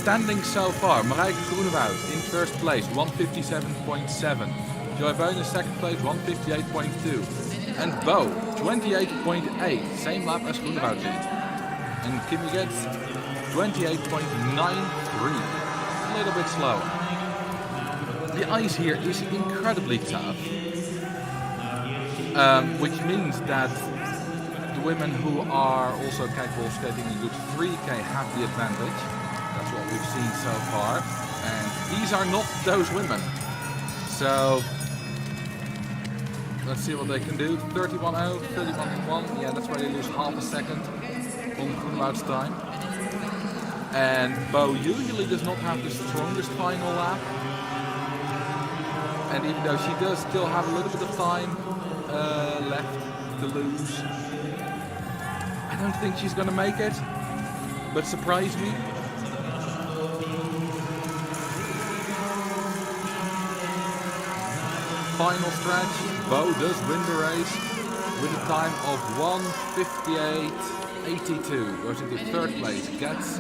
Standing so far, Marijke Groenewoud in first place, 157.7. Joy Boyn in second place, 158.2. And Bo, 28.8, same lap as Groenewoud did. And Kimmy gets 28.93, a little bit slower. The ice here is incredibly tough, which means that the women who are also capable of skating a good 3K have the advantage. That's what we've seen so far. And these are not those women. So let's see what they can do. 31.0, 31.1. Yeah, that's why they lose half a second on Groenewoud's time. And Bo usually does not have the strongest final lap. And even though she does still have a little bit of time left to lose, I don't think she's gonna make it, but surprise me. Final stretch, Bo does win the race with a time of 1:58.82. Goes into third place, goes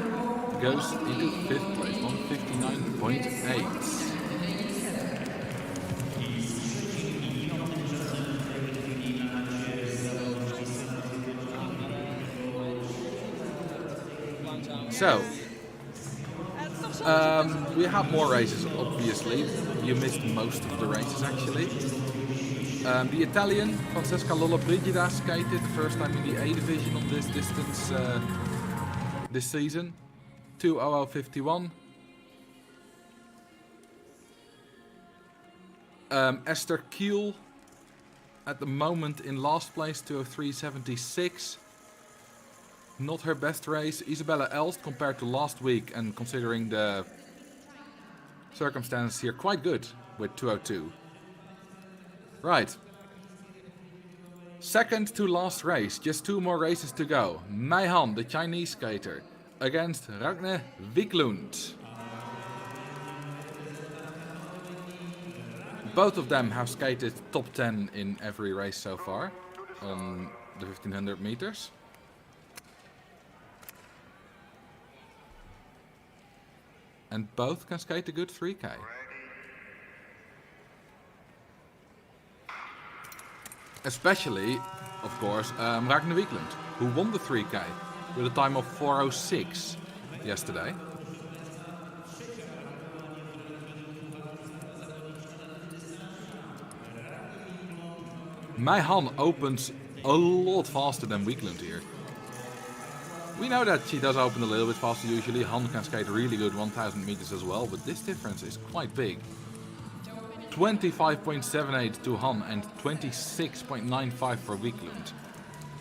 into fifth place, 1:59.8. So, we have more races, obviously. You missed most of the races, actually. The Italian, Francesca Lollobrigida, skated the first time in the A division on this distance this season. 2:00.51. Esther Kiel, at the moment in last place, 2:03.76. Not her best race. Isabella Elst, compared to last week and considering the circumstances here, quite good with 2:02. Right. Second to last race. Just 2 more races to go. Mei Han, the Chinese skater, against Ragne Wiklund. Both of them have skated top 10 in every race so far on the 1500 meters. And both can skate a good 3K. Especially, of course, Ragne Wiklund, who won the 3K with a time of 4:06 yesterday. Mei Han opens a lot faster than Wiklund here. We know that she does open a little bit faster usually. Han can skate really good 1000 meters as well, but this difference is quite big. 25.78 to Han and 26.95 for Wiklund.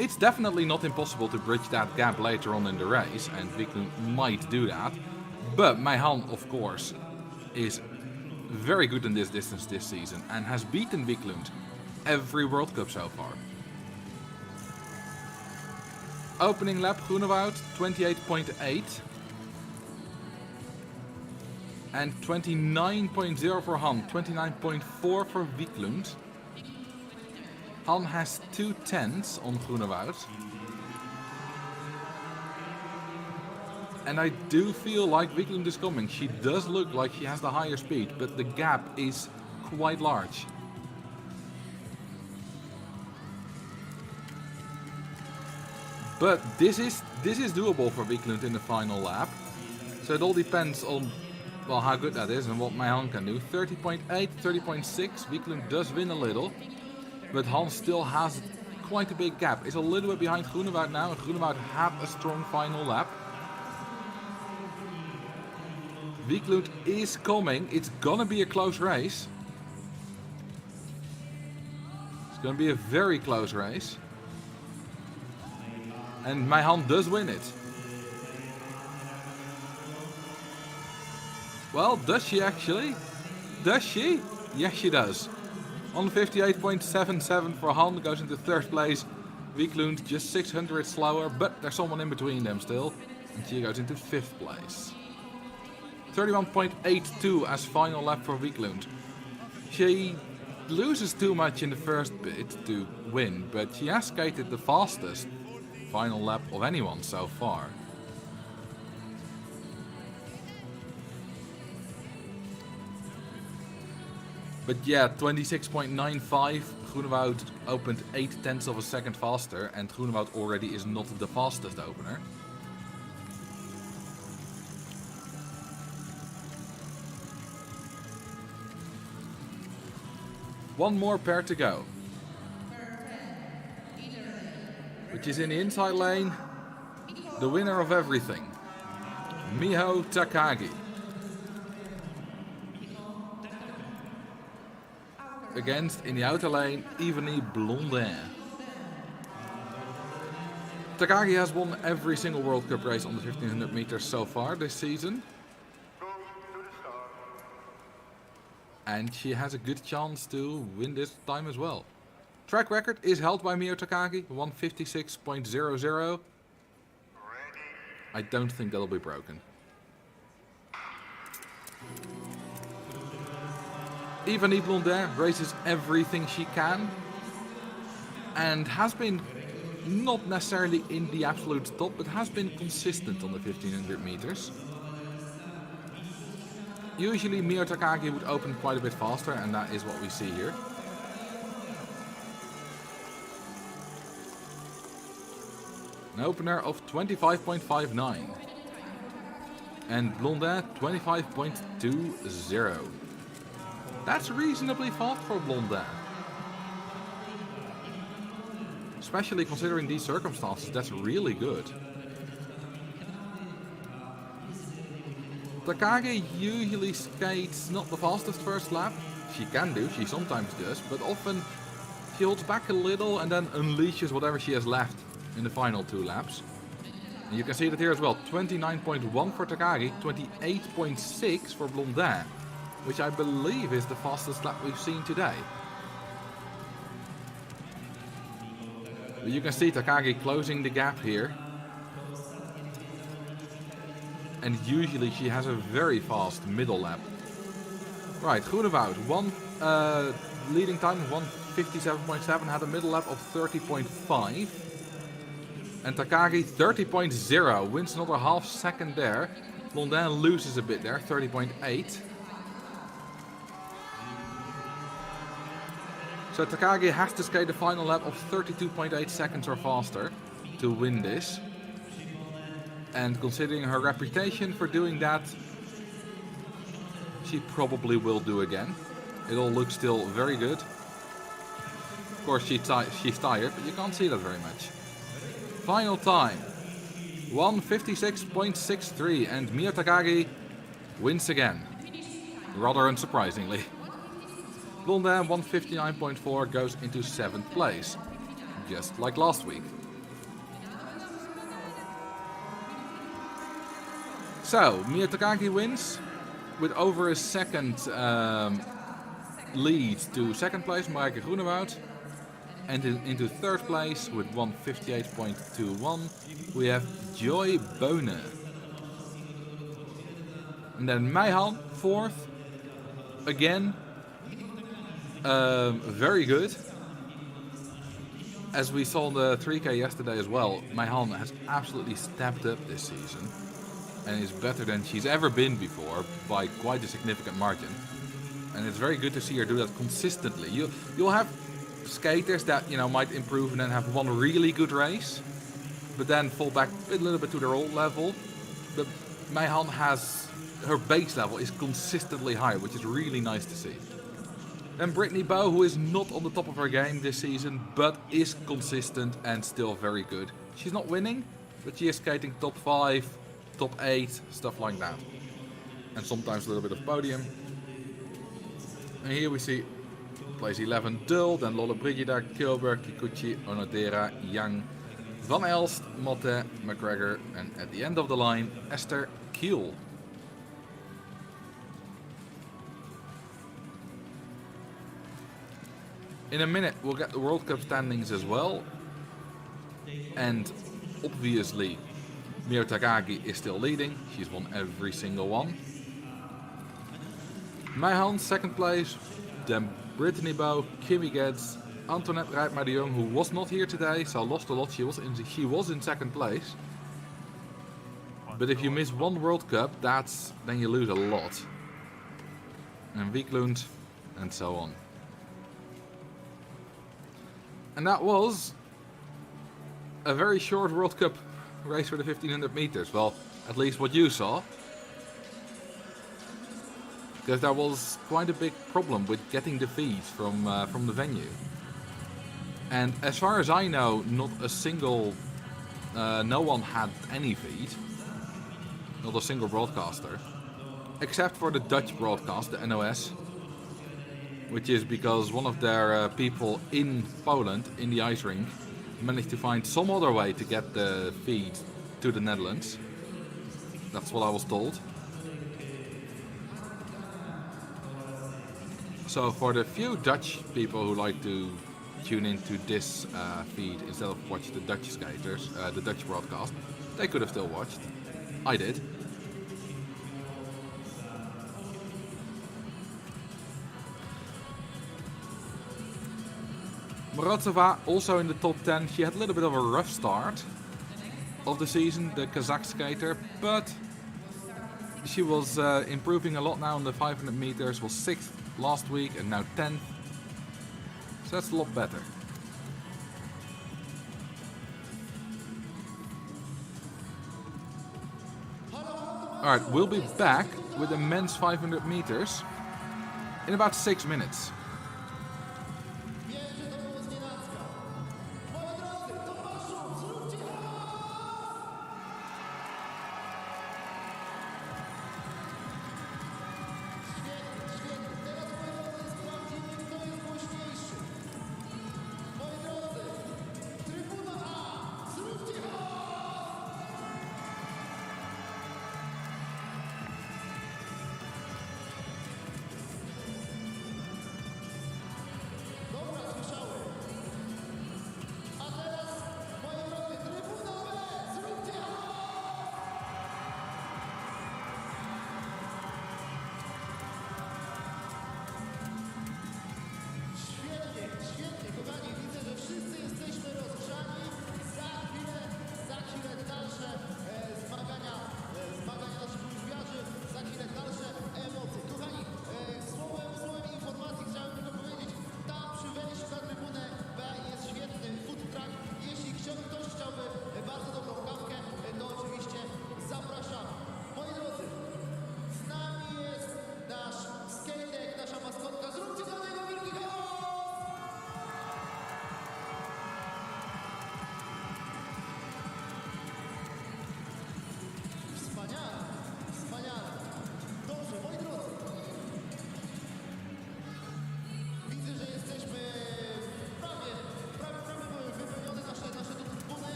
It's definitely not impossible to bridge that gap later on in the race, and Wiklund might do that. But Mei Han, of course, is very good in this distance this season and has beaten Wiklund every World Cup so far. Opening lap, Groenewoud, 28.8. And 29.0 for Han, 29.4 for Wiklund. Han has 2:10s on Groenewoud. And I do feel like Wiklund is coming. She does look like she has the higher speed, but the gap is quite large. But this is doable for Wiklund in the final lap. So it all depends on, well, how good that is and what Mei Han can do. 30.8, 30.6. Wiklund does win a little, but Han still has quite a big gap. Is a little bit behind Groenewoud now, and Groenewoud had a strong final lap. Wiklund is coming. It's gonna be a close race. It's gonna be a very close race. And Mei Han does win it. Well, does she actually? Does she? Yes, she does. 158.77 for Han, goes into third place. Wiklund just 600 slower, but there's someone in between them still. And she goes into fifth place. 31.82 as final lap for Wiklund. She loses too much in the first bit to win, but she has skated the fastest final lap of anyone so far. But yeah, 26.95. Groenewoud opened 0.8 of a second faster, and Groenewoud already is not the fastest opener. One more pair to go, which is in the inside lane, the winner of everything, Miho Takagi. Against, in the outer lane, Evany Blondin. Takagi has won every single World Cup race on the 1500 meters so far this season. And she has a good chance to win this time as well. Track record is held by Miho Takagi, 156.00. I don't think that'll be broken. Evany Blondin races everything she can and has been not necessarily in the absolute top, but has been consistent on the 1500 meters. Usually Miho Takagi would open quite a bit faster, and that is what we see here. An opener of 25.59 and Blondin 25.20. That's reasonably fast for Blondin. Especially considering these circumstances, that's really good. Takagi usually skates not the fastest first lap. She can do, she sometimes does, but often she holds back a little and then unleashes whatever she has left in the final 2 laps. And you can see that here as well, 29.1 for Takagi, 28.6 for Blondin, which I believe is the fastest lap we've seen today. But you can see Takagi closing the gap here. And usually she has a very fast middle lap. Right, Groenewoud, leading time of 157.7, had a middle lap of 30.5. And Takagi 30.0, wins another half second there. Blondin loses a bit there, 30.8. So Takagi has to skate the final lap of 32.8 seconds or faster to win this. And considering her reputation for doing that, she probably will do again. It all looks still very good. Of course she's tired, but you can't see that very much. Final time, 156.63, and Miho Takagi wins again, rather unsurprisingly. Blondin 159.4 goes into 7th place, just like last week. So, Miho Takagi wins with over a second lead to 2nd place, Marijke Groenewoud. And into 3rd place with 158.21, we have Joy Bone. And then Meihan, 4th. Again, very good. As we saw in the 3K yesterday as well, Meihan has absolutely stepped up this season. And is better than she's ever been before by quite a significant margin. And it's very good to see her do that consistently. You'll have skaters that, you know, might improve and then have one really good race, but then fall back a little bit to their old level. But Meihan has, her base level is consistently high, which is really nice to see. Then Brittany Bowe, who is not on the top of her game this season, but is consistent and still very good. She's not winning, but she is skating top 5, top 8, stuff like that. And sometimes a little bit of podium. And here we see place 11 Dull, then Lolle Brigida, Kilberg, Kikuchi, Onodera, Yang, Van Elst, Motte, McGregor, and at the end of the line, Esther Kiel. In a minute we'll get the World Cup standings as well. And obviously Miho Takagi is still leading. She's won every single one. Meihan, 2nd place. Then Brittany Bowe, Kimmy Geddes, Antoinette Rijpma de Jong, who was not here today, so lost a lot. She was in 2nd place. But if you miss one World Cup, then you lose a lot. And Wiklund and so on. And that was a very short World Cup race for the 1500 meters. Well, at least what you saw. Because there was quite a big problem with getting the feeds from the venue. And as far as I know, not a single, no one had any feed. Not a single broadcaster. Except for the Dutch broadcast, the NOS. Which is because one of their people in Poland, in the ice rink, managed to find some other way to get the feed to the Netherlands. That's what I was told. So for the few Dutch people who like to tune into this feed instead of watch the Dutch skaters, the Dutch broadcast, they could have still watched. I did. Morozova also in the top 10. She had a little bit of a rough start of the season, the Kazakh skater, but she was improving a lot now in the 500 meters, was 6th last week and now 10th. So that's a lot better. Alright, we'll be back with the men's 500 meters in about 6 minutes.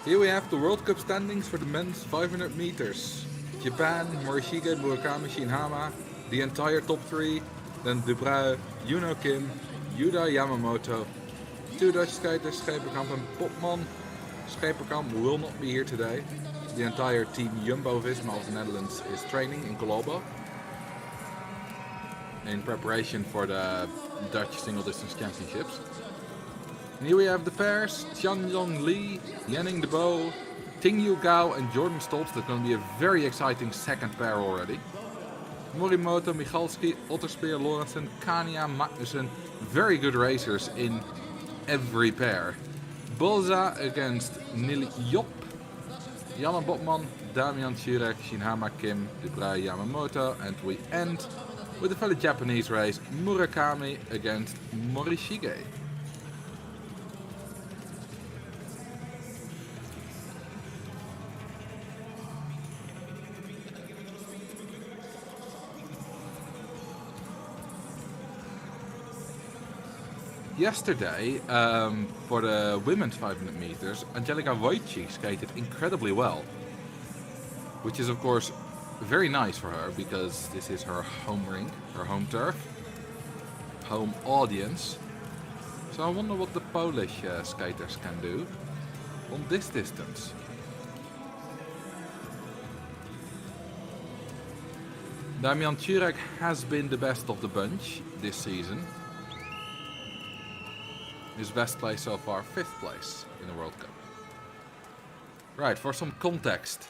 Here we have the World Cup standings for the men's 500 meters. Japan, Morishige, Murakami, Shinhama, the entire top three. Then Dubreuil, Yuno Kim, Yuda Yamamoto, Two Dutch skaters, Scheperkamp and Popman. Scheperkamp will not be here today. The entire team Jumbo-Visma of the Netherlands is training in Colombo in preparation for the Dutch Single Distance Championships. And here we have the pairs, Tianlong Li, Yanning de Bo, Tingyu Gao and Jordan Stoltz. That's going to be a very exciting second pair already. Morimoto, Michalski, Otterspeer, Lorentzen, Kania, Magnussen. Very good racers in every pair. Bolza against Nili Jop, Jan Botman, Damian Chirek, Shinhama Kim, Debray Yamamoto, and we end with a fellow Japanese race, Murakami against Morishige. Yesterday, for the women's 500 meters, Angelika Wojcik skated incredibly well. Which is, of course, very nice for her, because this is her home rink, her home turf, home audience. So I wonder what the Polish skaters can do on this distance. Damian Chirek has been the best of the bunch this season. His best place so far, 5th place in the World Cup. Right, for some context.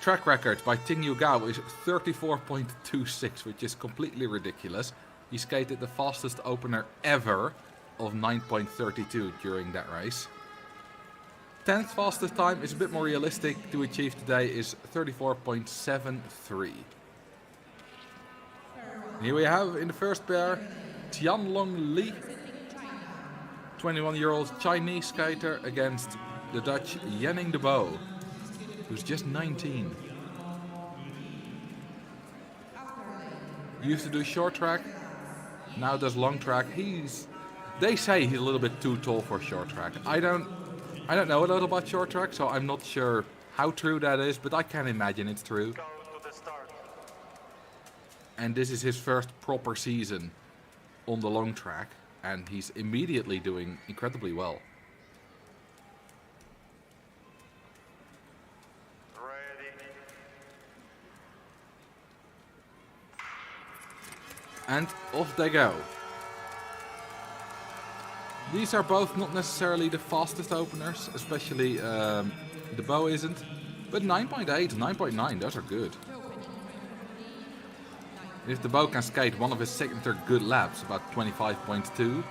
Track record by Tingyu Gao is 34.26, which is completely ridiculous. He skated the fastest opener ever of 9.32 during that race. 10th fastest time is a bit more realistic to achieve today, is 34.73. Here we have in the first pair Tianlong Li, 21-year-old Chinese skater, against the Dutch Yanning de Bo, who's just 19. Used to do short track, now does long track. They say he's a little bit too tall for short track. I don't know a lot about short track, so I'm not sure how true that is, but I can imagine it's true. And this is his first proper season on the long track, and he's immediately doing incredibly well. And off they go. These are both not necessarily the fastest openers, especially the Bo isn't. But 9.8, 9.9, those are good. If the Bo can skate one of his signature good laps, about 25.2,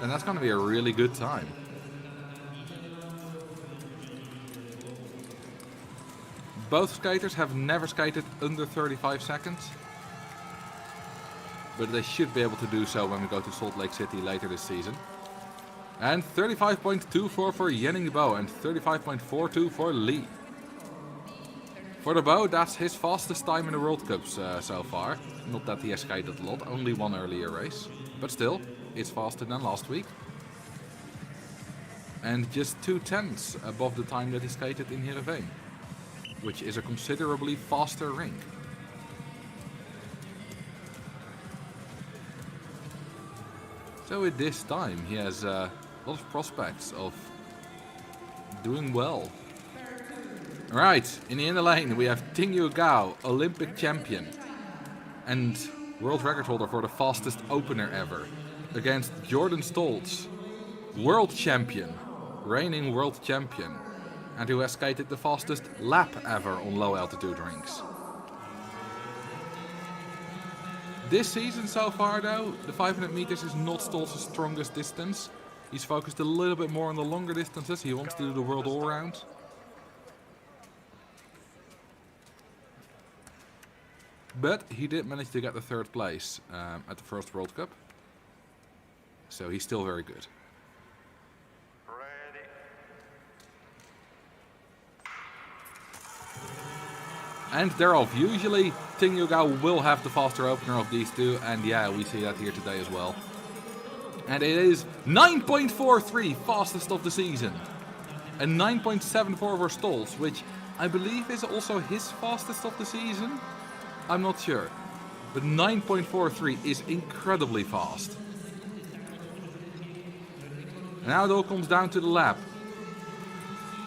then that's going to be a really good time. Both skaters have never skated under 35 seconds. But they should be able to do so when we go to Salt Lake City later this season. And 35.24 for Yanning de Bo and 35.42 for Lee. For the Bo, that's his fastest time in the World Cups so far. Not that he has skated a lot, only one earlier race. But still, it's faster than last week. And just 2/10 above the time that he skated in Heerenveen, which is a considerably faster rink. So at this time, he has a lot of prospects of doing well. Right, in the inner lane we have Tingyu Gao, Olympic champion and world record holder for the fastest opener ever, against Jordan Stoltz, world champion, reigning world champion, and who has skated the fastest lap ever on low altitude rinks. This season so far though, the 500 meters is not Stoltz's strongest distance. He's focused a little bit more on the longer distances. He wants to do the world all-round. But he did manage to get the 3rd place at the first World Cup. So he's still very good. Ready. And they're off. Usually Tingyu Gao will have the faster opener of these two, and yeah, we see that here today as well. And it is 9.43, fastest of the season. And 9.74 for Stoltz, which I believe is also his fastest of the season. I'm not sure. But 9.43 is incredibly fast. Now it all comes down to the lap.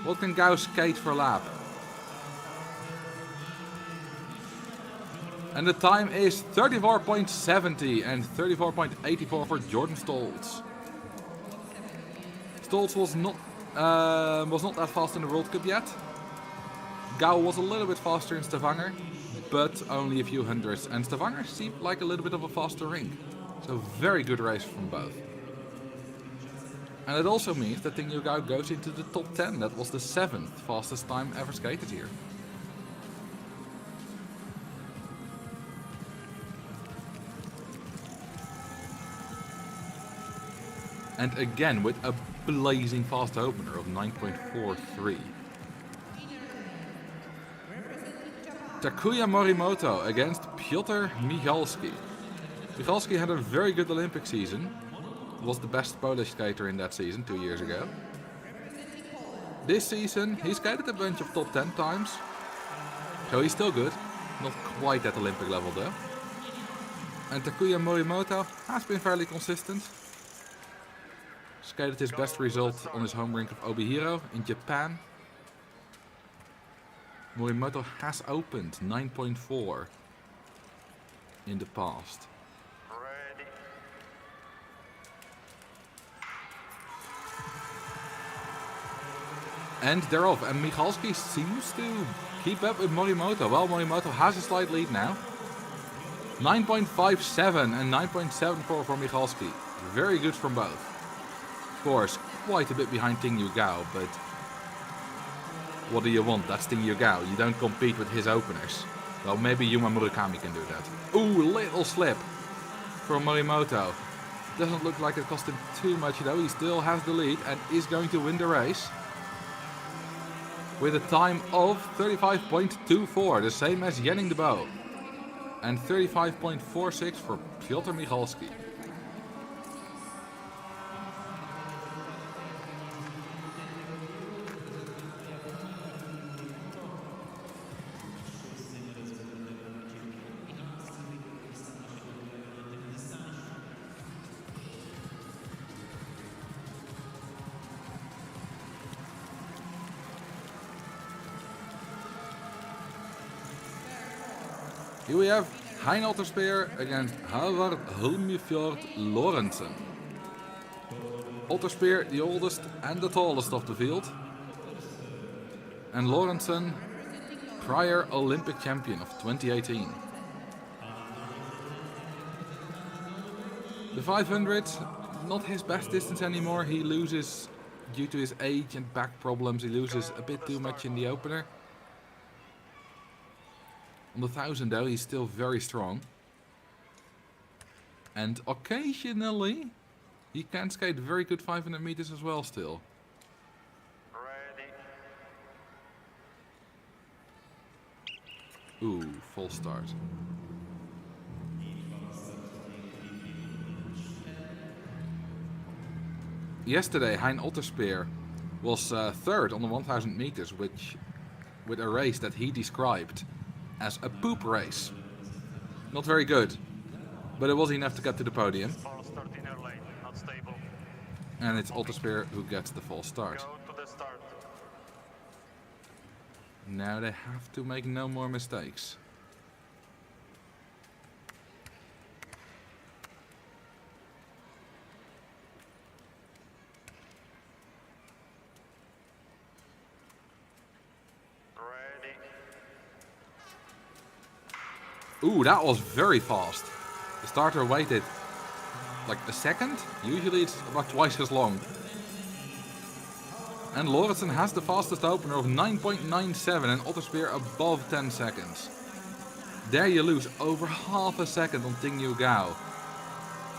What can Gao skate for a lap? And the time is 34.70 and 34.84 for Jordan Stoltz. Stoltz was not that fast in the World Cup yet. Gao was a little bit faster in Stavanger, but only a few hundredths. And Stavanger seemed like a little bit of a faster ring. So very good race from both. And it also means that Ting Yu Gao goes into the top 10. That was the 7th fastest time ever skated here. And again with a blazing fast opener of 9.43. Takuya Morimoto against Piotr Michalski. Michalski had a very good Olympic season. Was the best Polish skater in that season 2 years ago. This season he skated a bunch of top 10 times. So he's still good. Not quite at Olympic level though. And Takuya Morimoto has been fairly consistent. Skated his best result on his home rink of Obihiro in Japan. Morimoto has opened 9.4 in the past. And they're off. And Michalski seems to keep up with Morimoto. Well, Morimoto has a slight lead now. 9.57 and 9.74 for Michalski. Very good from both. Of course, quite a bit behind Ting Yu Gao, but what do you want? That's Ting Yu Gao. You don't compete with his openers. Well, maybe Yuma Murakami can do that. Ooh, little slip from Morimoto. Doesn't look like it cost him too much though. He still has the lead and is going to win the race. With a time of 35.24, the same as Jenning de Bo. And 35.46 for Piotr Michalski. Here we have Hein Otterspeer against Halvard Hulmefjord Lorentzen. Otterspeer, the oldest and the tallest of the field. And Lorentzen, prior Olympic champion of 2018. The 500, not his best distance anymore. He loses, due to his age and back problems, he loses a bit too much in the opener. On the 1000 though, he's still very strong. And occasionally, he can skate very good 500 meters as well still. Ready. Ooh, false start. Yesterday, Hein Otterspeer was third on the 1000 meters, with a race that he described as a poop race. Not very good, but it was enough to get to the podium. False start in your lane, not stable. And it's Otterspeer who gets the false start. Go to the start. Now they have to make no more mistakes. Ready. Ooh, that was very fast. The starter waited like a second. Usually it's about twice as long. And Lorentzen has the fastest opener of 9.97 and Otterspeer above 10 seconds. There you lose over half a second on Ting Yu Gao.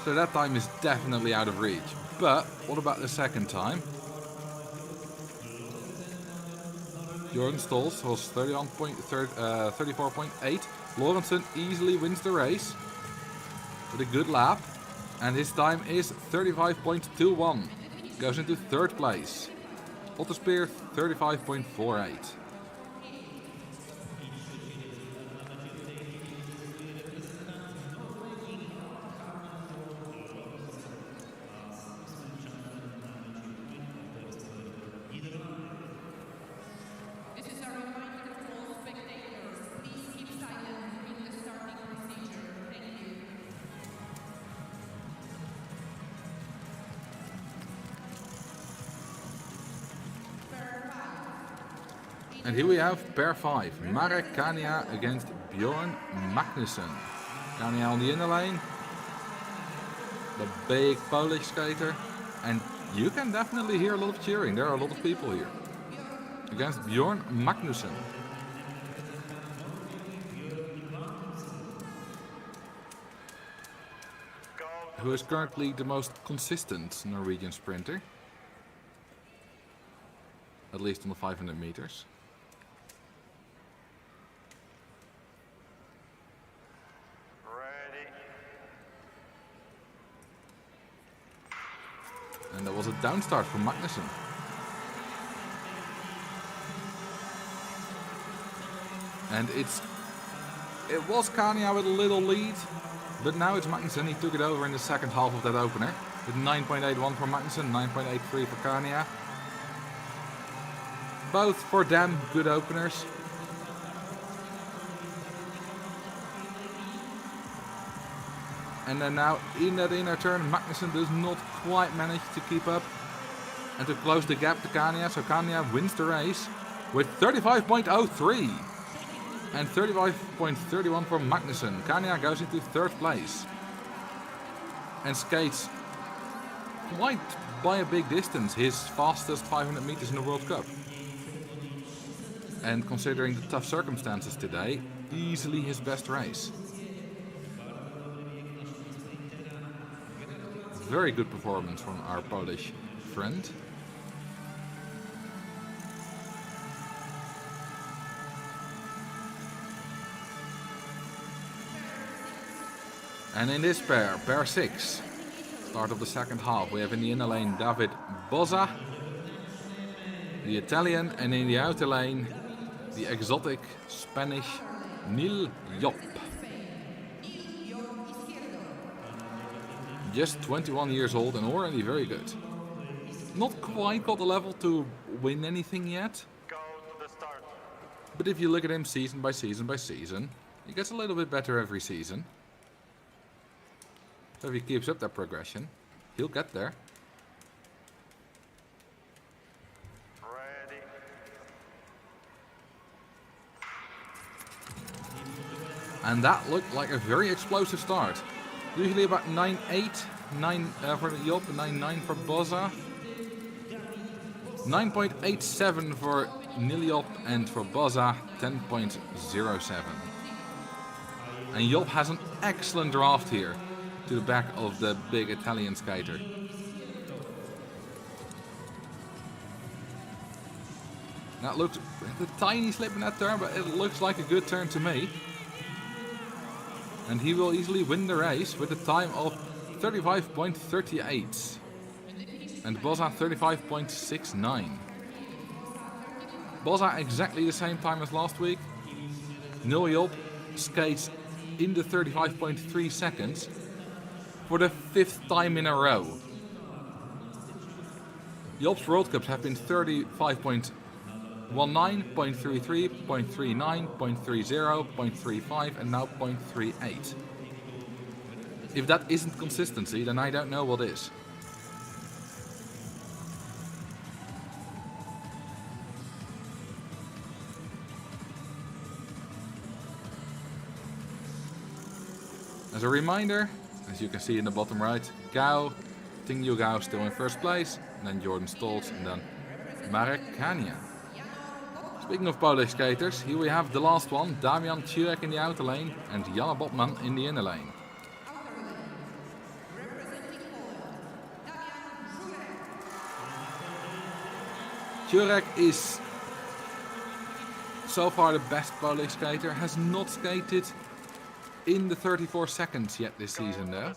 So that time is definitely out of reach. But what about the second time? Jordan Stoltz was 34.8. Lorentzen easily wins the race with a good lap. And his time is 35.21. Goes into third place. Otterspeer 35.48. And here we have pair 5, Marek Kania against Bjorn Magnussen. Kania on the inner lane, the big Polish skater, and you can definitely hear a lot of cheering. There are a lot of people here. Against Bjorn Magnussen. Who is currently the most consistent Norwegian sprinter. At least on the 500 meters. Ready. And that was a down start for Magnussen. And it was Kania with a little lead, but now it's Magnussen. He took it over in the second half of that opener. With 9.81 for Magnussen, 9.83 for Kania. Both for them good openers. And then now in that inner turn, Magnussen does not quite manage to keep up and to close the gap to Kania. So Kania wins the race with 35.03 and 35.31 for Magnussen. Kania goes into third place and skates quite by a big distance, his fastest 500 meters in the World Cup. And considering the tough circumstances today, easily his best race. Very good performance from our Polish friend. And in this pair, pair 6, start of the second half, we have in the inner lane David Bozza, the Italian, and in the outer lane, the exotic Spanish Nil Jop. Just 21 years old and already very good. Not quite got the level to win anything yet. Go to the start. But if you look at him season by season by season, he gets a little bit better every season. So if he keeps up that progression, he'll get there. Ready. And that looked like a very explosive start. Usually about 9.8, 9 for Job, 9.9 for Bozza. 9.87 for Niliop, and for Bozza 10.07. And Job has an excellent draft here to the back of the big Italian skater. That looks a tiny slip in that turn, but it looks like a good turn to me. And he will easily win the race with a time of 35.38. And Bozza 35.69. Bozza exactly the same time as last week. Niljob skates in the 35.3 seconds for the 5th time in a row. Job's World Cups have been 35.19, 0.33, 0.39, 0.30, 0.35 and now 0.38. If that isn't consistency, then I don't know what is. As a reminder, as you can see in the bottom right, Gao, Tingyu Gao still in first place, and then Jordan Stoltz, and then Marek Kania. Speaking of Polish skaters, here we have the last one, Damian Czurek in the outer lane and Jan Botman in the inner lane. Czurek is so far the best Polish skater, has not skated in the 34 seconds yet this season though.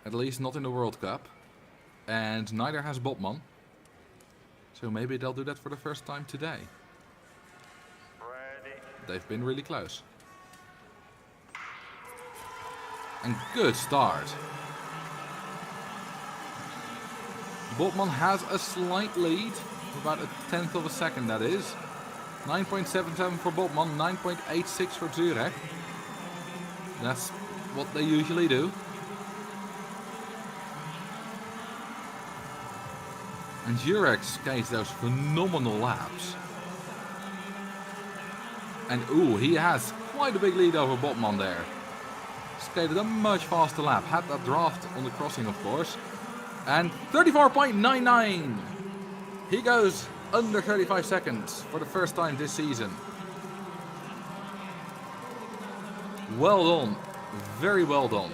At least not in the World Cup. And neither has Botman. So maybe they'll do that for the first time today. Ready. They've been really close. And good start. Botman has a slight lead, about a 1/10 of a second that is. 9.77 for Botman, 9.86 for Czurek. That's what they usually do. And Jurek skates those phenomenal laps. And ooh, he has quite a big lead over Botman there. Skated a much faster lap. Had that draft on the crossing, of course. And 34.99. He goes under 35 seconds for the first time this season. Well done. Very well done.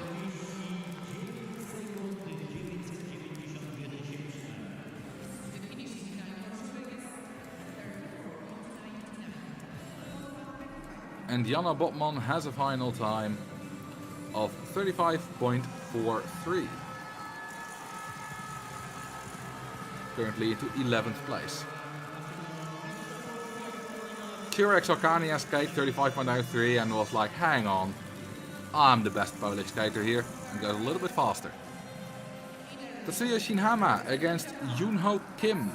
And Jana Botman has a final time of 35.43. Currently into 11th place. Jurek Sarkania skated 35.03 and was like, hang on, I'm the best Polish skater here, and goes a little bit faster. Tatsuya Shinhama against Yoonho Kim.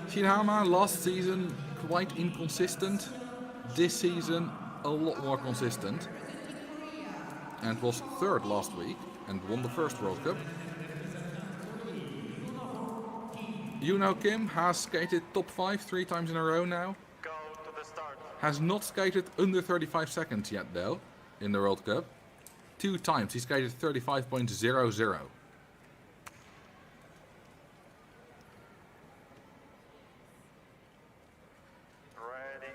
Shinhama last season quite inconsistent. This season a lot more consistent. And was third last week and won the first World Cup. Yoonho Kim has skated top 5 3 times in a row now. Go to the start. Has not skated under 35 seconds yet though in the World Cup. 2 times he skated 35.00. Ready.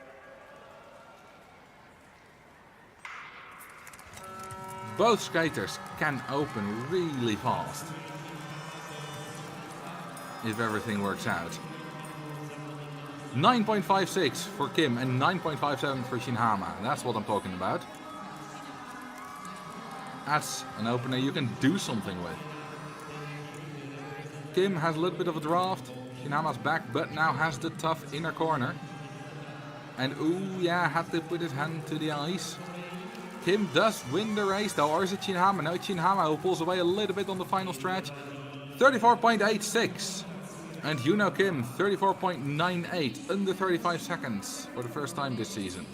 Both skaters can open really fast if everything works out. 9.56 for Kim and 9.57 for Shinhama. That's what I'm talking about. That's an opener you can do something with. Kim has a little bit of a draft. Shinhama's back, but now has the tough inner corner. And ooh, yeah, had to put his hand to the ice. Kim does win the race though, or is it Shinhama? No, it's Shinhama who pulls away a little bit on the final stretch. 34.86. And Yoonho Kim, 34.98, under 35 seconds for the first time this season.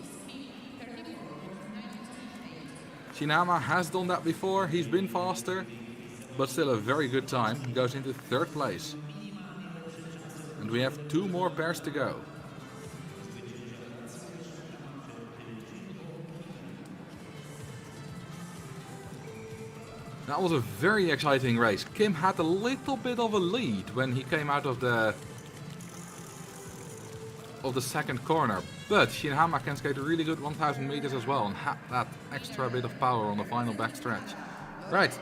Shinhama has done that before, he's been faster, but still a very good time. He goes into 3rd place. And we have 2 more pairs to go. That was a very exciting race. Kim had a little bit of a lead when he came out of the second corner. But Shinhama can skate a really good 1000 meters as well and had that extra bit of power on the final backstretch. Right.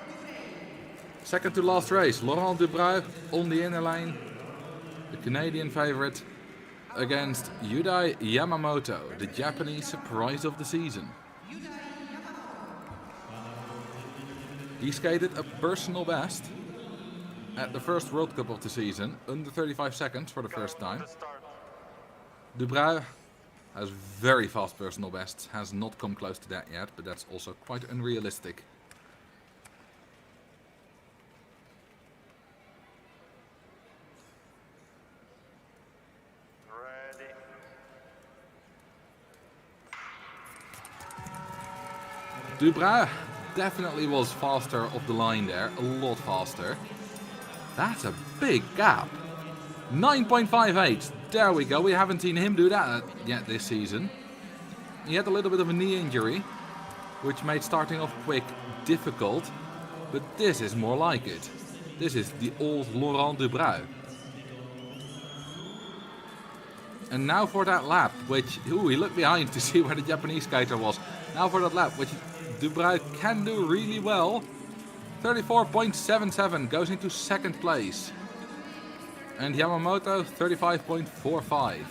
Second to last race. Laurent Dubreuil on the inner lane. The Canadian favorite against Yudai Yamamoto, the Japanese surprise of the season. He skated a personal best at the first World Cup of the season, under 35 seconds for the first time. Dubreuil has very fast personal bests, has not come close to that yet, but that's also quite unrealistic. Ready. Dubreuil definitely was faster off the line there, a lot faster. That's a big gap. 9.58, there we go, we haven't seen him do that yet this season. He had a little bit of a knee injury, which made starting off quick difficult, but this is more like it. This is the old Laurent Dubreuil. And now for that lap, which, ooh, he looked behind to see where the Japanese skater was. Now for that lap, which Dubreuil can do really well. 34.77 goes into 2nd place. And Yamamoto 35.45.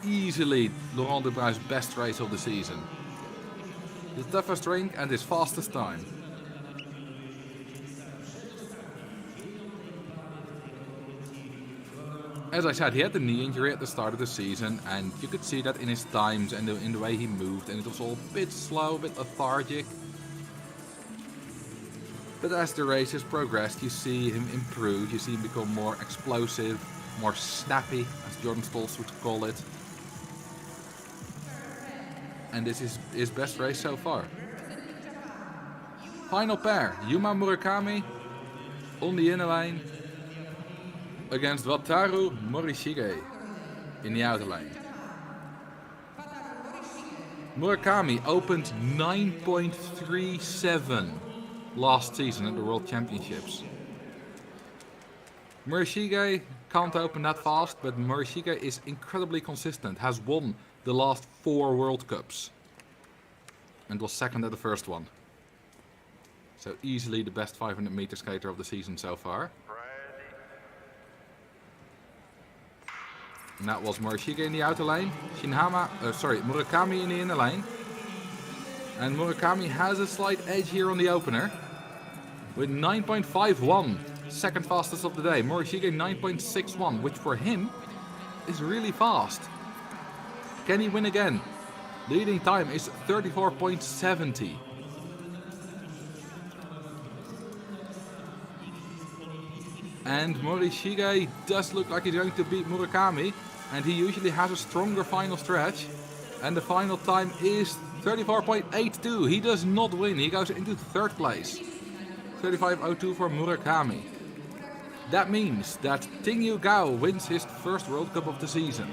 Easily Laurent Dubreuil's best race of the season. His toughest rink and his fastest time. As I said, he had the knee injury at the start of the season, and you could see that in his times and in the way he moved, and it was all a bit slow, a bit lethargic. But as the races progressed, you see him improve, you see him become more explosive, more snappy, as Jordan Stolz would call it. And this is his best race so far. Final pair, Yuma Murakami on the inner lane against Wataru Morishige in the outer lane. Murakami opened 9.37 last season at the World Championships. Morishige can't open that fast, but Morishige is incredibly consistent, has won the last 4 World Cups and was second at the first one. So easily the best 500 meter skater of the season so far. Ready. And that was Morishige in the outer lane, Murakami in the inner lane. And Murakami has a slight edge here on the opener with 9.51, second fastest of the day. Morishige 9.61, which for him is really fast. Can he win again? Leading time is 34.70. And Morishige does look like he's going to beat Murakami, and he usually has a stronger final stretch. And the final time is 34.82. He does not win, he goes into third place. 35.02 for Murakami. That means that Tingyu Gao wins his first World Cup of the season.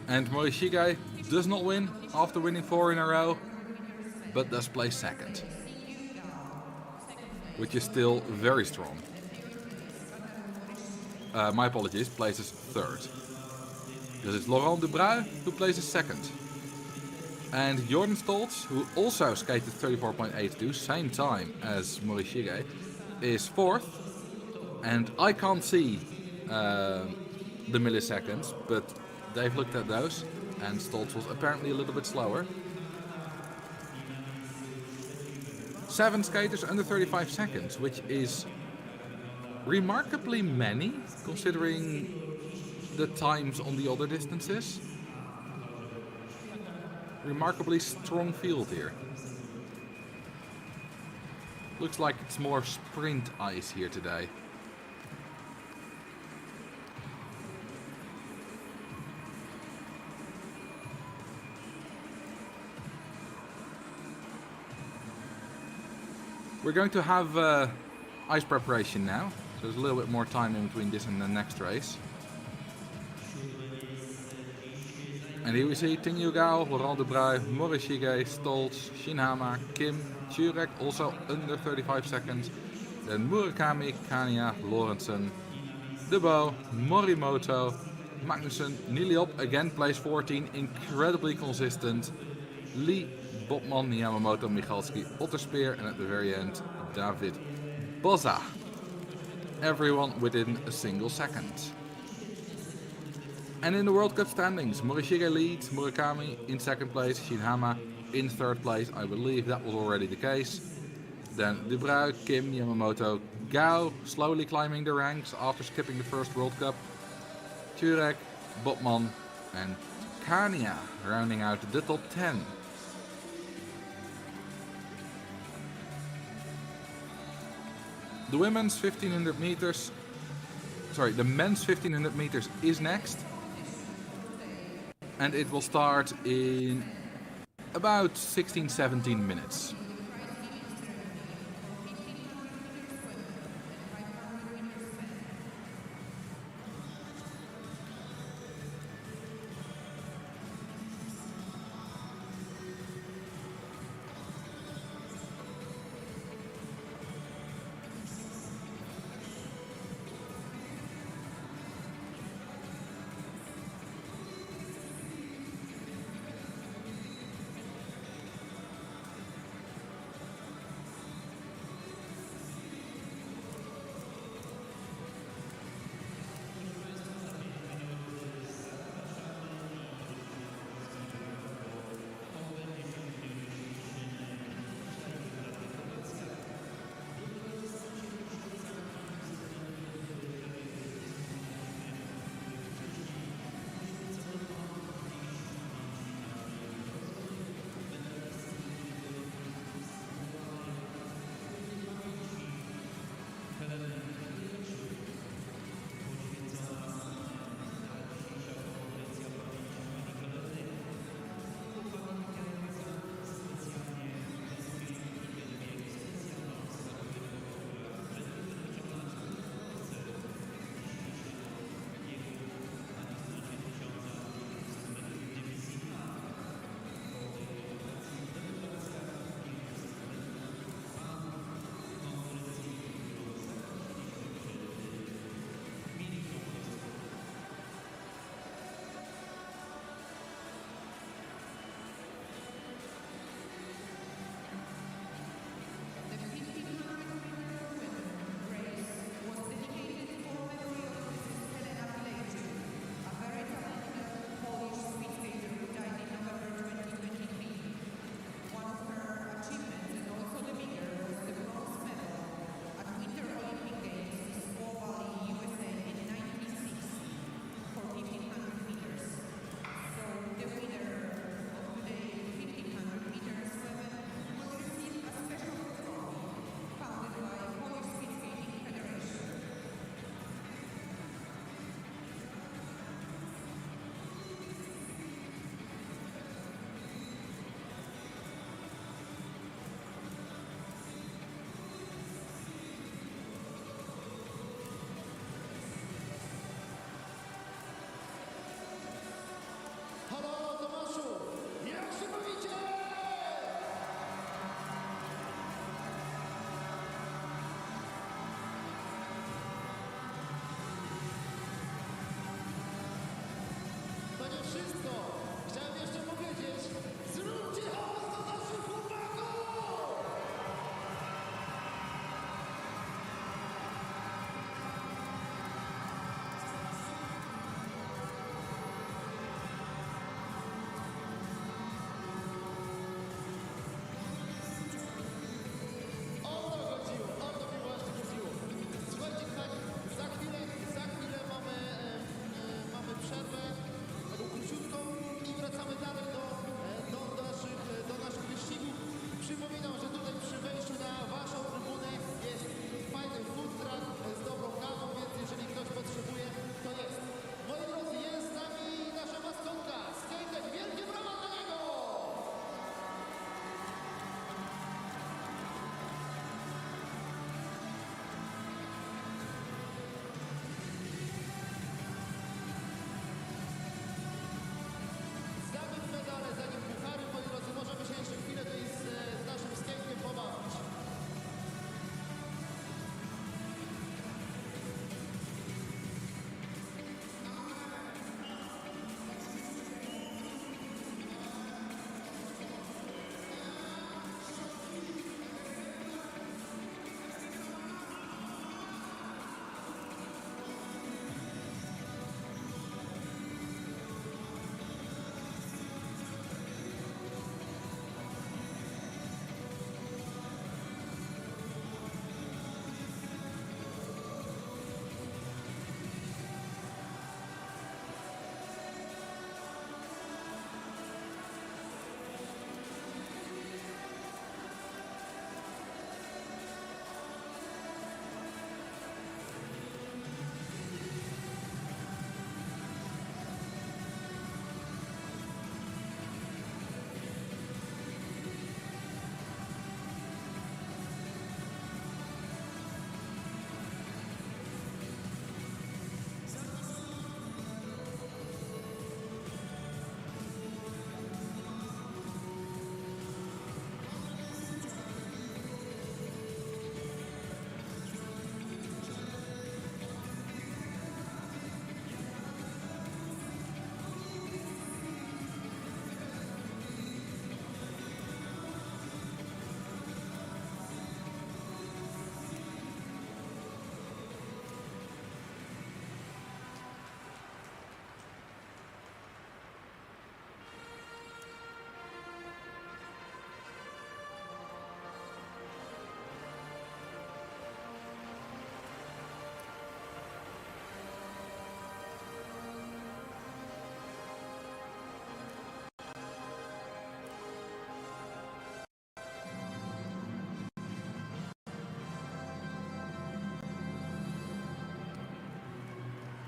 And Morishige does not win after winning 4 in a row, but does place second, which is still very strong. My apologies, places third. Because it's Laurent Dubreuil who places second. And Jordan Stoltz, who also skated 34.82, same time as Morishige, is fourth. And I can't see the milliseconds, but they've looked at those, and Stoltz was apparently a little bit slower. 7 skaters under 35 seconds, which is remarkably many, considering the times on the other distances. Remarkably strong field here. Looks like it's more sprint ice here today. We're going to have ice preparation now, so there's a little bit more time in between this and the next race. And here we see Tingyu Gao, Laurent Dubreuil, Morishige, Stoltz, Shinhama, Kim, Jurek, also under 35 seconds. Then Murakami, Kania, Lorentzen, Debo, Morimoto, Magnussen, Niliop, again place 14, incredibly consistent. Lee, Botman, Yamamoto, Michalski, Otterspeer, and at the very end, David Boza. Everyone within a single second. And in the World Cup standings, Morishige leads, Murakami in second place, Shinhama in third place. I believe that was already the case. Then Dubreuil, Kim, Yamamoto, Gao slowly climbing the ranks after skipping the first World Cup. Turek, Botman and Kania rounding out the top 10. The men's 1500 meters is next. And it will start in about 16-17 minutes.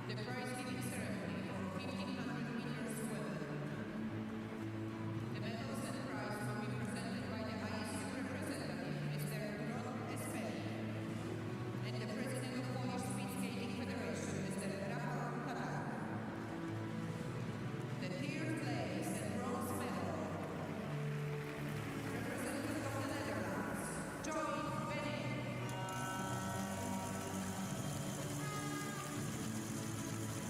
The prize giving ceremony for 1500 meters swim. The medals and prize will be presented by the ISU representative, Mr. Ron Esperi, and the president of Polish Speed Skating Federation, Mr. Rafał Tatar. The third place and bronze medal, representative of the Netherlands, Joy Benning. 1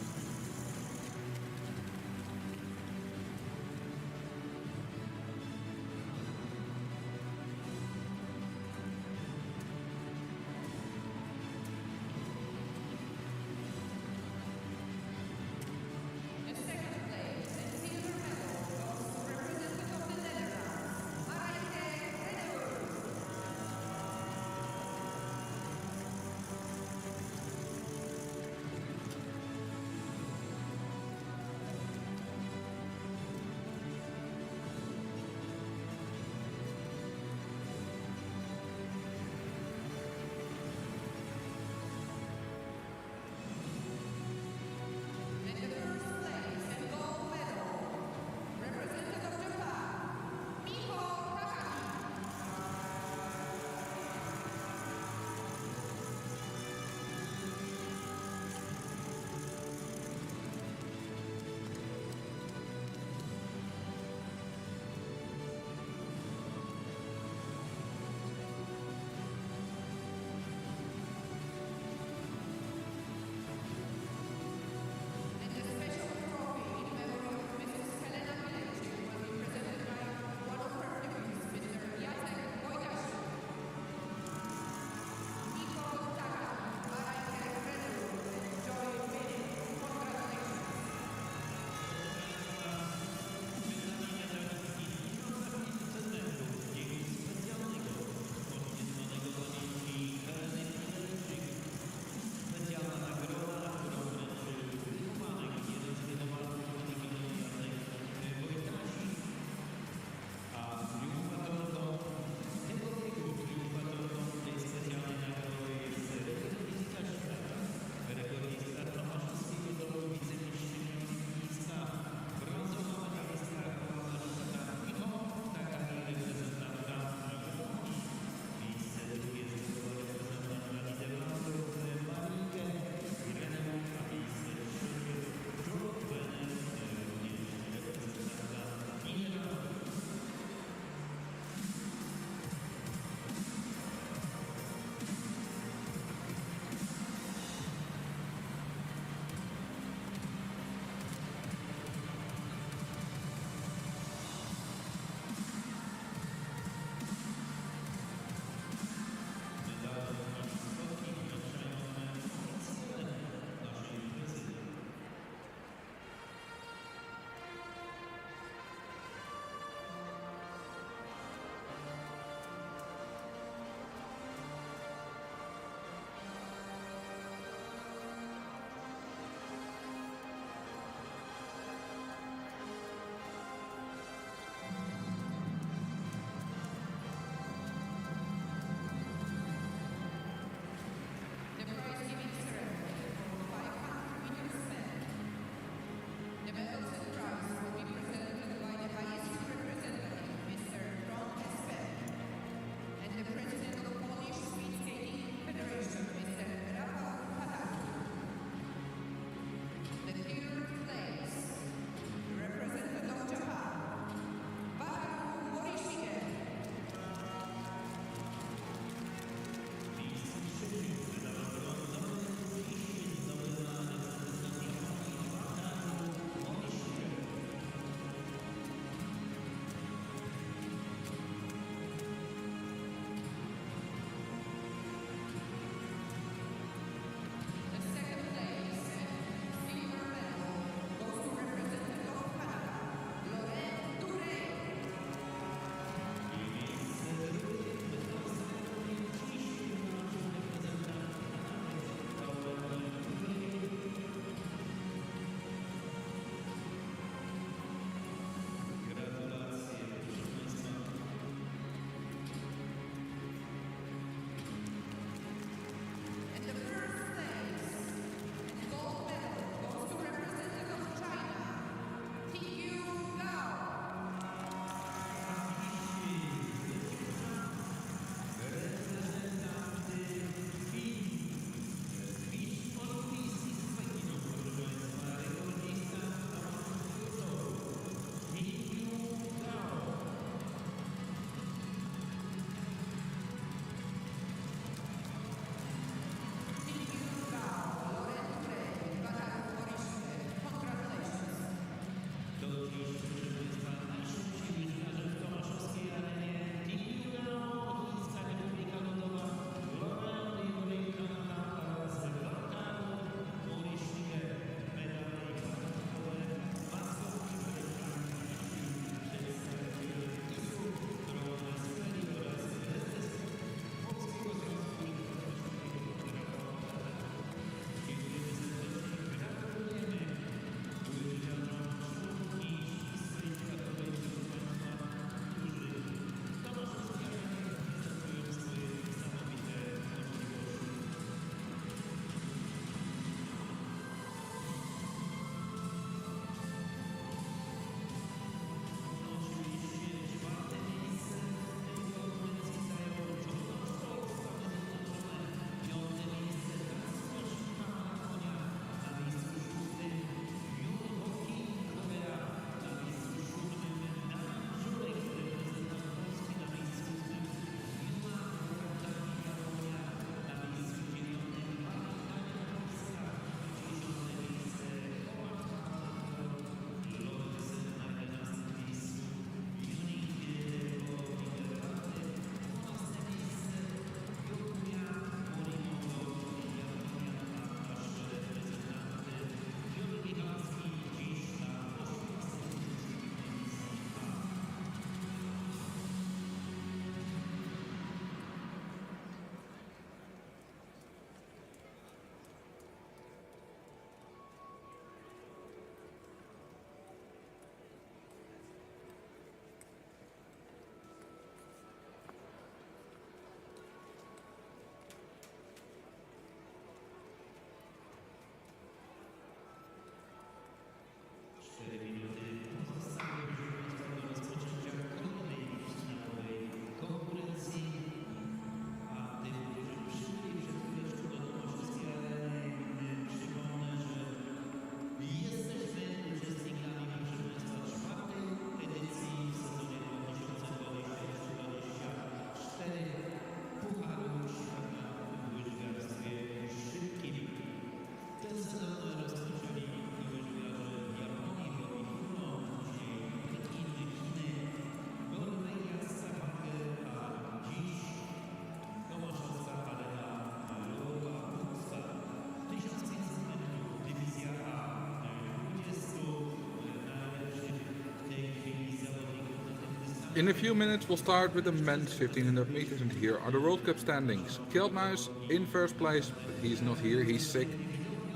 In a few minutes we'll start with the men's 1500 meters, and here are the World Cup standings. Kjeldnuis in first place, but he's not here, he's sick.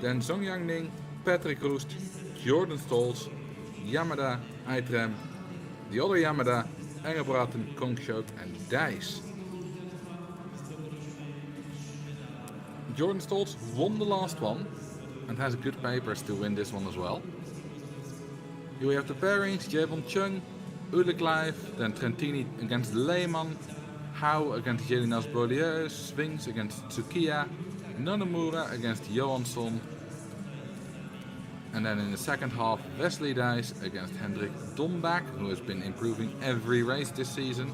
Then Zhong Yangning, Patrick Roest, Jordan Stolz, Yamada, Aitrem, the other Yamada, Engelbraten, Kongshoek and Dijs. Jordan Stolz won the last one and has good papers to win this one as well. Here we have the pairings, Jaewon Chung, Ule Clive, then Trentini against Lehmann, Hou against Jelinas Beaulieu, Swings against Tsukiya, Nonomura against Johansson, and then in the second half Wesley Dijs against Hendrik Dombak, who has been improving every race this season.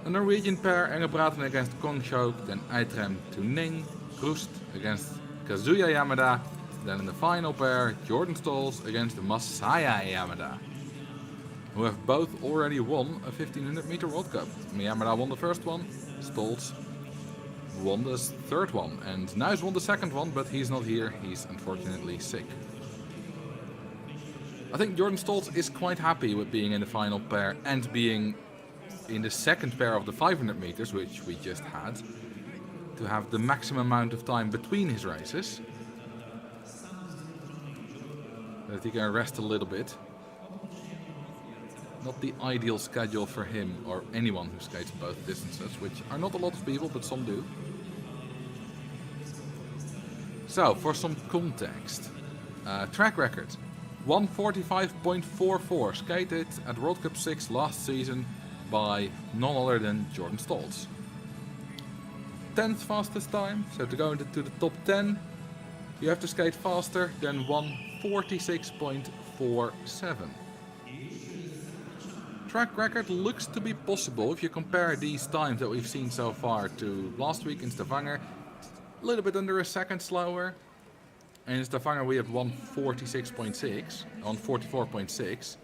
A Norwegian pair, Engelbraten against Kongshoek, then Aitrem to Ning, Roest against Kazuya Yamada, then in the final pair Jordan Stolz against Masaya Yamada, who have both already won a 1500 meter World Cup. Yamada won the first one, Stolz won the third one, and now he's won the second one, but he's not here, he's unfortunately sick. I think Jordan Stolz is quite happy with being in the final pair and being in the second pair of the 500 meters, which we just had, to have the maximum amount of time between his races, that he can rest a little bit. Not the ideal schedule for him or anyone who skates both distances, which are not a lot of people, but some do. So, for some context, track record. 1:45.44 skated at World Cup 6 last season by none other than Jordan Stolz. 10th fastest time, so to go into the top 10, you have to skate faster than 1:46.47. Track record looks to be possible if you compare these times that we've seen so far to last week in Stavanger. A little bit under a second slower. And in Stavanger we have 1:46.6, 1:44.6.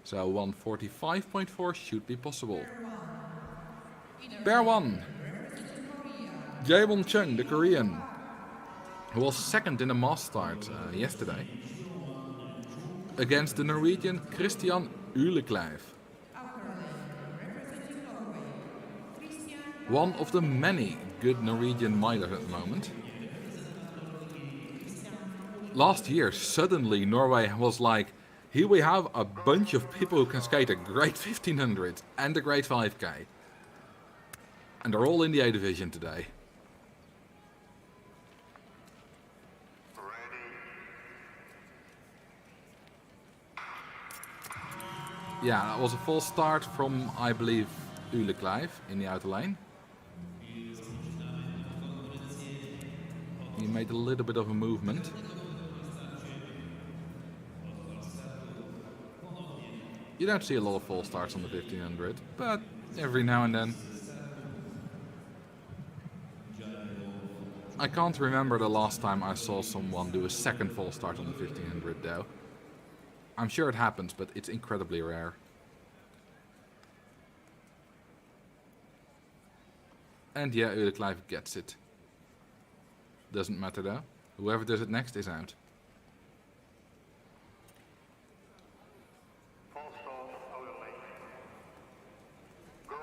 So 1:45.4 should be possible. Pair 1. Jaewon Chung, the Korean, who was second in the mass start yesterday, against the Norwegian Christian Ulekleiv. One of the many good Norwegian milers at the moment. Last year, suddenly Norway was like, here we have a bunch of people who can skate a great 1500 and a great 5k. And they're all in the A division today. Yeah, that was a false start from, I believe, Ulekleiv in the outer lane. He made a little bit of a movement. You don't see a lot of false starts on the 1500, but every now and then. I can't remember the last time I saw someone do a second false start on the 1500 though. I'm sure it happens, but it's incredibly rare. And yeah, Ulekleiv gets it. Doesn't matter though. Whoever does it next is out. Full stop only. Go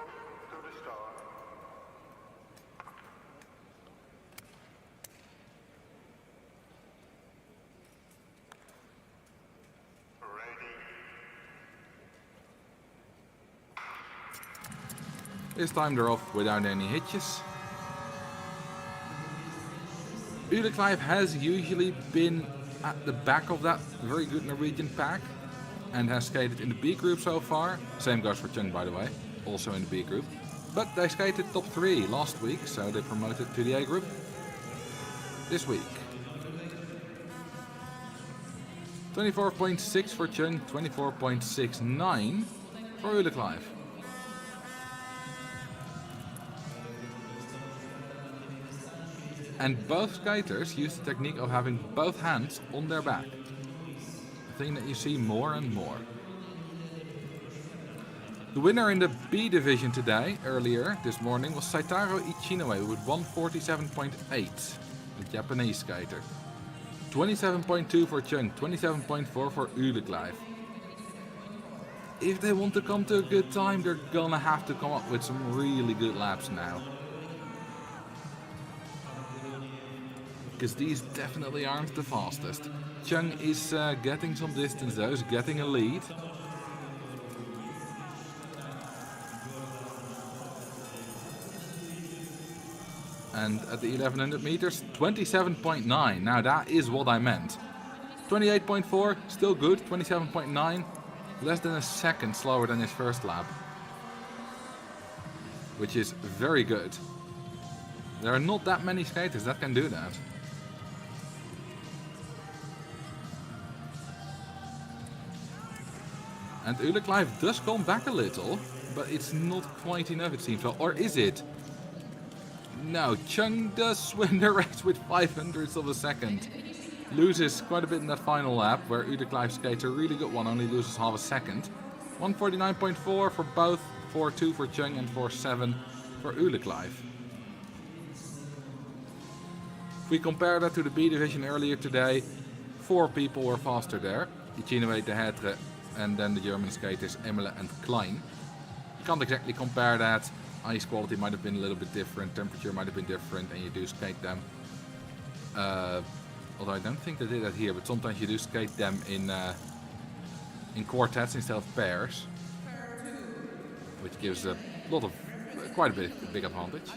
to the start. Ready. This time they're off without any hitches. Ulekleiv has usually been at the back of that very good Norwegian pack and has skated in the B group so far. Same goes for Chung, by the way, also in the B group. But they skated top 3 last week, so they promoted to the A group this week. 24.6 for Chung, 24.69 for Ulekleiv. And both skaters use the technique of having both hands on their back. A thing that you see more and more. The winner in the B division today, earlier this morning, was Saitaro Ichinoue with 1:47.8, the Japanese skater. 27.2 for Chung, 27.4 for Ulekleiv. if they want to come to a good time, they're gonna have to come up with some really good laps now. Because these definitely aren't the fastest. Chung is getting some distance though, is getting a lead. And at the 1100 meters, 27.9. Now that is what I meant. 28.4, still good. 27.9, less than a second slower than his first lap. Which is very good. There are not that many skaters that can do that. And Uleklive does come back a little, but it's not quite enough it seems. Or is it? No, Chung does win the race with 500ths of a second. Loses quite a bit in that final lap, where Uleklive skates a really good one, only loses half a second. 149.4 for both, 4.2 for Chung and 4.7 for Uleklive. If we compare that to the B division earlier today, 4 people were faster there. Ichinue, De Hetre, and then the German skaters Emmele and Klein. You can't exactly compare that. Ice quality might have been a little bit different, temperature might have been different, and you do skate them. Although I don't think they did that here, but sometimes you do skate them in quartets instead of pairs, which gives a lot of quite a big advantage.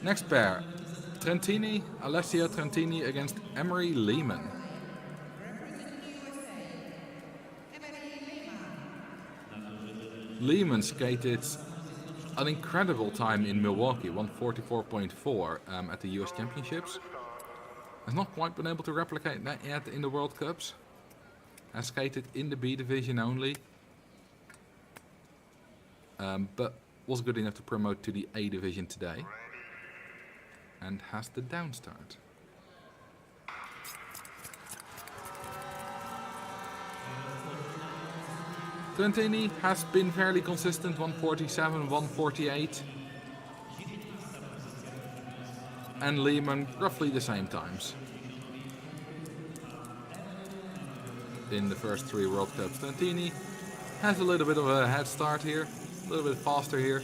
Next pair, Alessio Trentini against Emery Lehman. Lehman skated an incredible time in Milwaukee, 144.4 at the US Championships. Has not quite been able to replicate that yet in the World Cups. Has skated in the B division only. But was good enough to promote to the A division today. And has the down start. Trentini has been fairly consistent, 147, 148. And Lehman roughly the same times. In the first 3 World Cups, Trentini has a little bit of a head start here, a little bit faster here.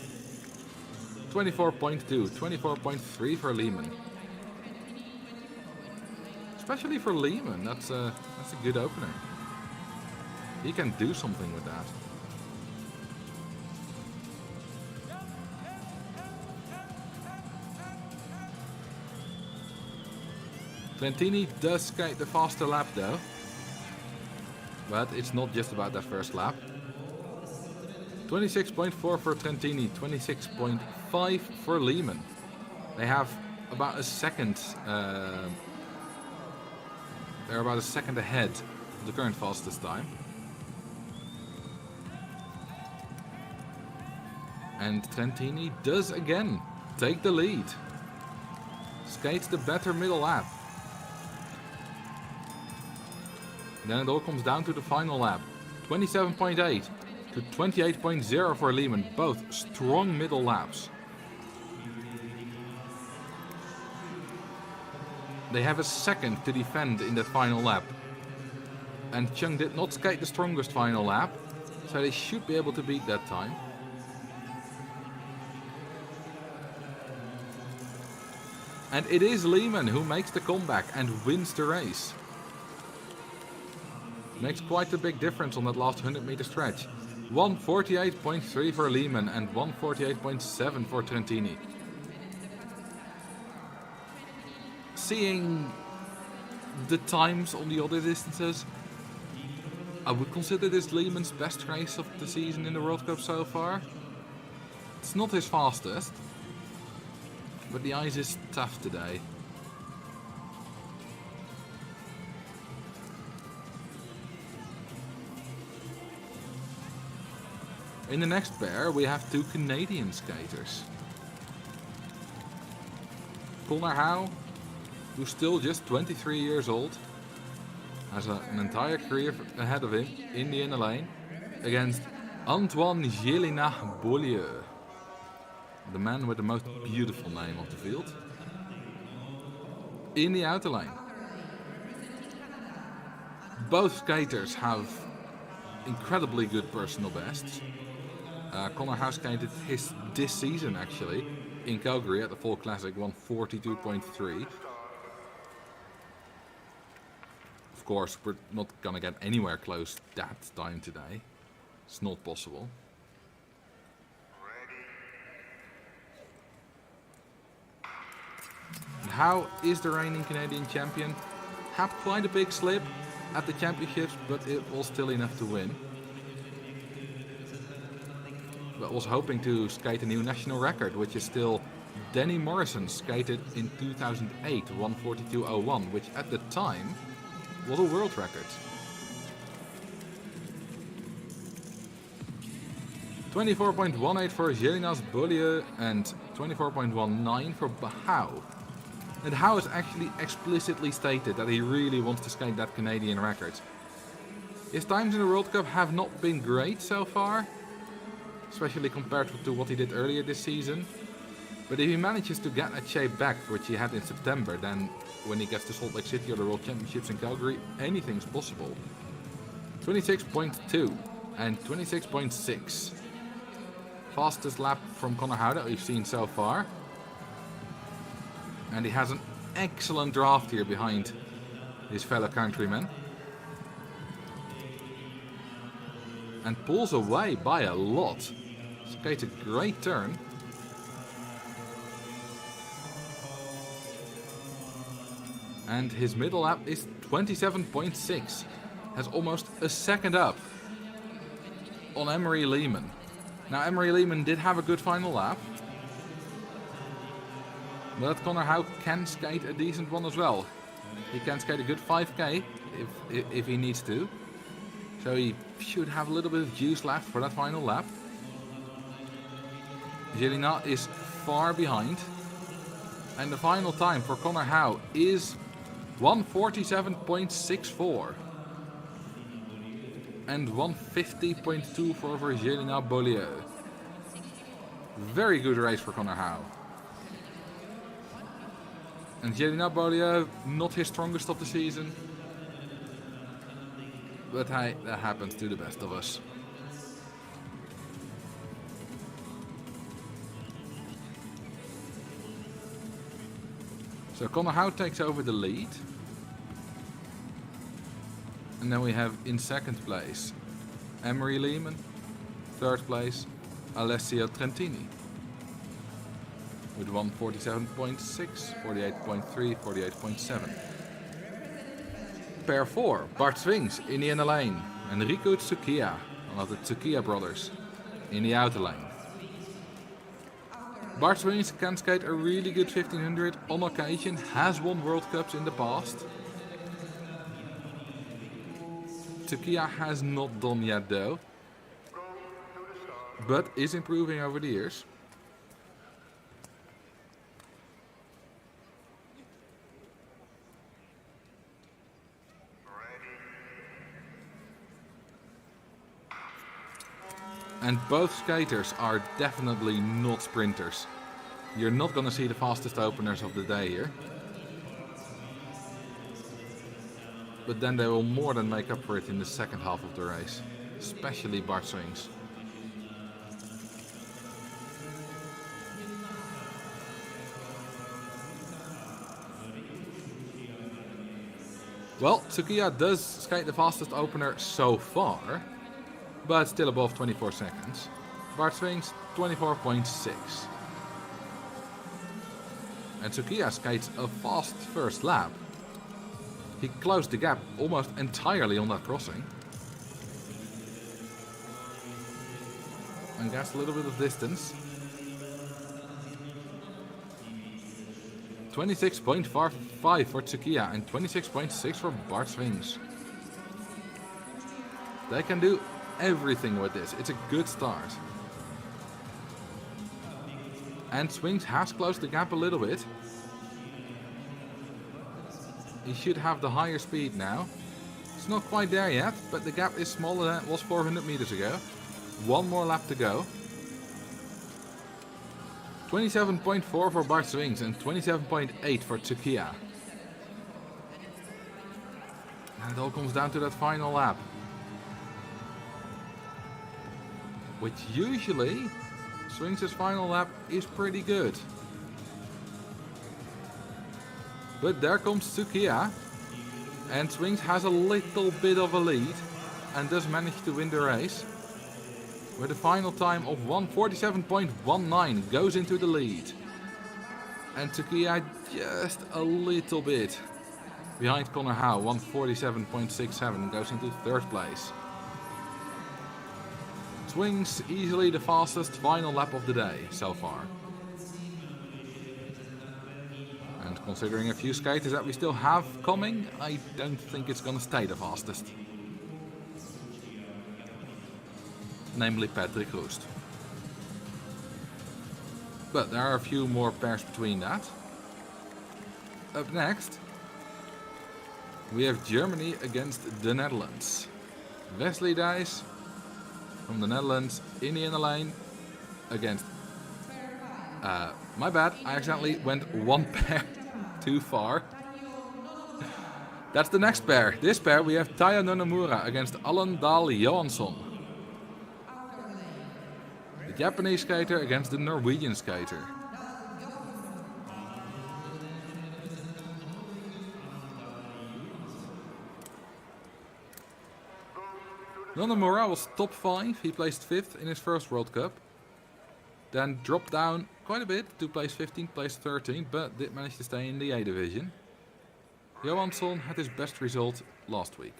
24.2, 24.3 for Lehman. Especially for Lehman, that's a good opener. He can do something with that. Trentini does skate the faster lap though. But it's not just about that first lap. 26.4 for Trentini, 26.5 for Lehman. They have about a second. They're about a second ahead of the current fastest time. And Trentini does again take the lead. Skates the better middle lap. Then it all comes down to the final lap. 27.8 to 28.0 for Lehman. Both strong middle laps. They have a second to defend in that final lap. And Chung did not skate the strongest final lap, so they should be able to beat that time. And it is Lehman who makes the comeback and wins the race. Makes quite a big difference on that last 100-meter stretch. 148.3 for Lehman and 148.7 for Trentini. Seeing the times on the other distances, I would consider this Lehman's best race of the season in the World Cup so far. It's not his fastest, but the ice is tough today. In the next pair we have 2 Canadian skaters. Connor Howe, who's still just 23 years old, has an entire career ahead of him in the inner lane, against Antoine Gélinas-Beaulieu, the man with the most beautiful name of the field, in the outer lane. both skaters have incredibly good personal bests. Connor Howe skated this season actually in Calgary at the Fall Classic, won 42.3. Of course, we're not gonna get anywhere close that time today. It's not possible. And Howe is the reigning Canadian champion. Had quite a big slip at the championships, but it was still enough to win. But was hoping to skate a new national record, which is still Danny Morrison skated in 2008, 142.01, which at the time was a world record. 24.18 for Jelinas Beaulieu and 24.19 for Howe. And Howe has actually explicitly stated that he really wants to skate that Canadian record. His times in the World Cup have not been great so far, especially compared to what he did earlier this season. But if he manages to get that shape back, which he had in September, then when he gets to Salt Lake City or the World Championships in Calgary, anything's possible. 26.2 and 26.6. Fastest lap from Connor Howe that we've seen so far. And he has an excellent draft here behind his fellow countrymen. And pulls away by a lot. Skates a great turn. And his middle lap is 27.6. Has almost a second up on Emery Lehman. Now Emery Lehman did have a good final lap. But Connor Howe can skate a decent one as well. He can skate a good 5k if he needs to. So he should have a little bit of juice left for that final lap. Jelena is far behind. And the final time for Connor Howe is 147.64. And 150.2 for Jelena Beaulieu. Very good race for Connor Howe. And Jelena Beaulieu, not his strongest of the season. But hey, that happens to the best of us. So Connor Howe takes over the lead. And then we have in second place Emery Lehman. Third place Alessio Trentini. With 147.6, 48.3, 48.7. Pair 4, Bart Swings in the inner lane and Riku Tsukiya, one of the Tsukiya brothers, in the outer lane. Bart Swings can skate a really good 1500 on occasion, has won World Cups in the past. Tsukiya has not done yet though, but is improving over the years. And both skaters are definitely not sprinters. You're not gonna see the fastest openers of the day here. But then they will more than make up for it in the second half of the race. Especially Bart Swings. Well, Tsukiya does skate the fastest opener so far, but still above 24 seconds. Bart Swings 24.6. And Tsukiya skates a fast first lap. He closed the gap almost entirely on that crossing. And gassed a little bit of distance. 26.45 for Tsukiya and 26.6 for Bart Swings. They can do everything with this. It's a good start. And Swings has closed the gap a little bit. He should have the higher speed now. It's not quite there yet, but the gap is smaller than it was 400 meters ago. One more lap to go. 27.4 for Bart Swings and 27.8 for Tsukiya. And it all comes down to that final lap. Which usually, Swings' final lap is pretty good. But there comes Tsukiya. And Swings has a little bit of a lead. And does manage to win the race. With a final time of 1:47.19 goes into the lead. And Tsukiya just a little bit behind Connor Howe, 1:47.67 goes into third place. Swings easily the fastest final lap of the day so far. And considering a few skaters that we still have coming, I don't think it's gonna stay the fastest. Namely Patrick Roost. But there are a few more pairs between that. Up next, we have Germany against the Netherlands. Wesley Dijs from the Netherlands in the inner lane against... my bad, I accidentally went one pair too far. That's the next pair. This pair we have Taya Nonomura against Allen Dahl Johansson. The Japanese skater against the Norwegian skater. Nonomura was top 5, he placed 5th in his first World Cup. Then dropped down quite a bit to place 15th, place 13th, but did manage to stay in the A division. Johansson had his best result last week.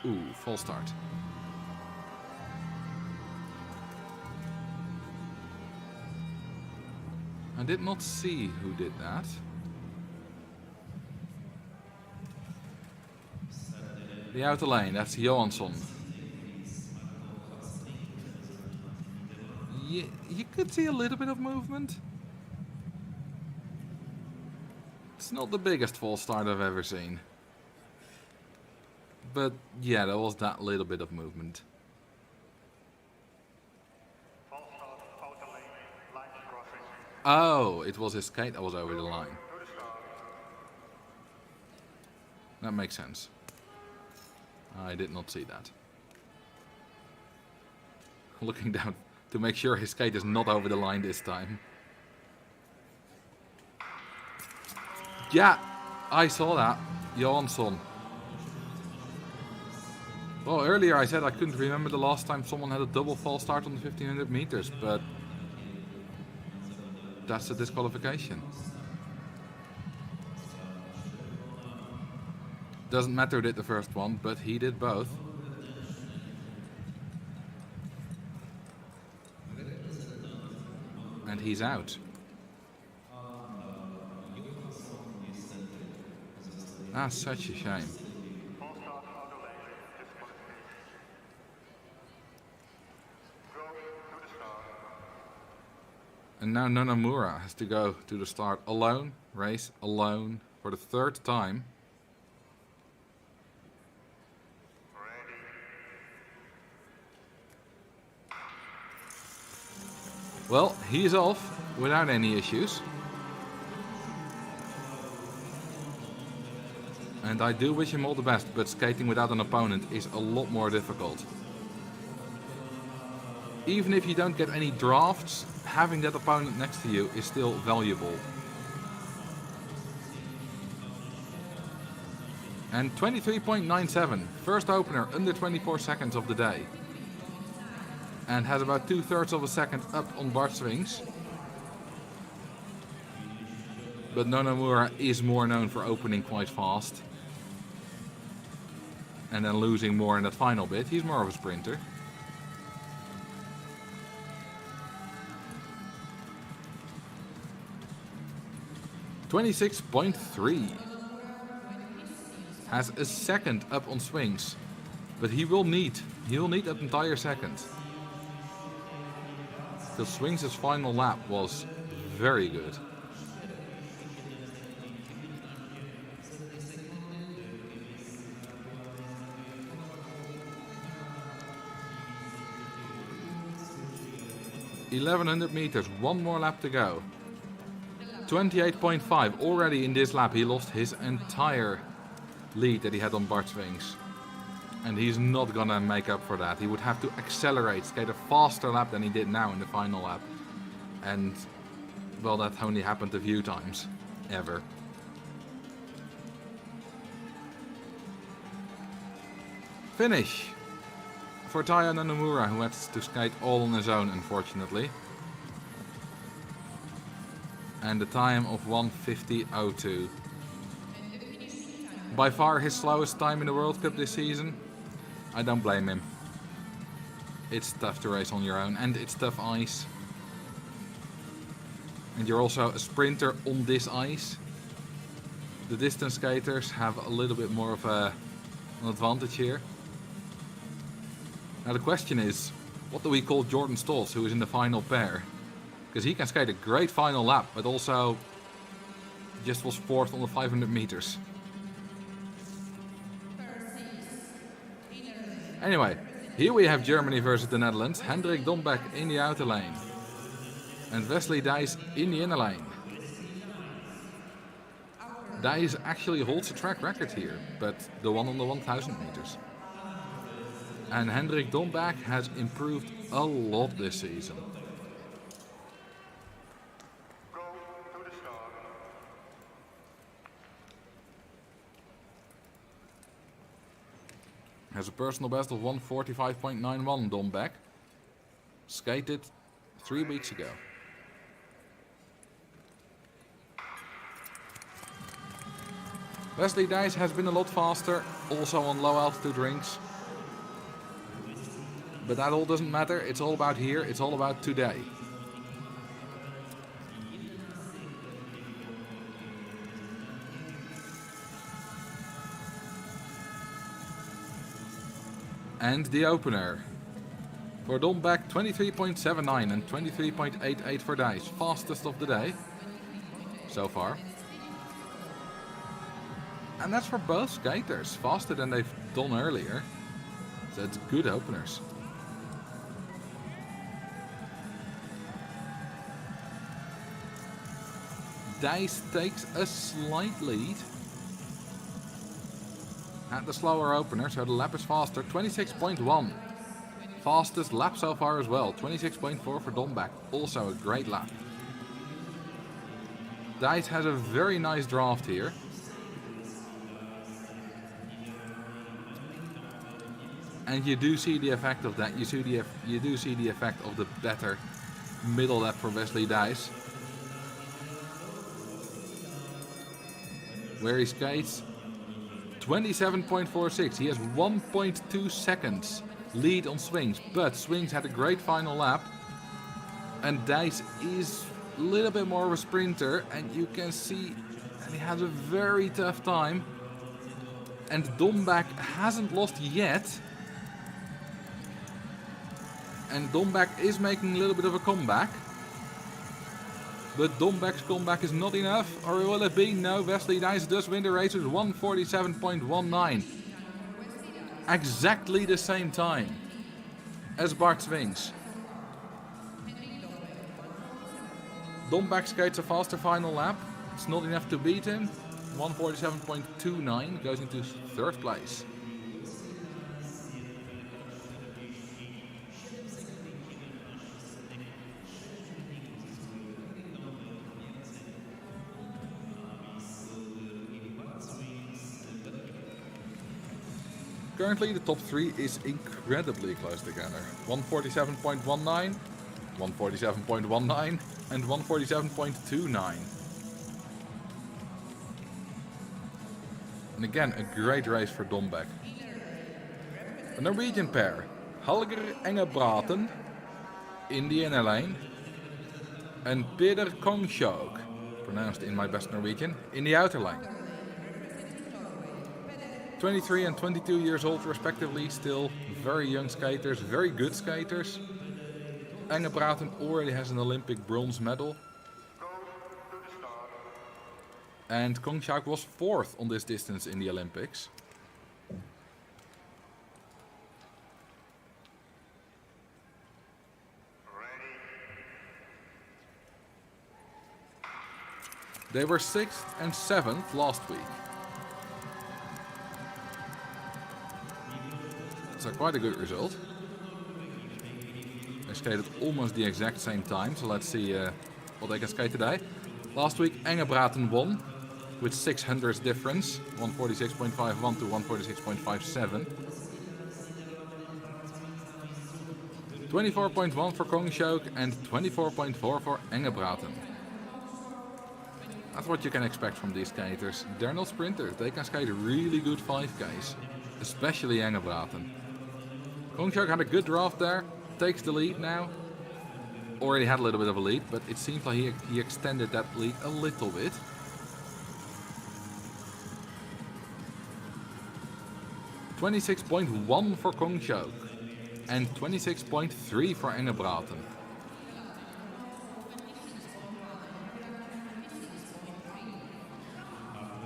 Ooh, false start. I did not see who did that. The outer lane, that's Johansson. You could see a little bit of movement. It's not the biggest false start I've ever seen. But yeah, there was that little bit of movement. False start, outer lane, line crossing. Oh, it was his skate that was over the line. To the start. That makes sense. I did not see that. Looking down to make sure his skate is not over the line this time. Yeah, I saw that. Johansson. Well, earlier I said I couldn't remember the last time someone had a double false start on the 1500 meters, but that's a disqualification. Doesn't matter who did the first one, but he did both. And he's out. That's such a shame. False start, outer lane, disqualification. Go to the start. And now Nonomura has to go to the start alone, race alone for the third time. Ready. Well, he's off without any issues. And I do wish him all the best, but skating without an opponent is a lot more difficult. Even if you don't get any drafts, having that opponent next to you is still valuable. And 23.97, first opener under 24 seconds of the day. And has about 2/3 of a second up on Bart Swings. But Nonomura is more known for opening quite fast. And then losing more in that final bit. He's more of a sprinter. .26.3. Has a second up on Swings. But he'll need that entire second. Because Swings' final lap was very good. .1100 meters, one more lap to go. 28.5, already in this lap he lost his entire lead that he had on Bart Swings. And he's not gonna make up for that. He would have to accelerate, skate a faster lap than he did now in the final lap. And, well, that only happened a few times. Ever. Finish for Taya Nanomura, who had to skate all on his own, unfortunately. And the time of 1:50.02. By far his slowest time in the World Cup this season. I don't blame him. It's tough to race on your own, and it's tough ice. And you're also a sprinter on this ice. The distance skaters have a little bit more of an advantage here. Now the question is, what do we call Jordan Stolz, who is in the final pair? Because he can skate a great final lap, but also just was fourth on the 500 meters. Anyway, here we have Germany versus the Netherlands. Hendrik Dombeck in the outer lane. And Wesley Dijs in the inner lane. Dijs actually holds a track record here, but the one on the 1000 meters. And Hendrik Dombeck has improved a lot this season. Go to the start. Has a personal best of 1:45.91, Dombeck. Skated 3 weeks ago. Wesley Dijs has been a lot faster, also on low altitude rinks. But that all doesn't matter, it's all about here, it's all about today. And the opener. For Dombeck, 23.79 and 23.88 for Dijs. Fastest of the day so far. And that's for both skaters. Faster than they've done earlier. So it's good openers. Dijs takes a slight lead at the slower opener, so the lap is faster. 26.1. Fastest lap so far as well. 26.4 for Dombeck. Also a great lap. Dijs has a very nice draft here. And you do see the effect of that. You do see the effect of the better middle lap for Wesley Dijs. Where he skates 27.46. He has 1.2 seconds lead on Swings, but Swings had a great final lap. And Dijs is a little bit more of a sprinter, and you can see that he has a very tough time. And Dombeck hasn't lost yet. And Dombeck is making a little bit of a comeback. But Dombeck's comeback is not enough, or will it be? No, Wesley Dijs does win the race with 1:47.19. Exactly the same time as Bart Swings. Dombeck skates a faster final lap. It's not enough to beat him. 1:47.29 goes into third place. Currently, the top three is incredibly close together. 1:47.19, 1:47.19, and 1:47.29. And again, a great race for Dombeck. A Norwegian pair, Halger Engebraten in the inner lane, and Peder Kongshaug, pronounced in my best Norwegian, in the outer lane. 23 and 22 years old respectively, still very young skaters, very good skaters. Engebraten already has an Olympic bronze medal. And Kongshaug was fourth on this distance in the Olympics. They were 6th and 7th last week. So quite a good result. They skated almost the exact same time, so let's see what they can skate today. Last week Engebraten won with 600 difference, 146.51 to 146.57. 24.1 for Kongshoek and 24.4 for Engebraten. That's what you can expect from these skaters. They're not sprinters, they can skate really good 5Ks, especially Engebraten. Kongshoek had a good draft there, takes the lead now. Already had a little bit of a lead, but it seems like he extended that lead a little bit. $26.1 for Kongshoek and 26.3 for Engebraten.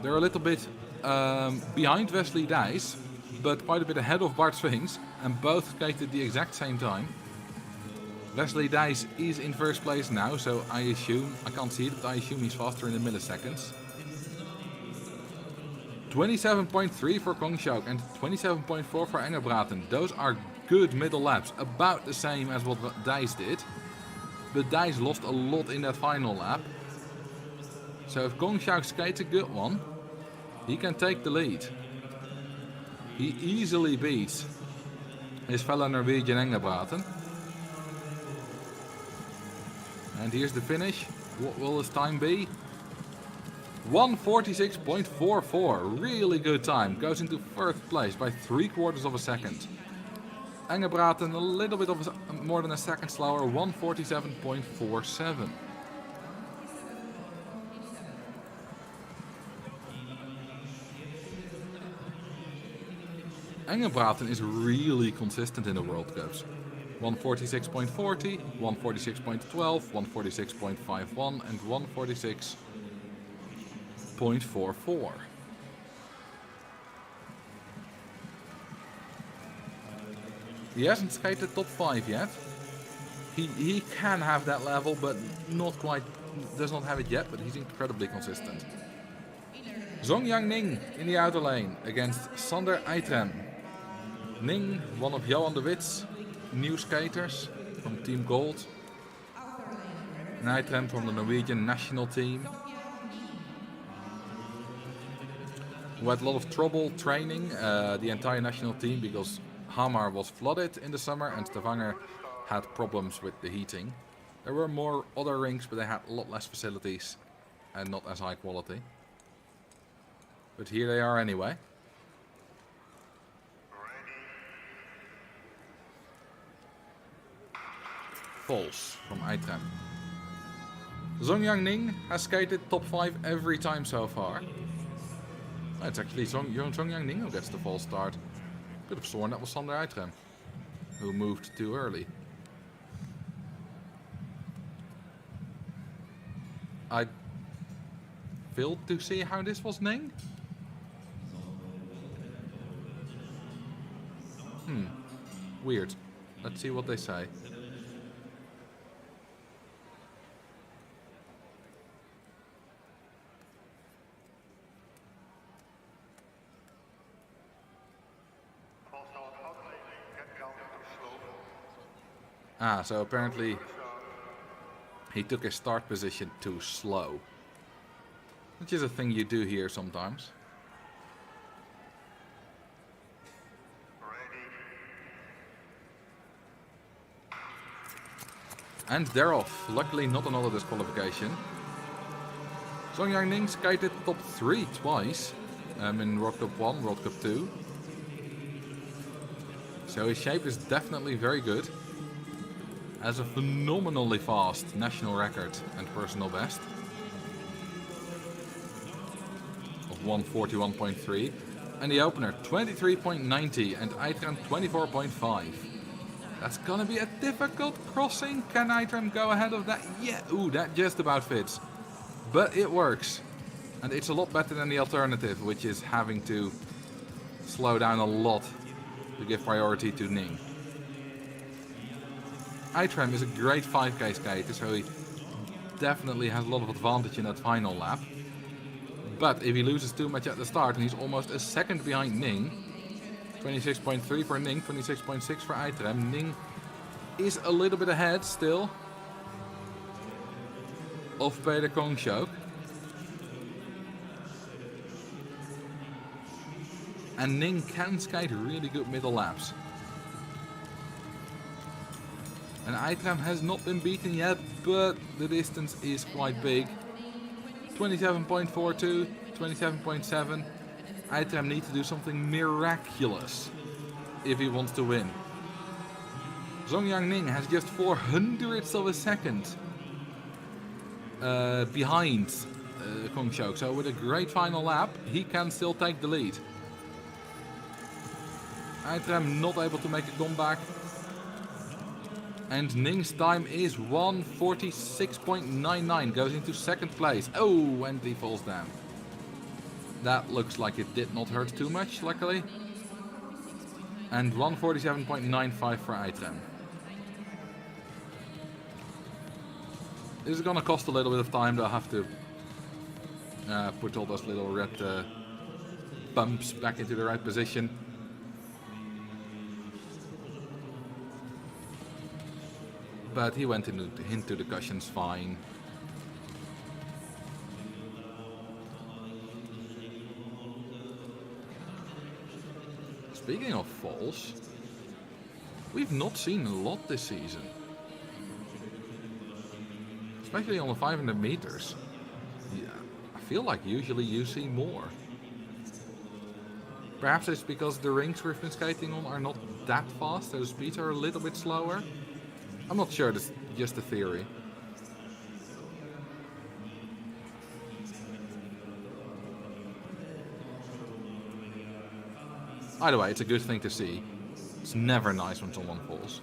They're a little bit behind Wesley Dijs, but quite a bit ahead of Bart Swings, and both skated the exact same time. Wesley Dijs is in first place now, so I can't see it, but I assume he's faster in the milliseconds. 27.3 for Kongshoek and 27.4 for Engebraten. Those are good middle laps, about the same as what Dijs did. But Dijs lost a lot in that final lap. So if Kongshoek skates a good one, he can take the lead. He easily beats his fellow Norwegian Engebraten. And here's the finish. What will his time be? 146.44, really good time. Goes into first place by 3/4 of a second. Engebraten a little bit of more than a second slower, 147.47. Engebraten is really consistent in the World Cups. 146.40, 146.12, 146.51 and 146.44. He hasn't skated top 5 yet. He can have that level, but not quite, does not have it yet, but he's incredibly consistent. Zongyang Ning in the outer lane against Sander Eitrem. Ning, one of Johan de Wit's new skaters from Team Gold. And Eitrem from the Norwegian national team. Who had a lot of trouble training the entire national team because Hamar was flooded in the summer and Stavanger had problems with the heating. There were more other rinks, but they had a lot less facilities and not as high quality. But here they are anyway. False from Eitrem. Zongyang Ning has skated top 5 every time so far. It's actually Zongyang Ning who gets the false start. Could have sworn that was Sander Eitrem, who moved too early. I failed to see how this was Ning. Weird. Let's see what they say. So apparently he took his start position too slow. Which is a thing you do here sometimes. And they're off. Luckily not another disqualification. Zongyang Ning skated top 3 twice. In World Cup 1, World Cup 2. So his shape is definitely very good. Has a phenomenally fast national record and personal best of 141.3. And the opener 23.90 and Eitrem 24.5. That's gonna be a difficult crossing. Can Eitrem go ahead of that? Yeah, ooh, that just about fits. But it works. And it's a lot better than the alternative, which is having to slow down a lot to give priority to Ning. Eitrem is a great 5K skater, so he definitely has a lot of advantage in that final lap. But if he loses too much at the start and he's almost a second behind Ning, 26.3 for Ning, 26.6 for Aitrem. Ning is a little bit ahead still of Peter Kongshok. And Ning can skate really good middle laps. And Aitrem has not been beaten yet, but the distance is quite big. 27.42, 27.7. Aitrem needs to do something miraculous if he wants to win. Zongyang Ning has just 0.04 of a second behind Kongshok. So with a great final lap, he can still take the lead. Aitrem not able to make a comeback. And Ning's time is 1:46.99, goes into second place. Oh, and he falls down. That looks like it did not hurt too much, luckily. And 1:47.95 for Aitrem. This is gonna cost a little bit of time. They'll have to put all those little red bumps back into the right position. But he went into the cushions fine. Speaking of falls, we've not seen a lot this season. Especially on the 500 meters. Yeah, I feel like usually you see more. Perhaps it's because the rinks we've been skating on are not that fast, so the speeds are a little bit slower. I'm not sure, that's just a theory. Either way, it's a good thing to see. It's never nice when someone falls.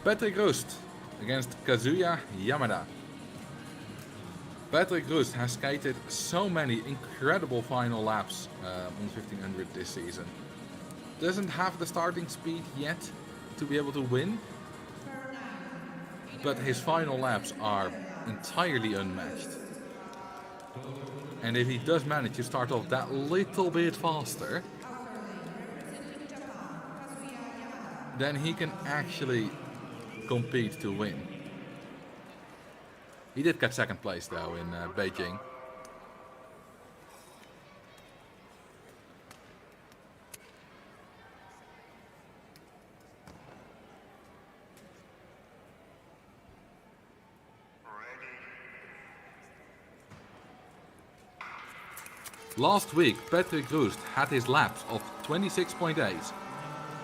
Patrick Roost against Kazuya Yamada. Patrick Roost has skated so many incredible final laps on 1500 this season. Doesn't have the starting speed yet to be able to win. But his final laps are entirely unmatched. And if he does manage to start off that little bit faster, then he can actually compete to win. He did get second place though in Beijing. Last week, Patrick Roost had his laps of 26.8,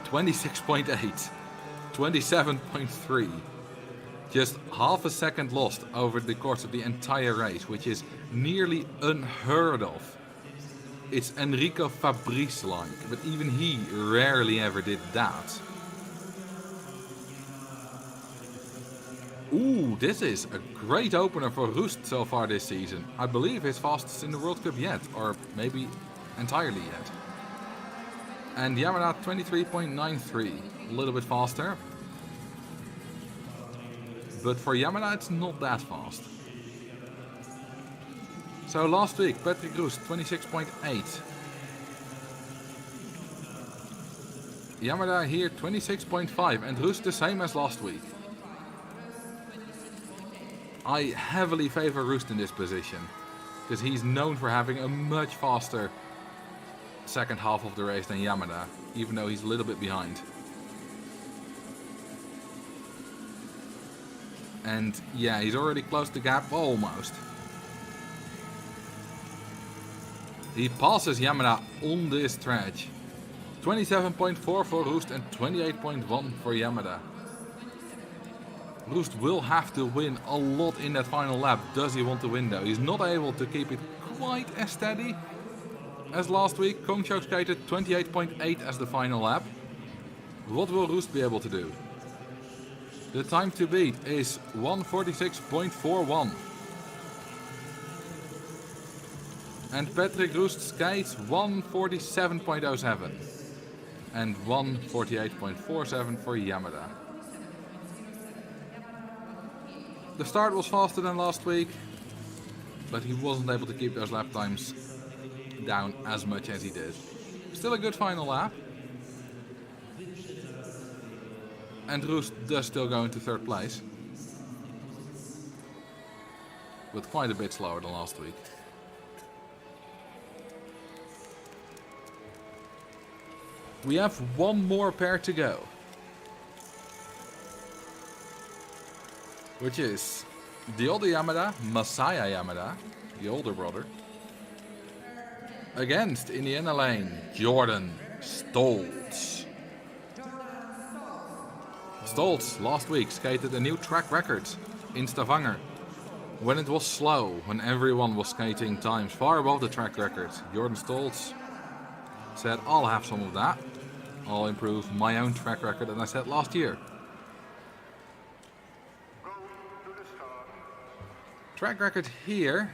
26.8, 27.3. Just half a second lost over the course of the entire race, which is nearly unheard of. It's Enrico Fabrice-like, but even he rarely ever did that. Ooh, this is a great opener for Roost so far this season. I believe his fastest in the World Cup yet, or maybe entirely yet. And Yamada 23.93, a little bit faster. But for Yamada it's not that fast. So last week, Patrick Roost 26.8. Yamada here 26.5 and Roost the same as last week. I heavily favor Roost in this position, because he's known for having a much faster second half of the race than Yamada, even though he's a little bit behind. And yeah, he's already closed the gap, almost. He passes Yamada on this stretch. 27.4 for Roost and 28.1 for Yamada. Roost will have to win a lot in that final lap. Does he want to win though? He's not able to keep it quite as steady as last week. Kongshok skated 28.8 as the final lap. What will Roost be able to do? The time to beat is 1:46.41. And Patrick Roost skates 1:47.07. And 1:48.47 for Yamada. The start was faster than last week, but he wasn't able to keep those lap times down as much as he did. Still a good final lap. And Roos does still go into third place. But quite a bit slower than last week. We have one more pair to go. Which is the older Yamada, Masaya Yamada, the older brother. Against, in the inner lane, Jordan Stoltz. Stoltz last week skated a new track record in Stavanger. When it was slow, when everyone was skating times far above the track record, Jordan Stoltz said, I'll have some of that. I'll improve my own track record, and I said last year. Go to the start. Track record here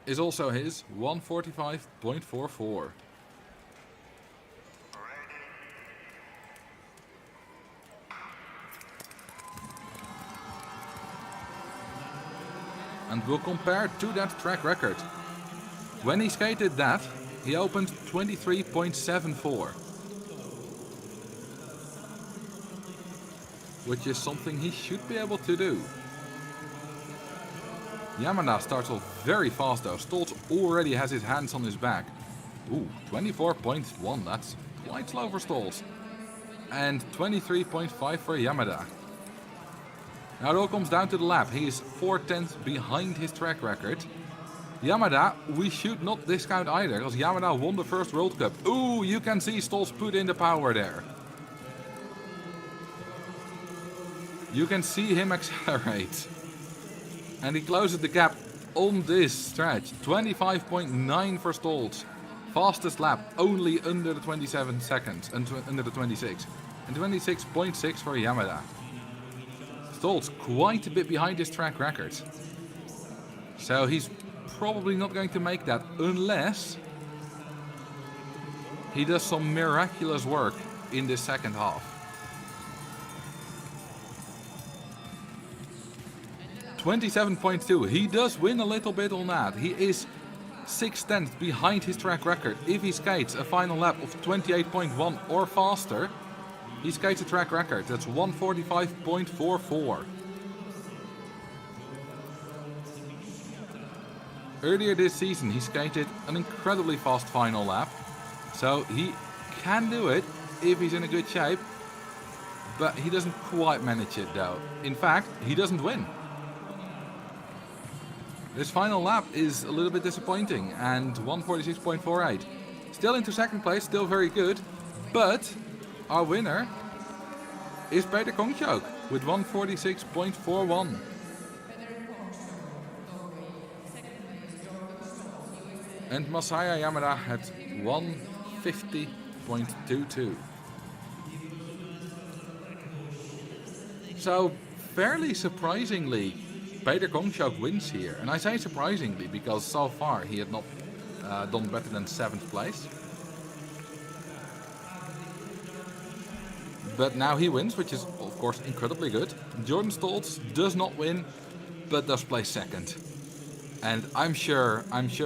is also his 145.44. And we'll compare to that track record. When he skated that, he opened 23.74. Which is something he should be able to do. Yamada starts off very fast though. Stoltz already has his hands on his back. Ooh, 24.1, that's quite slow for Stoltz. And 23.5 for Yamada. Now it all comes down to the lap. He is 4/10 behind his track record. Yamada, we should not discount either, because Yamada won the first World Cup. Ooh, you can see Stoltz put in the power there. You can see him accelerate. And he closes the gap on this stretch. 25.9 for Stoltz. Fastest lap, only under the 27 seconds, and under the 26. And 26.6 for Yamada. Stoltz quite a bit behind his track record. So he's probably not going to make that unless he does some miraculous work in this second half. 27.2. He does win a little bit on that. He is 6/10 behind his track record. If he skates a final lap of 28.1 or faster, he skates a track record. That's 145.44. Earlier this season, he skated an incredibly fast final lap. So he can do it if he's in a good shape. But he doesn't quite manage it though. In fact, he doesn't win. This final lap is a little bit disappointing, and 146.48. Still into second place, still very good, but our winner is Peter Kongchok with 146.41. And Masaya Yamada had 150.22. So, fairly surprisingly, Peter Kongchok wins here. And I say surprisingly because so far he had not done better than 7th place. But now he wins, which is of course incredibly good. Jordan Stoltz does not win, but does place second. And I'm sure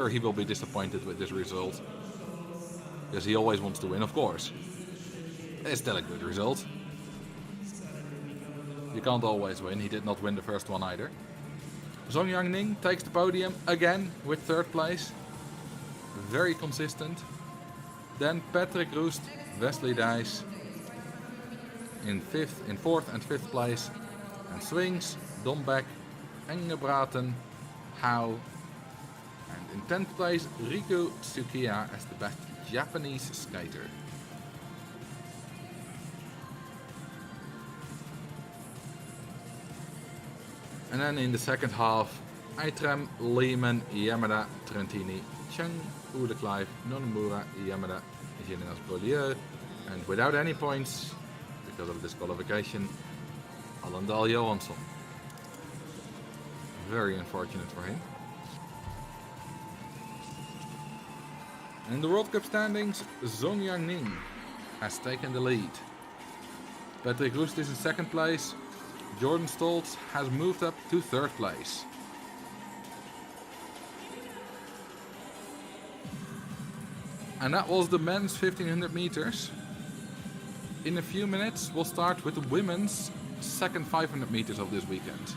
he will be disappointed with this result. Because he always wants to win, of course. It's still a good result. You can't always win. He did not win the first one either. Zhong Yangning takes the podium again with 3rd place. Very consistent. Then Patrick Roest, Wesley Dijs in 4th and 5th place. And Swings, Dombeck, Engebraten, Hao. And in 10th place, Riku Tsukiya as the best Japanese skater. And then in the second half, Aitrem, Lehman, Yamada, Trentini, Cheng, Ude Clive, Nonomura, Yamada, Geninas Beaulieu. And without any points, because of disqualification, Alandal Johansson. Very unfortunate for him. In the World Cup standings, Zhong Yangning has taken the lead. Patrick Roest is in 2nd place. Jordan Stoltz has moved up to 3rd place. And that was the men's 1500 meters. In a few minutes, we'll start with the women's second 500 meters of this weekend.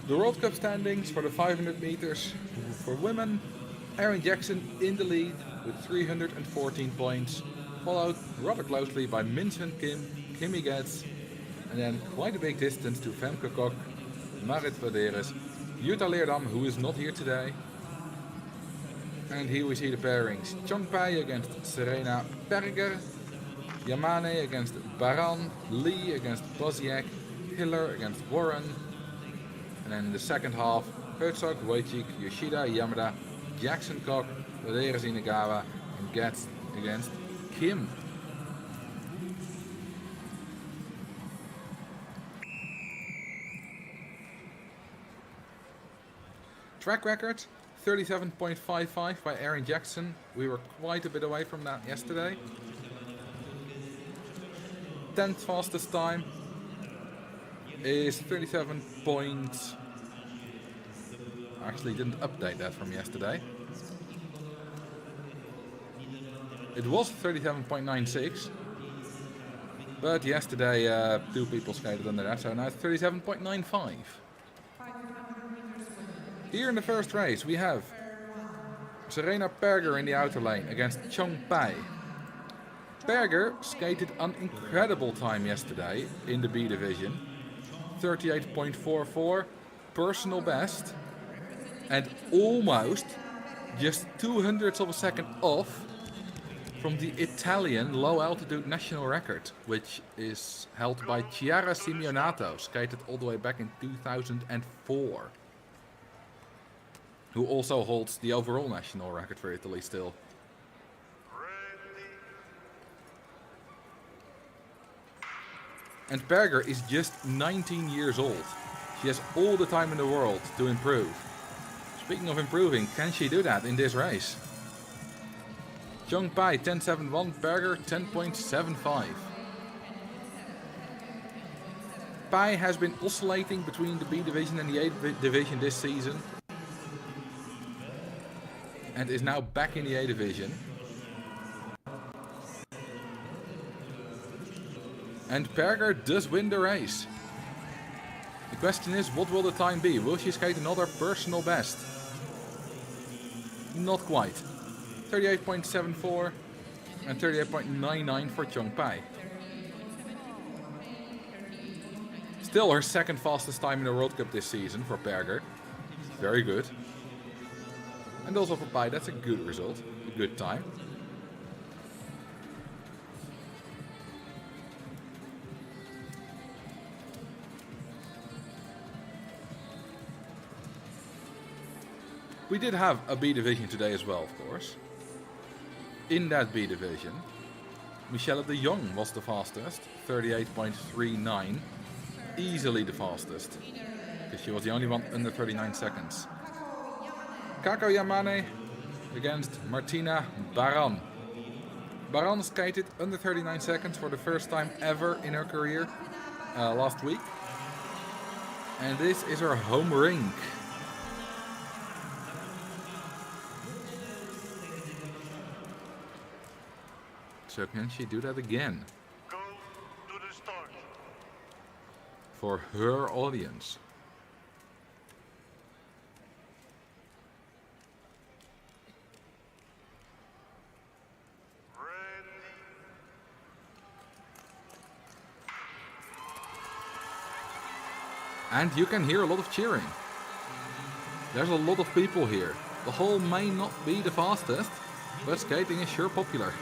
The World Cup standings for the 500 meters for women. Erin Jackson in the lead with 314 points, followed rather closely by Min Sun Kim, Kimmy Getz, and then quite a big distance to Femke Kok, Marit Vaderes, Jutta Leerdam, who is not here today. And here we see the pairings. Chong Pai against Serena Berger, Yamane against Baran, Lee against Boziak, Hiller against Warren. And then in the second half, Herzog, Wojcik, Yoshida, Yamada, Jackson Kok, Vaderes Inagawa, and Getz against Kim. Track record 37.55 by Erin Jackson. We were quite a bit away from that yesterday. 10th fastest time is 37 points. Actually didn't update that from yesterday. It was 37.96, but yesterday two people skated under that, so now it's 37.95. Here in the first race we have Serena Berger in the outer lane against Chong Pai. Berger skated an incredible time yesterday in the B division. 38.44 personal best, and almost just 200ths of a second off from the Italian low altitude national record, which is held by Chiara Simeonato, skated all the way back in 2004, who also holds the overall national record for Italy still. And Berger is just 19 years old. She has all the time in the world to improve. Speaking of improving, can she do that in this race? Chong Pai 10.71, Berger 10.75. Pai has been oscillating between the B division and the A division this season, and is now back in the A division. And Berger does win the race. The question is, what will the time be? Will she skate another personal best? Not quite. 38.74 and 38.99 for Chong Pai. Still her second fastest time in the World Cup this season for Berger. very good. And also for Pi, that's a good result, a good time. We did have a B division today as well, of course. In that B division, Michelle de Jong was the fastest, 38.39. Easily the fastest, because she was the only one under 39 seconds. Kako Yamane against Martina Baran. Baran skated under 39 seconds for the first time ever in her career last week. And this is her home rink. So can she do that again? Go to the start. For her audience. Ready. And you can hear a lot of cheering. There's a lot of people here. The hall may not be the fastest, but skating is sure popular.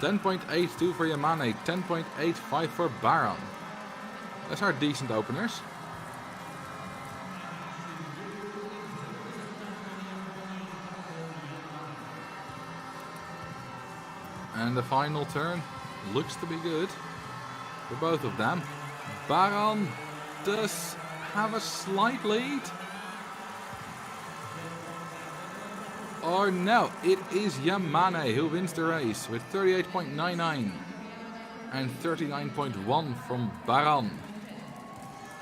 10.82 for Yamane, 10.85 for Baran. Those are decent openers. And the final turn looks to be good for both of them. Baran does have a slight lead. Or no, it is Yamane who wins the race with 38.99 and 39.1 from Baran,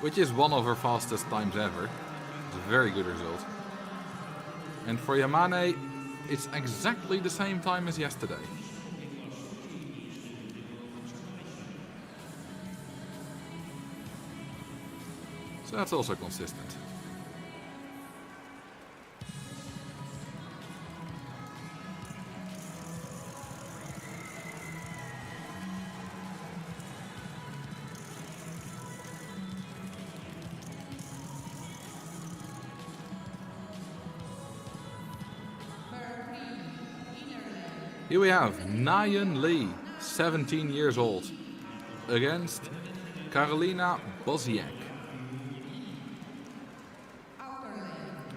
which is one of her fastest times ever. It's a very good result. And for Yamane, it's exactly the same time as yesterday. So that's also consistent. Here we have Nayeon Lee, 17 years old, against Karolina Boziak,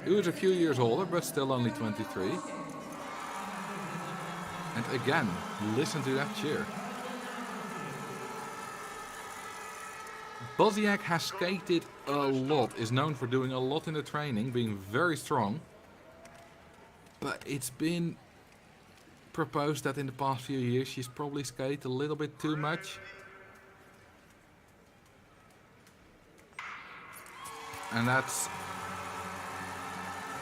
who is a few years older but still only 23. And again, listen to that cheer. Boziak has skated a lot, is known for doing a lot in the training, being very strong. But it's been proposed that in the past few years she's probably skated a little bit too much. And that's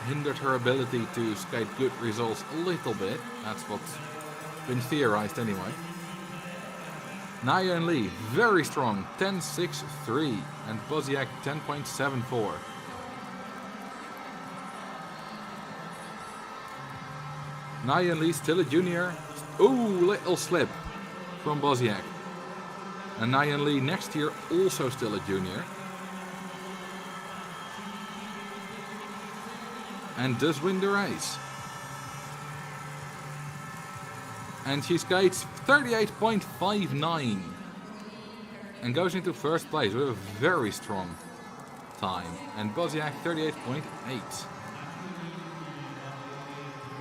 hindered her ability to skate good results a little bit. That's what's been theorized anyway. Nayeon Lee, very strong, 10.63, and Boziak 10.74. Nayeon Lee still a junior. Ooh, little slip from Boziak. And Nayeon Lee next year also still a junior. And does win the race. And she skates 38.59 and goes into first place with a very strong time. And Boziak 38.8,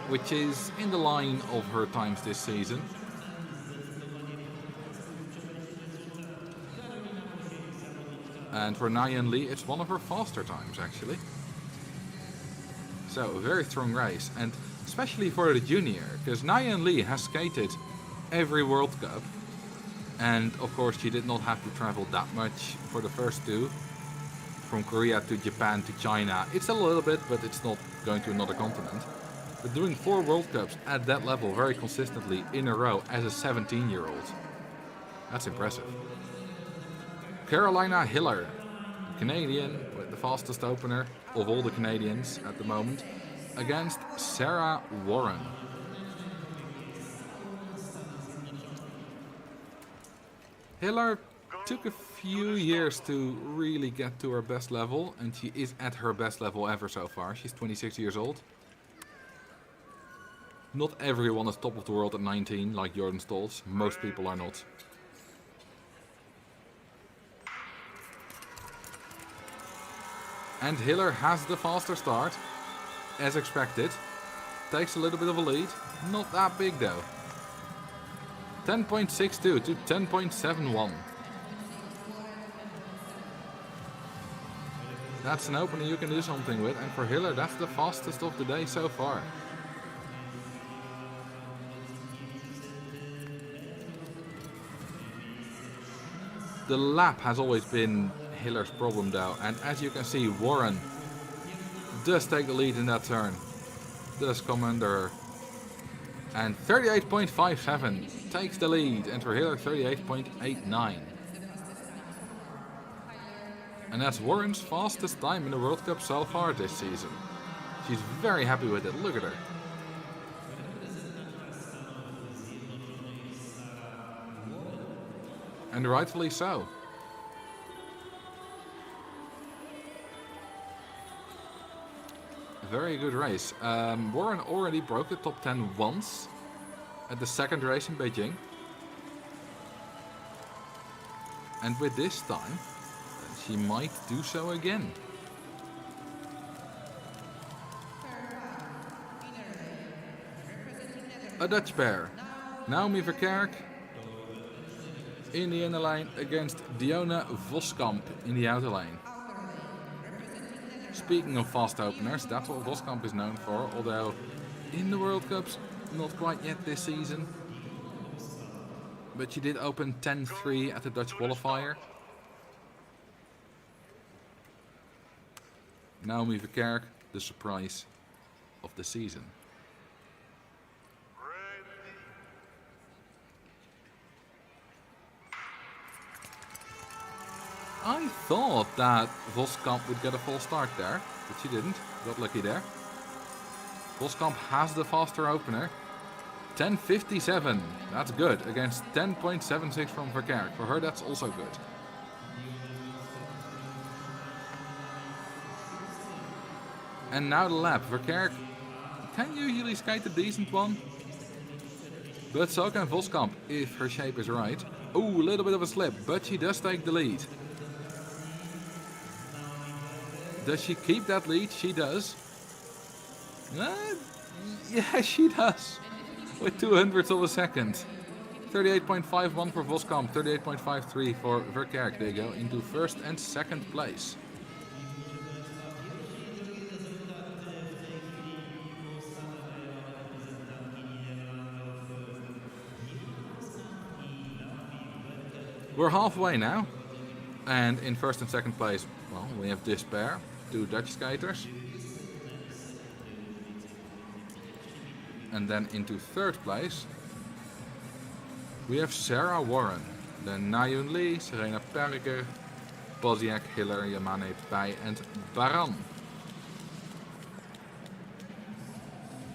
which is in the line of her times this season. And for Nayeon Lee, it's one of her faster times actually. So a very strong race, and especially for the junior, because Nayeon Lee has skated every World Cup, and of course she did not have to travel that much for the first two, from Korea to Japan to China. It's a little bit, but it's not going to another continent. But doing 4 World Cups at that level very consistently in a row as a 17-year-old, that's impressive. Carolina Hiller, Canadian with the fastest opener of all the Canadians at the moment, against Sarah Warren. Hiller took a few years to really get to her best level, and she is at her best level ever so far. She's 26 years old. Not everyone is top of the world at 19, like Jordan Stolz. Most people are not. And Hiller has the faster start, as expected. Takes a little bit of a lead. Not that big though. 10.62 to 10.71. That's an opening you can do something with, and for Hiller that's the fastest of the day so far. The lap has always been Hiller's problem though, and as you can see, Warren does take the lead in that turn. Does come under her. And 38.57 takes the lead, and for Hiller 38.89. And that's Warren's fastest time in the World Cup so far this season. She's very happy with it, look at her. And rightfully so. Very good race. Warren already broke the top 10 once at the second race in Beijing. And with this time, she might do so again. A Dutch pair. Naomi Verkerk in the inner lane against Diona Voskamp in the outer lane. Speaking of fast openers, that's what Voskamp is known for, although in the World Cups, not quite yet this season. But she did open 10-3 at the Dutch qualifier. Naomi Verkerk, the surprise of the season. I thought that Voskamp would get a full start there, but she didn't. Got lucky there. Voskamp has the faster opener. 10.57. That's good. Against 10.76 from Verkerk. For her, that's also good. And now the lap. Verkerk can usually skate a decent one. But so can Voskamp, if her shape is right. Ooh, a little bit of a slip, but she does take the lead. Does she keep that lead? She does. Yeah, she does. With 200ths of a second. 38.51 for Voskamp, 38.53 for Verkerk. They go into first and second place. We're halfway now. And in first and second place, well, we have this pair. Two Dutch skaters. And then into third place, we have Sarah Warren. Then Nayun Lee, Serena Perger, Boziak, Hiller, Yamane Pai and Baran.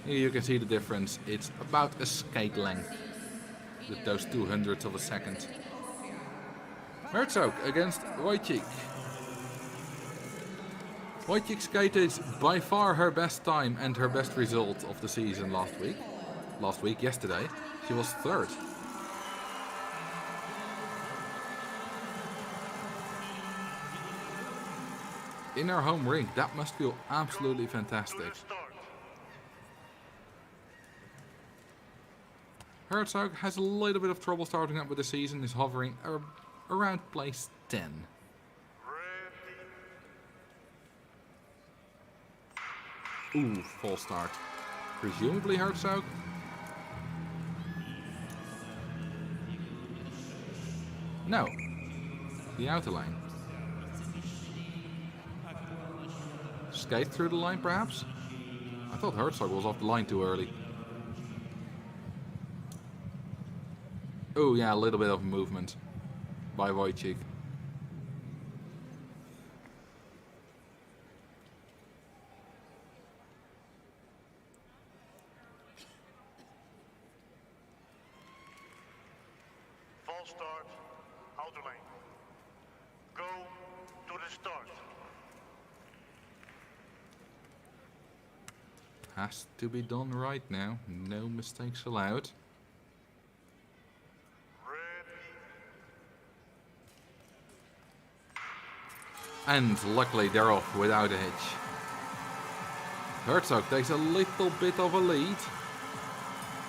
Here you can see the difference. It's about a skate length with those 200ths of a second. Herzog against Wojcik. Wojcik skated by far her best time and her best result of the season yesterday. She was third. In her home rink, that must feel absolutely fantastic. Herzog has a little bit of trouble starting up with the season, is hovering around place 10. Ooh, false start. Presumably Herzog. No. The outer line. Skate through the line perhaps? I thought Herzog was off the line too early. Oh yeah, a little bit of movement by Wojcik. False start, outer lane. Go to the start. Has to be done right now. No mistakes allowed. Ready. And luckily they're off without a hitch. Herzog takes a little bit of a lead.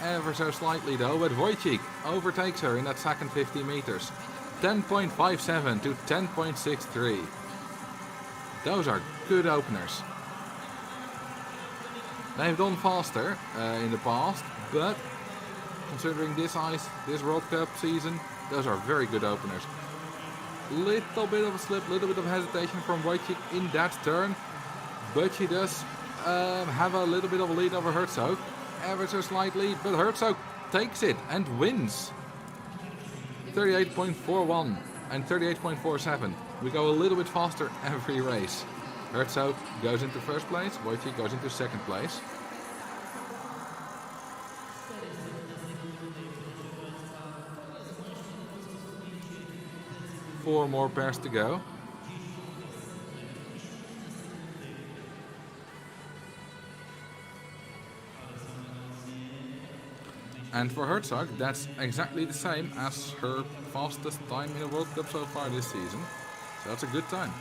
Ever so slightly though, but Wojcik overtakes her in that second 50 meters. 10.57 to 10.63. Those are good openers. They've done faster in the past, but considering this ice, this World Cup season, those are very good openers. Little bit of a slip, little bit of hesitation from Wojcik in that turn, but she does have a little bit of a lead over Herzog, ever so slightly, but Herzog takes it and wins. 38.41 and 38.47. We go a little bit faster every race. Herzog goes into first place, Wojcik goes into second place. Four more pairs to go. And for Herzog, that's exactly the same as her fastest time in a World Cup so far this season. So that's a good time.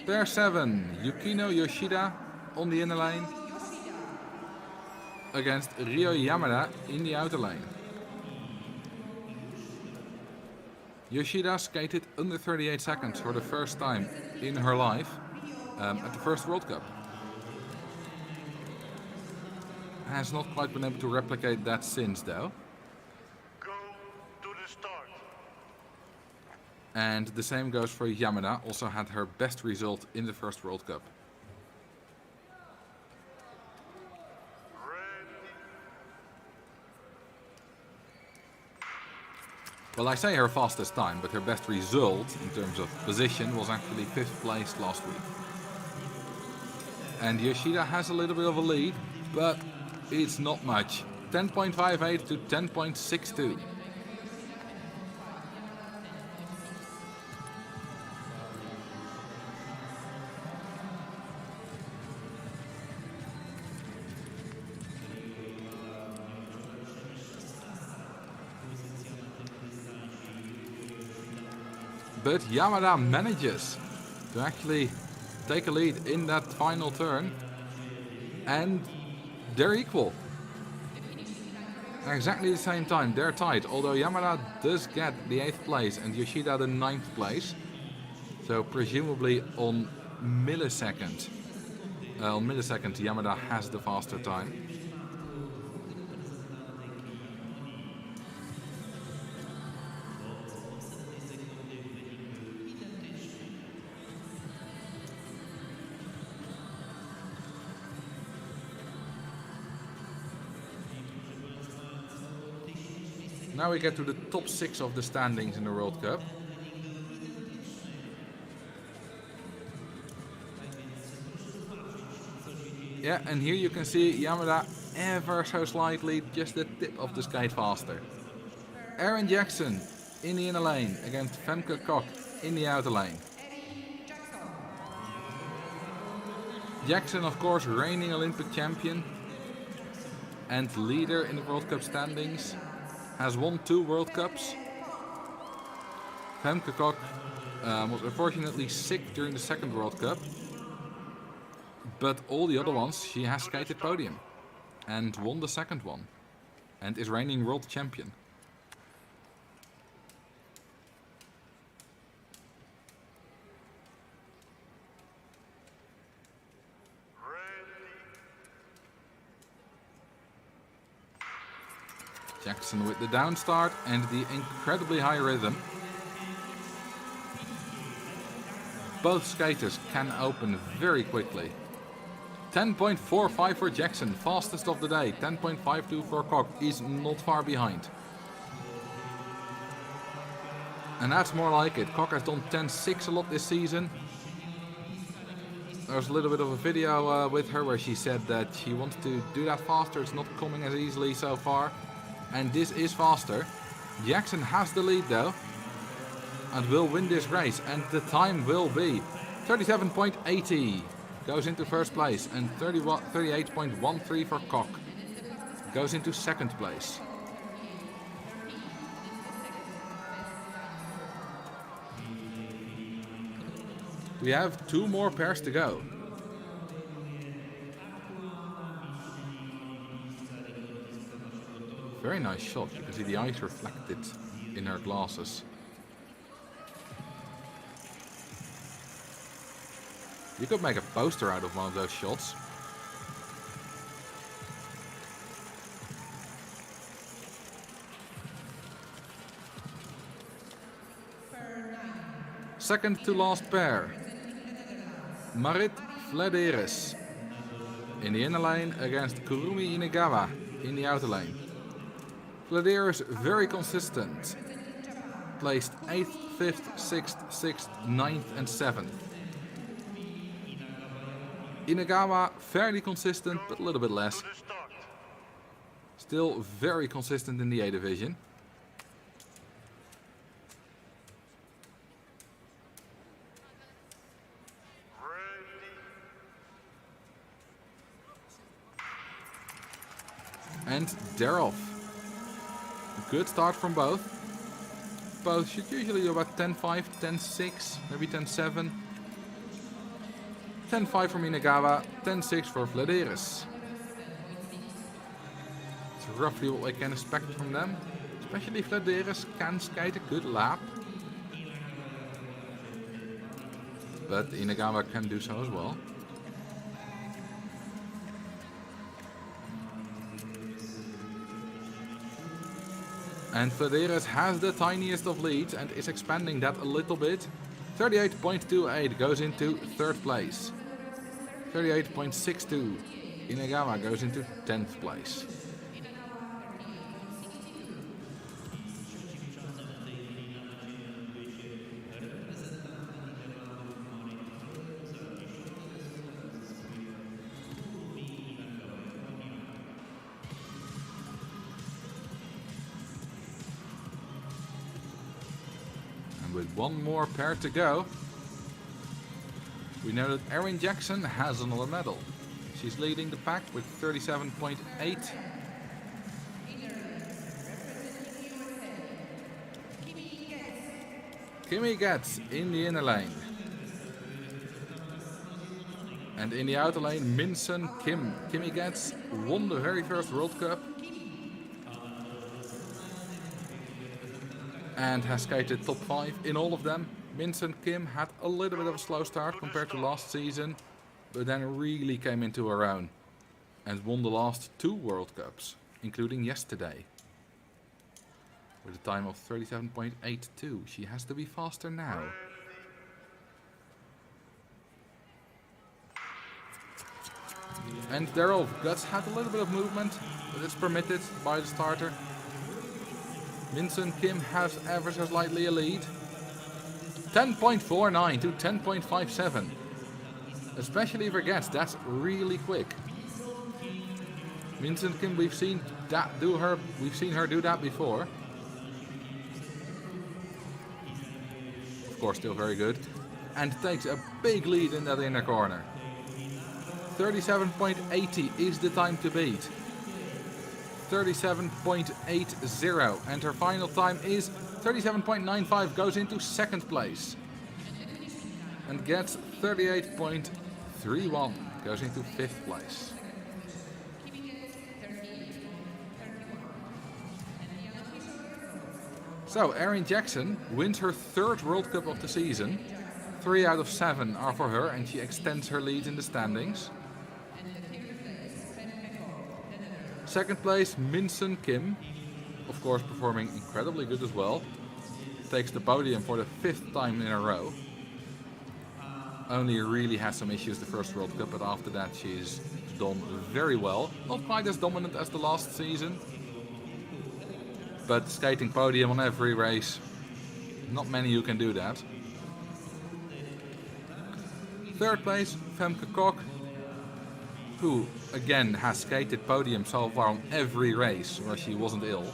Pair 7, Yukino Yoshida on the inner lane against Ryo Yamada in the outer lane. Yoshida skated under 38 seconds for the first time in her life at the first World Cup. Has not quite been able to replicate that since though. Go to the start. And the same goes for Yamada, also had her best result in the first World Cup. Well, I say her fastest time, but her best result in terms of position was actually 5th place last week. And Yoshida has a little bit of a lead, but it's not much. 10.58 to 10.62. But Yamada manages to actually take a lead in that final turn, and they're equal. At exactly the same time, they're tied, although Yamada does get the 8th place and Yoshida the 9th place. So presumably on millisecond, Yamada has the faster time. Now we get to the top 6 of the standings in the World Cup. Yeah, and here you can see Yamada ever so slightly, just the tip of the skate faster. Aaron Jackson in the inner lane against Femke Kok in the outer lane. Jackson, of course, reigning Olympic champion and leader in the World Cup standings. Has won 2 World Cups. Femke Kok was unfortunately sick during the second World Cup. But all the other ones she has skated podium. And won the second one. And is reigning world champion. Jackson with the down start and the incredibly high rhythm. Both skaters can open very quickly. 10.45 for Jackson, fastest of the day. 10.52 for Kok, is not far behind. And that's more like it. Kok has done 10.6 a lot this season. There was a little bit of a video with her where she said that she wants to do that faster. It's not coming as easily so far. And this is faster. Jackson has the lead though. And will win this race. And the time will be 37.80. Goes into first place. And 38.13 for Kok. Goes into second place. We have 2 more pairs to go. Very nice shot. You can see the ice reflected in her glasses. You could make a poster out of one of those shots. Second to last pair. Marit Vladeris in the inner lane against Kurumi Inagawa in the outer lane. Vladeris very consistent. Placed 8th, 5th, 6th, 6th, 9th and 7th. Inagawa fairly consistent but a little bit less. Still very consistent in the A division. And they're off. Good start from both. Both should usually do about 10.5, 10.6, maybe 10.7. 10.5 from Inagawa, 10.6 for Vladeris. It's roughly what I can expect from them. Especially Vladeris can skate a good lap. But Inagawa can do so as well. And Vladeris has the tiniest of leads and is expanding that a little bit. 38.28 goes into third place. 38.62 Inagawa goes into 10th place. With one more pair to go, we know that Erin Jackson has another medal. She's leading the pack with 37.8. Kimi Getz in the inner lane. And in the outer lane, Minsun Kim. Kimi Getz won the very first World Cup. And has skated top 5 in all of them. Minsun Kim had a little bit of a slow start compared to last season, but then really came into her own and won the last 2 World Cups, including yesterday, with a time of 37.82. She has to be faster now. And they're off. Guts had a little bit of movement, but it's permitted by the starter. Minsun Kim has ever so slightly a lead. 10.49 to 10.57. Especially for Getz, that's really quick. Minsun Kim, we've seen her do that before. Of course, still very good. And takes a big lead in that inner corner. 37.80 is the time to beat. 37.80, and her final time is 37.95, goes into second place. And gets 38.31, goes into fifth place. So Erin Jackson wins her 3rd World Cup of the season. 3 out of 7 are for her, and she extends her lead in the standings. Second place, Minsun Kim, of course performing incredibly good as well. Takes the podium for the 5th time in a row. Only really had some issues the first World Cup, but after that she's done very well. Not quite as dominant as the last season, but skating podium on every race. Not many who can do that. Third place, Femke Kok, who again has skated podium so far on every race where she wasn't ill.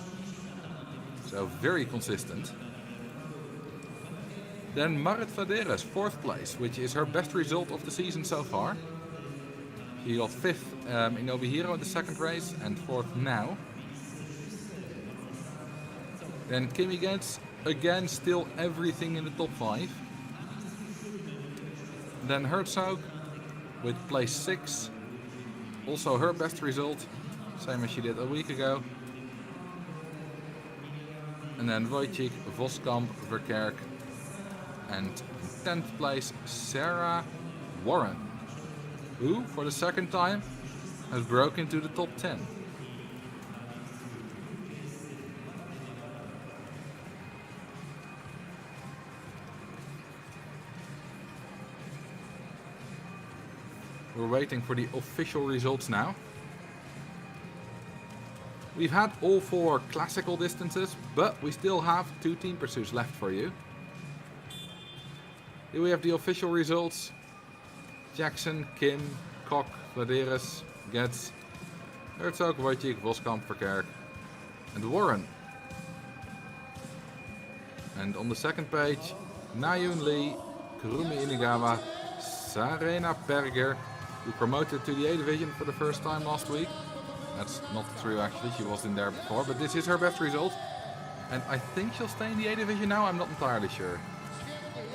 So very consistent. Then Marit Vladeres, fourth place, which is her best result of the season so far. She got fifth in Obihiro in the second race and fourth now. Then Kimi Getz, again still everything in the top 5. Then Herzog with place 6. Also her best result, same as she did a week ago. And then Wojcik, Voskamp, Verkerk. And in 10th place, Sarah Warren, who for the second time has broken into the top 10. We're waiting for the official results now. We've had all 4 classical distances, but we still have 2 team pursuits left for you. Here we have the official results. Jackson, Kim, Kok, Vladeres, Getz, Herzog, Wojcik, Voskamp, Verkerk and Warren. And on the second page, Nayun Lee, Kurumi Inigawa, Sarena Berger, who promoted to the A division for the first time last week. That's not true actually, she was in there before, but this is her best result. And I think she'll stay in the A division now, I'm not entirely sure.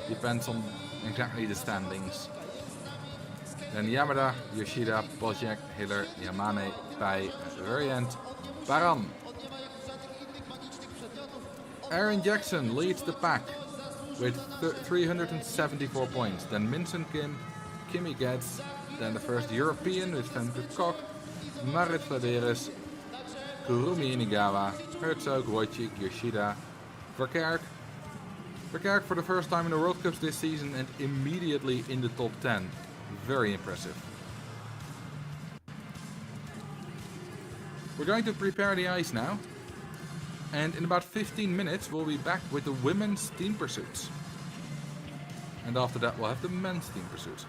Depends on exactly the standings. Then Yamada, Yoshida, Bozjak, Hiller, Yamane, Pai, at the very end, Baran. Aaron Jackson leads the pack with 374 points. Then Minson Kim, Kimi Getz, then the first European with Femke Kok, Marit Vladeres, Kurumi Inigawa, Herzog, Wojcik, Yoshida, Verkerk. Verkerk for the first time in the World Cups this season and immediately in the top 10. Very impressive. We're going to prepare the ice now. And in about 15 minutes we'll be back with the women's team pursuits. And after that we'll have the men's team pursuits.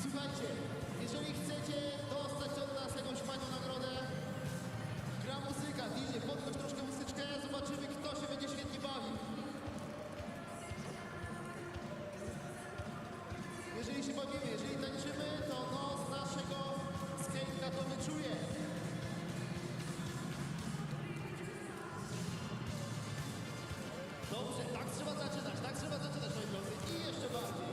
Słuchajcie, jeżeli chcecie dostać od nas jakąś fajną nagrodę, gra muzyka, DJ, podchodź troszkę muzyczkę, zobaczymy kto się będzie świetnie bawił. Jeżeli się bawimy, jeżeli tańczymy, to nos naszego skate'a to wyczuje. Dobrze, tak trzeba zaczynać, moi drodzy, i jeszcze bardziej.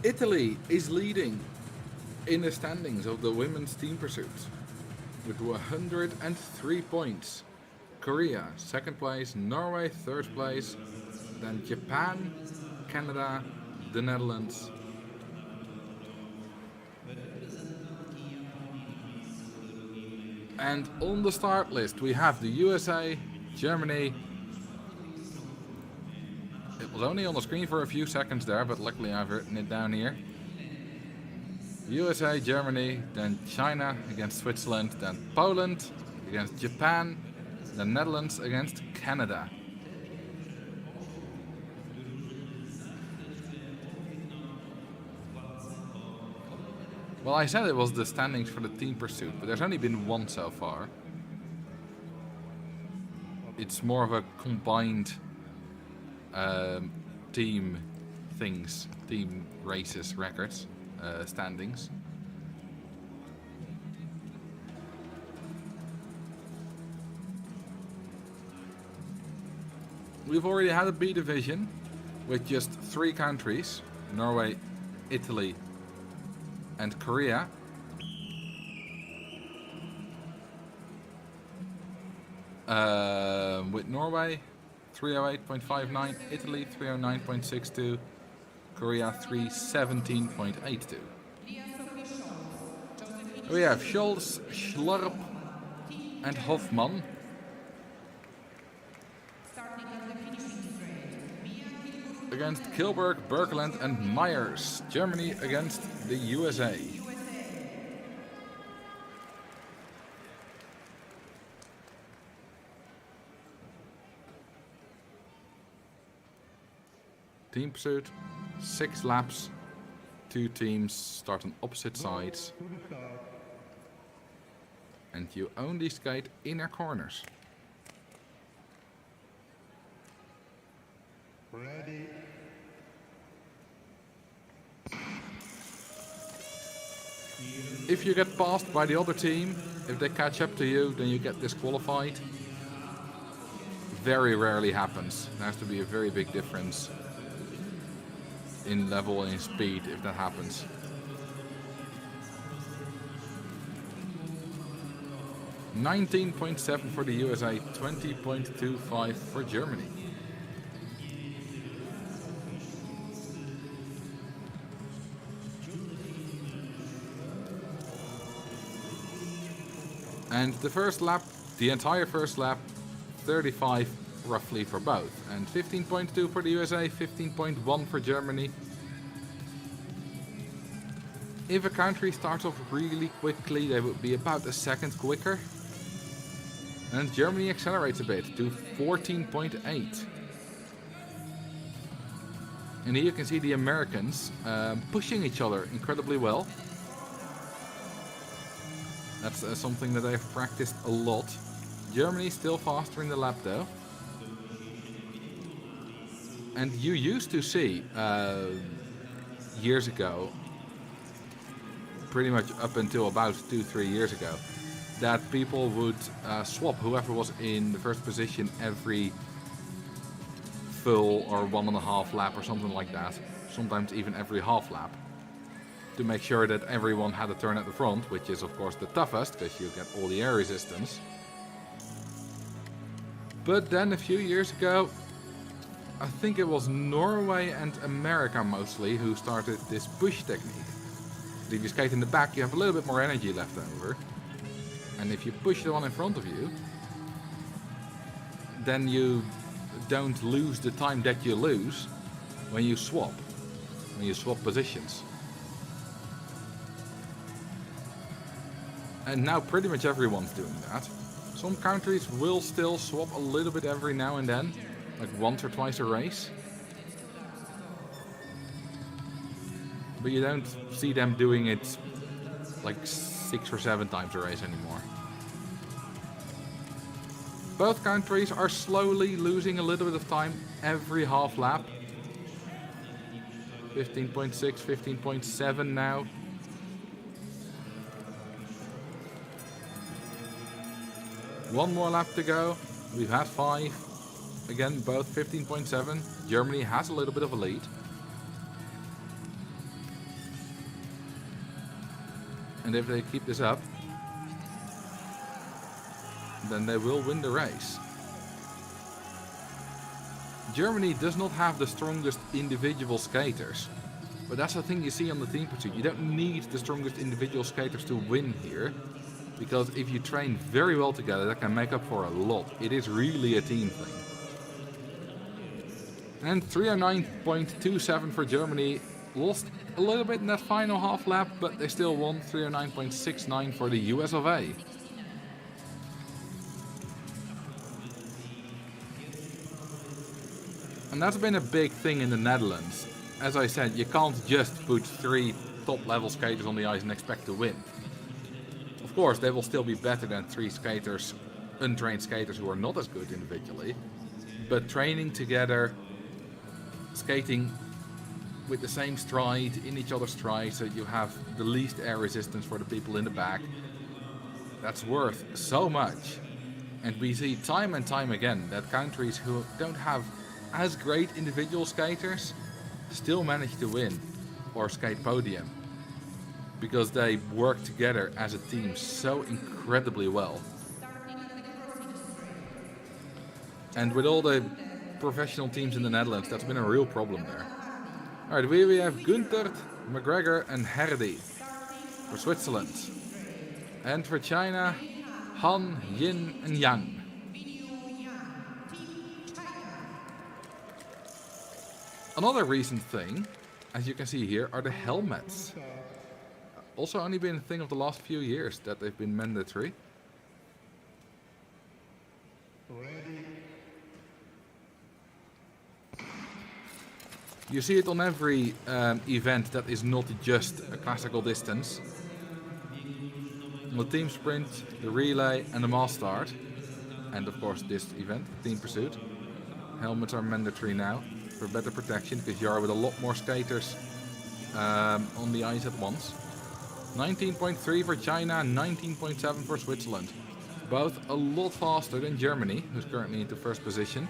Italy is leading in the standings of the women's team pursuit with 103 points. Korea, second place. Norway, third place. Then Japan, Canada, the Netherlands. And on the start list we have the USA, Germany. It was only on the screen for a few seconds there, but luckily I've written it down here. USA, Germany, then China against Switzerland, then Poland against Japan, the Netherlands against Canada. Well, I said it was the standings for the team pursuit, but there's only been one so far. It's more of a combined team things, team races records, standings. We've already had a B division with just 3 countries, Norway, Italy and Korea. With Norway 308.59, Italy 309.62, Korea 317.82. We have Scholz, Schlarp and Hofman. Against Kilberg, Berkeland and Myers. Germany against the USA. Team pursuit, 6 laps, 2 teams start on opposite sides. And you only skate inner corners. Ready. If you get passed by the other team, if they catch up to you, then you get disqualified. Very rarely happens. There has to be a very big difference in level and in speed if that happens. $19.7 for the USA, 20.25 for Germany. And the first lap, the entire first lap, 35 roughly for both. And 15.2 for the USA, 15.1 for Germany. If a country starts off really quickly, they would be about a second quicker. And Germany accelerates a bit to 14.8. And here you can see the Americans pushing each other incredibly well. That's something that I've practiced a lot. Germany still faster in the lap though. And you used to see years ago, pretty much up until about 2-3 years ago, that people would swap whoever was in the first position every full or 1.5 lap or something like that. Sometimes even every half lap, to make sure that everyone had a turn at the front, which is of course the toughest because you get all the air resistance. But then a few years ago, I think it was Norway and America mostly who started this push technique. If you skate in the back, you have a little bit more energy left over. And if you push the one in front of you, then you don't lose the time that you lose when you swap positions. And now pretty much everyone's doing that. Some countries will still swap a little bit every now and then, like once or twice a race. But you don't see them doing it like 6 or 7 times a race anymore. Both countries are slowly losing a little bit of time every half lap. 15.6, 15.7 now. One more lap to go. We've had 5. Again, both 15.7. Germany has a little bit of a lead. And if they keep this up, then they will win the race. Germany does not have the strongest individual skaters. But that's the thing you see on the team pursuit. You don't need the strongest individual skaters to win here. Because if you train very well together, that can make up for a lot. It is really a team thing. And 309.27 for Germany. Lost a little bit in that final half lap, but they still won. 309.69 for the US of A. And that's been a big thing in the Netherlands. As I said, you can't just put 3 top level skaters on the ice and expect to win. Of course, they will still be better than 3 skaters, untrained skaters who are not as good individually. But training together, skating with the same stride, in each other's stride, so you have the least air resistance for the people in the back, that's worth so much. And we see time and time again that countries who don't have as great individual skaters still manage to win or skate podium because they work together as a team so incredibly well. And with all the professional teams in the Netherlands, that's been a real problem there. Alright, we have Günther, McGregor and Herdy for Switzerland. And for China, Han, Yin and Yang. Another recent thing, as you can see here, are the helmets. Also only been a thing of the last few years that they've been mandatory. You see it on every event that is not just a classical distance. On the team sprint, the relay and the mass start. And of course this event, team pursuit. Helmets are mandatory now for better protection because you are with a lot more skaters on the ice at once. 19.3 for China, 19.7 for Switzerland. Both a lot faster than Germany, who's currently into first position.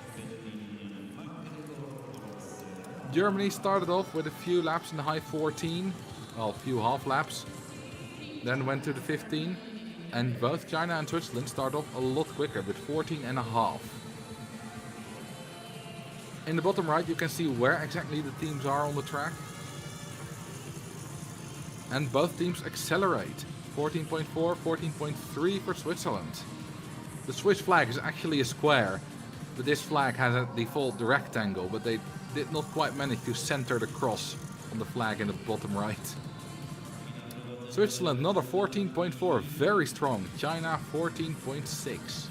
Germany started off with a few laps in the high 14, well, a few half laps, then went to the 15, and both China and Switzerland start off a lot quicker with 14 and a half. In the bottom right you can see where exactly the teams are on the track. And both teams accelerate. 14.4, 14.3 for Switzerland. The Swiss flag is actually a square, but this flag has a default rectangle, but they did not quite manage to center the cross on the flag in the bottom right. Switzerland, another 14.4, very strong. China, 14.6.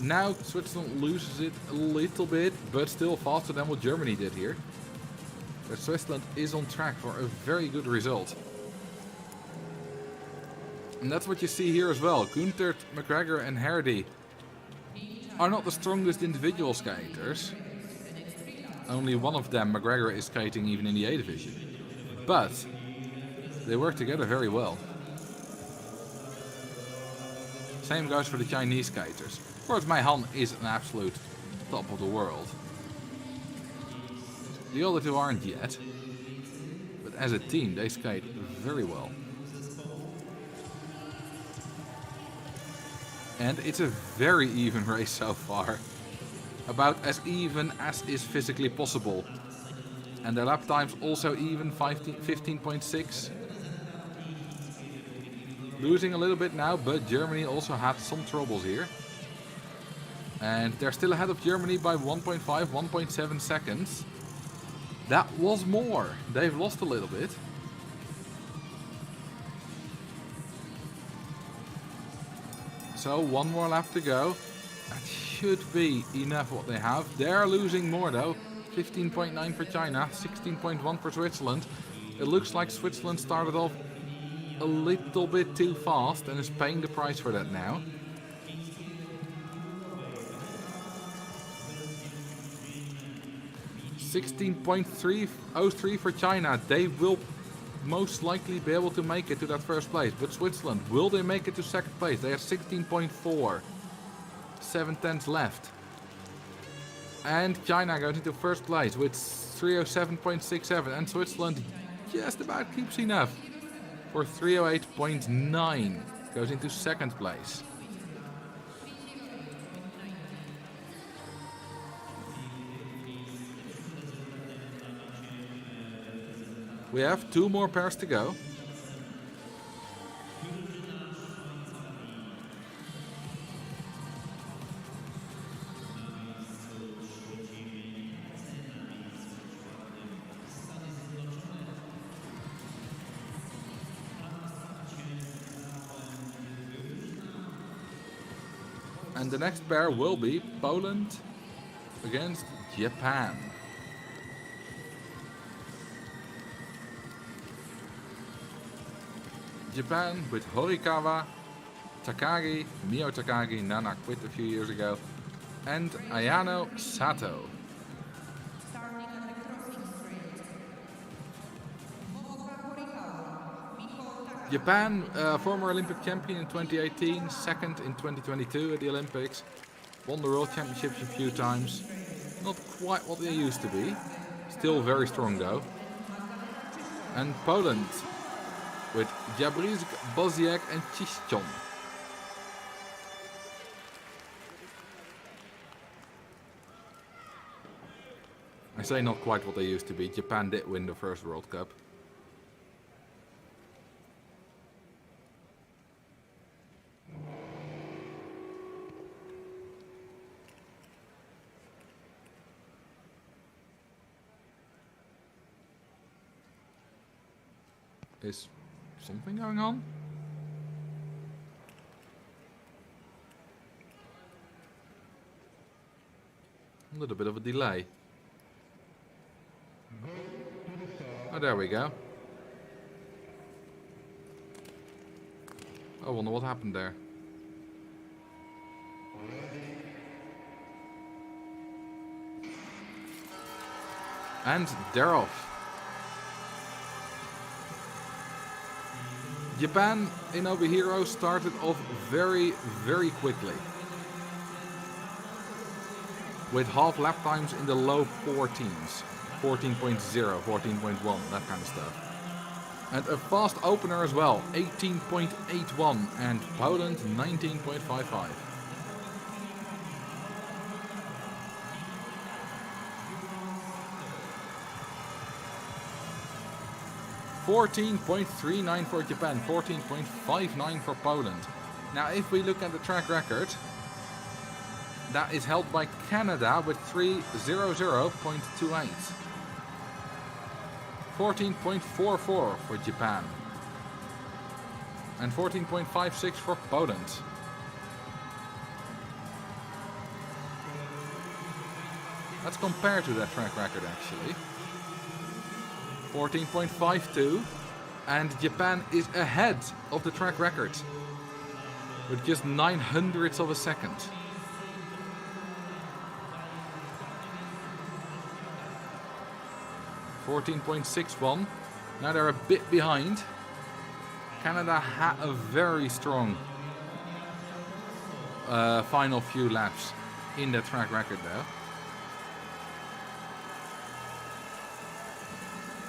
Now Switzerland loses it a little bit, but still faster than what Germany did here. But Switzerland is on track for a very good result. And that's what you see here as well. Günther, McGregor and Herdy are not the strongest individual skaters. Only one of them, McGregor, is skating even in the A division. But they work together very well. Same goes for the Chinese skaters. Of course, Mei Han is an absolute top of the world. The other two aren't yet. But as a team, they skate very well. And it's a very even race so far. About as even as is physically possible. And their lap times also even, 15.6. Losing a little bit now, but Germany also had some troubles here. And they're still ahead of Germany by 1.5, 1.7 seconds. That was more. They've lost a little bit. So one more lap to go. That should be enough what they have. They're losing more though. 15.9 for China, 16.1 for Switzerland. It looks like Switzerland started off a little bit too fast and is paying the price for that now. $16.303 for China. They will most likely be able to make it to that first place. But Switzerland, will they make it to second place? They have 16.4. 7 tenths left. And China goes into first place with 307.67, and Switzerland just about keeps enough for 308.9. Goes into second place. We have 2 more pairs to go. And the next pair will be Poland against Japan. Japan with Horikawa, Takagi, Mio Takagi, Nana quit a few years ago, and Ayano Sato. Starting on the crossing straight. Momoka Horikawa, Miko Takagi. Japan, former Olympic champion in 2018, second in 2022 at the Olympics, won the World Championships a few times. Not quite what they used to be, still very strong though. And Poland with Jabrizk, Boziek and Chiszczon. I say not quite what they used to be. Japan did win the first World Cup. Is something going on? A little bit of a delay. Oh, there we go. I wonder what happened there. And they're off. Japan in Obihiro started off very, very quickly. With half lap times in the low 14s. 14.0, 14.1, that kind of stuff. And a fast opener as well, 18.81, and Poland 19.55. $14.39 for Japan, 14.59 for Poland. Now if we look at the track record, that is held by Canada with 3:00.28. 14.44 for Japan. And 14.56 for Poland. Let's compare to that track record actually. 14.52, and Japan is ahead of the track record with just 0.09 of a second. $14.61. Now they're a bit behind. Canada had a very strong final few laps in the track record though.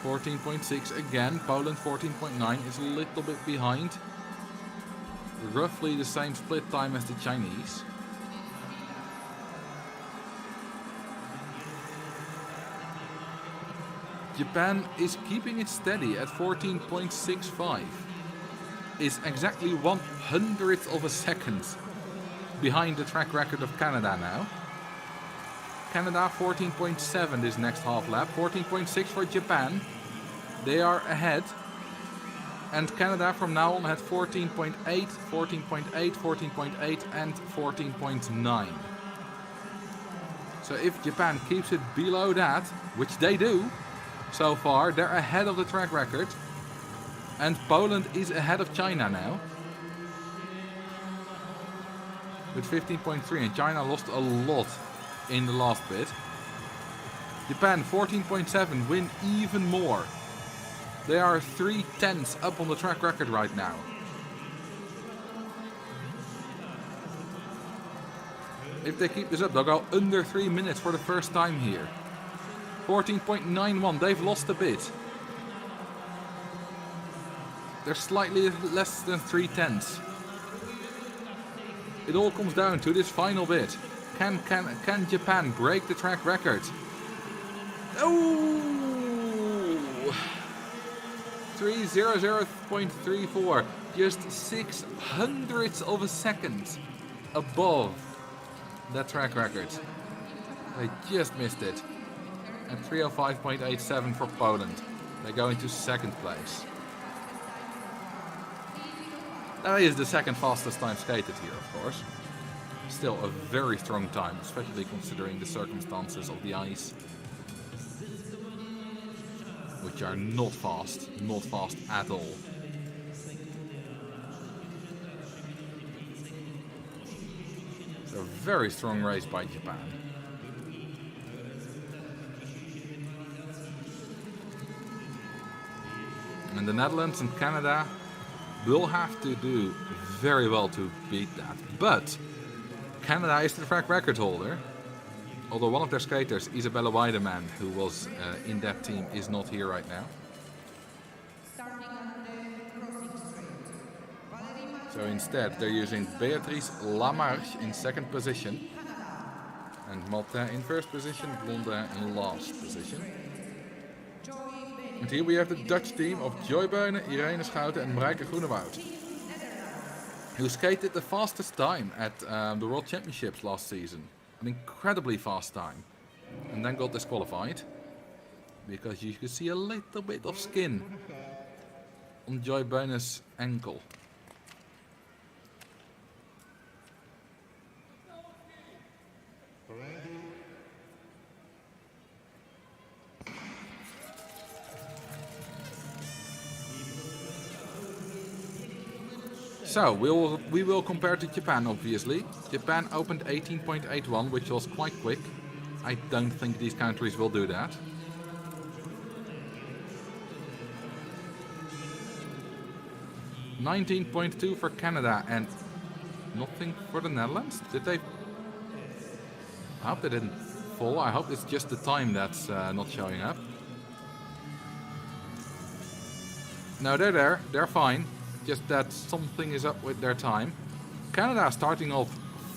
14.6 again. Poland 14.9 is a little bit behind. Roughly the same split time as the Chinese. Japan is keeping it steady at 14.65. Is exactly 1/100th of a second behind the track record of Canada now. Canada 14.7 this next half lap. 14.6 for Japan. They are ahead. And Canada from now on had 14.8, 14.8, 14.8 and 14.9. So if Japan keeps it below that, which they do so far, they're ahead of the track record. And Poland is ahead of China now. With 15.3, and China lost a lot in the last bit. Japan 14.7 win even more. They are 0.3 up on the track record right now. If they keep this up, they'll go under 3 minutes for the first time here. 14.91, they've lost a bit. They're slightly less than 3/10. It all comes down to this final bit. Can Japan break the track record? Oh! 3:00.34, just 600ths of a second above that track record. They just missed it. And 3:05.87 for Poland. They go into second place. That is the second fastest time skated here, of course. Still a very strong time, especially considering the circumstances of the ice, which are not fast at all. So a very strong race by Japan. And the Netherlands and Canada will have to do very well to beat that. But Canada is the track record holder. Although one of their skaters, Isabella Weideman, who was in that team, is not here right now. So instead they're using Beatrice Lamarche in second position. And Malta in first position, Blonde in last position. And here we have the Dutch team of Joy Beunen, Irene Schouten and Marijke Groenewoud, who skated the fastest time at the World Championships last season. An incredibly fast time. And then got disqualified because you could see a little bit of skin on Joy Beunen's ankle. So we will compare to Japan, obviously. Japan opened 18.81, which was quite quick. I don't think these countries will do that. $19.2 for Canada and nothing for the Netherlands. Did they? I hope they didn't fall. I hope it's just the time that's not showing up. No, they're there. They're fine. Just that something is up with their time. Canada starting off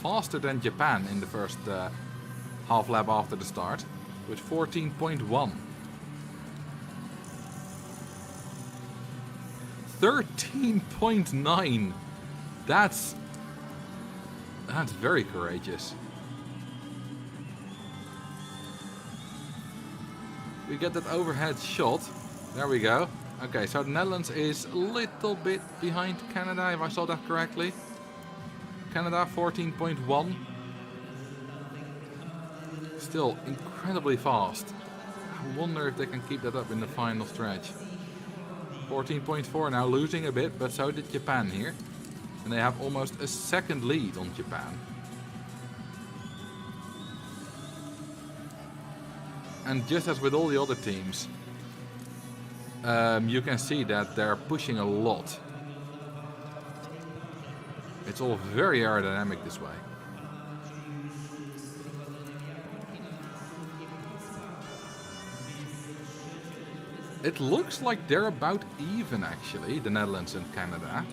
faster than Japan in the first half lap after the start with 14.1. 13.9. That's very courageous. We get that overhead shot. There we go. Okay, so the Netherlands is a little bit behind Canada, if I saw that correctly. Canada 14.1. Still incredibly fast. I wonder if they can keep that up in the final stretch. 14.4 now, losing a bit, but so did Japan here. And they have almost a second lead on Japan. And just as with all the other teams, you can see that they're pushing a lot. It's all very aerodynamic this way. It looks like they're about even, actually, the Netherlands and Canada.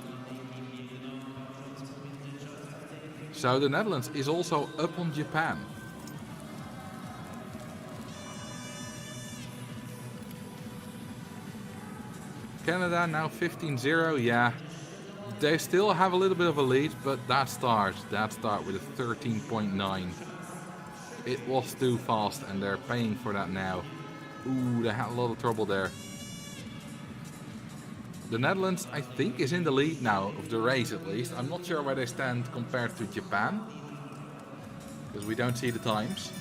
So the Netherlands is also up on Japan. Canada now 15-0, yeah. They still have a little bit of a lead, but that start with a 13.9. It was too fast and they're paying for that now. Ooh, they had a lot of trouble there. The Netherlands, I think, is in the lead now of the race at least. I'm not sure where they stand compared to Japan, because we don't see the times.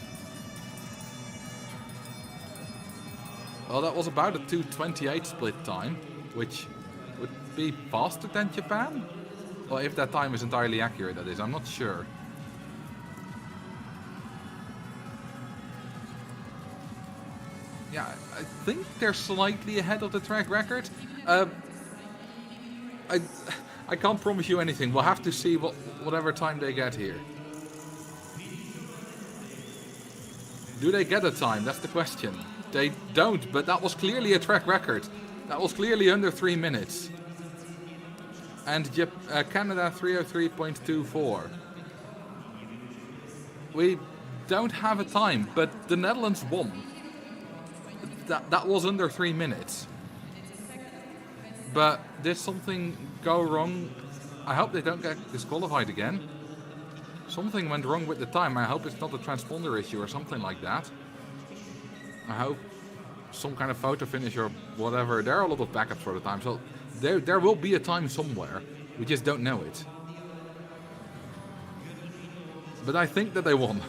Well, that was about a 2:28 split time, which would be faster than Japan. Well, if that time is entirely accurate, that is. I'm not sure. Yeah, I think they're slightly ahead of the track record. I can't promise you anything. We'll have to see whatever time they get here. Do they get a time? That's the question. They don't, but that was clearly a track record. That was clearly under 3 minutes. And Canada 303.24. We don't have a time, but the Netherlands won. That was under 3 minutes. But did something go wrong? I hope they don't get disqualified again. Something went wrong with the time. I hope it's not a transponder issue or something like that. I hope some kind of photo finish or whatever. There are a lot of backups for the time, so there will be a time somewhere. We just don't know it. But I think that they won.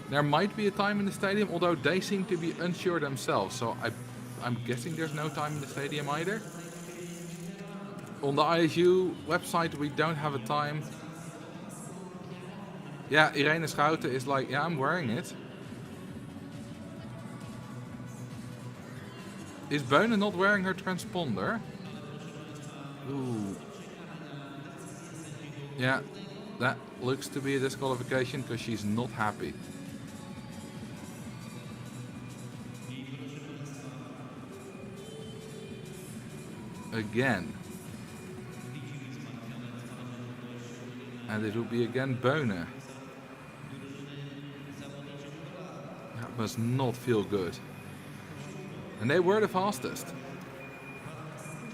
There might be a time in the stadium, although they seem to be unsure themselves. So I'm guessing there's no time in the stadium either. On the ISU website, we don't have a time. Yeah, Irene Schouten is like, yeah, I'm wearing it. Is Bonen not wearing her transponder? Ooh. Yeah, that looks to be a disqualification because she's not happy. Again. And it will be again Bonen. That must not feel good. And they were the fastest.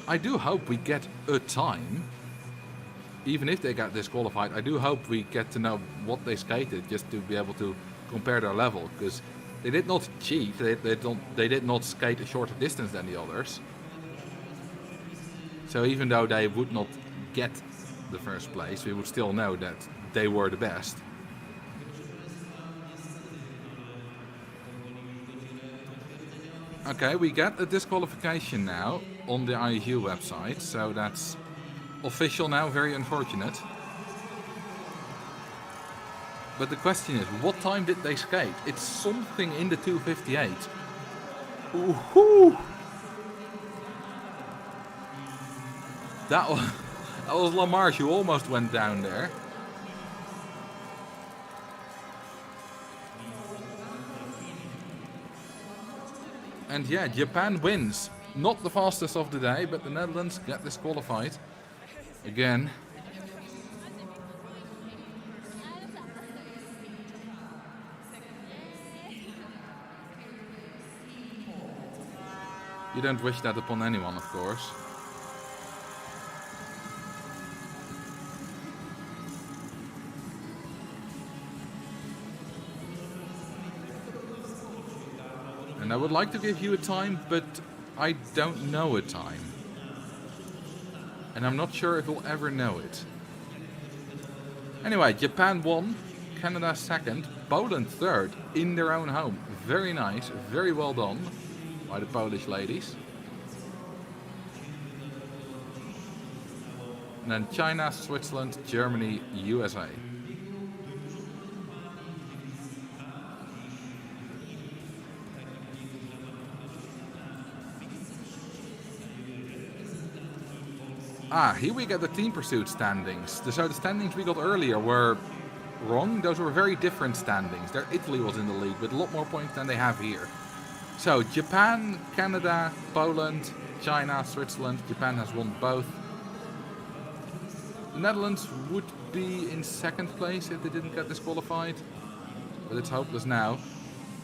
I do hope we get a time. Even if they got disqualified, I do hope we get to know what they skated just to be able to compare their level. Because they did not cheat. They did not skate a shorter distance than the others. So even though they would not get the first place, we would still know that they were the best. Okay, we get a disqualification now on the ISU website, so that's official now, very unfortunate. But the question is, what time did they skate? It's something in the 2:58. Woohoo! That was Lamarche who almost went down there. And yeah, Japan wins. Not the fastest of the day, but the Netherlands get disqualified. Again. You don't wish that upon anyone, of course. And I would like to give you a time, but I don't know a time. And I'm not sure if we'll ever know it. Anyway, Japan won, Canada second, Poland third in their own home. Very nice, very well done by the Polish ladies. And then China, Switzerland, Germany, USA. Here we get the team pursuit standings. So the standings we got earlier were wrong. Those were very different standings. There, Italy was in the lead with a lot more points than they have here. So Japan, Canada, Poland, China, Switzerland. Japan has won both. The Netherlands would be in second place if they didn't get disqualified. But it's hopeless now.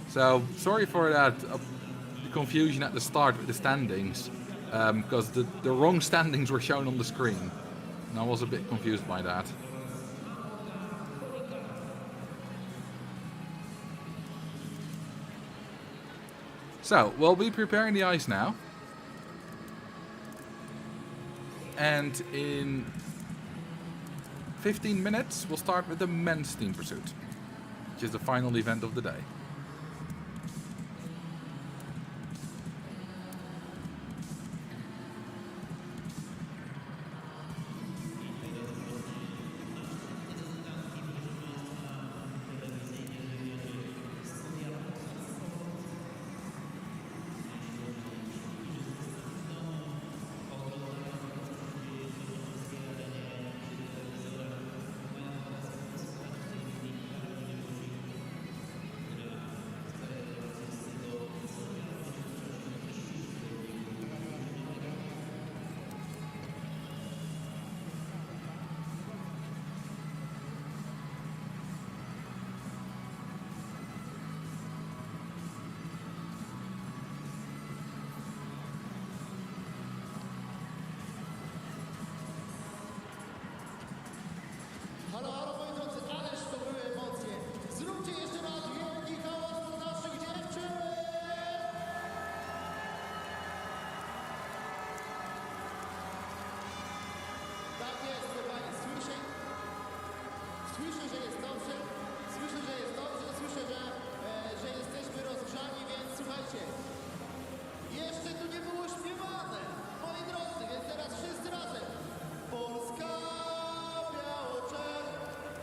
So sorry for that the confusion at the start with the standings. Because the wrong standings were shown on the screen. And I was a bit confused by that. So, we'll be preparing the ice now. And in 15 minutes, we'll start with the men's team pursuit, which is the final event of the day. Halo, halo, moi drodzy, ależ to były emocje. Zróbcie jeszcze raz wielki hałas dla naszych dziewczyn! Tak jest, kochani, słyszę, że jest dobrze, słyszę, że jesteśmy rozgrzani, więc słuchajcie, jeszcze tu nie było śpiewane, moi drodzy, więc teraz wszyscy razem. Polska, biało-czerwona.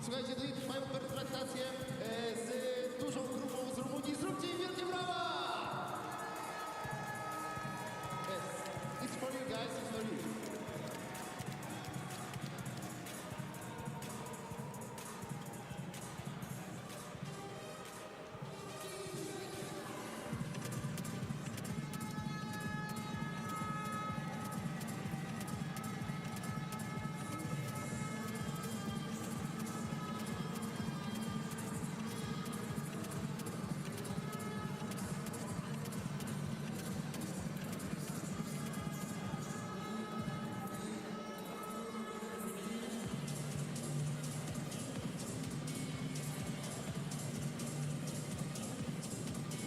Słuchajcie, tutaj trwają pertraktacje z dużą grupą z Rumunii. Zróbcie im wielkie brawa! Yes, it's for you guys, it's for you.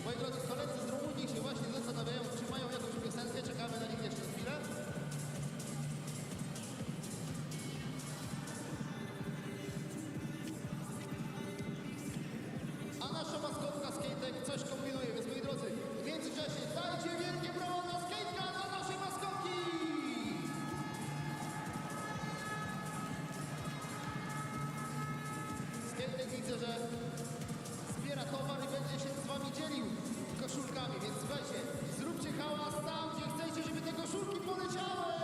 Moi drodzy, koledzy z Rumunii się właśnie zastanawiają, czy mają jakąś piosenkę. Czekamy na nich jeszcze chwilę. A nasza maskotka Skatek coś kombinuje, więc moi drodzy, w międzyczasie dajcie wielkie brawa dla Skate'a, dla naszej maskotki! Skatek widzę, że zbiera towar i będzie się z wami dzielił koszulkami, więc słuchajcie, zróbcie hałas tam, gdzie chcecie, żeby te koszulki poleciały!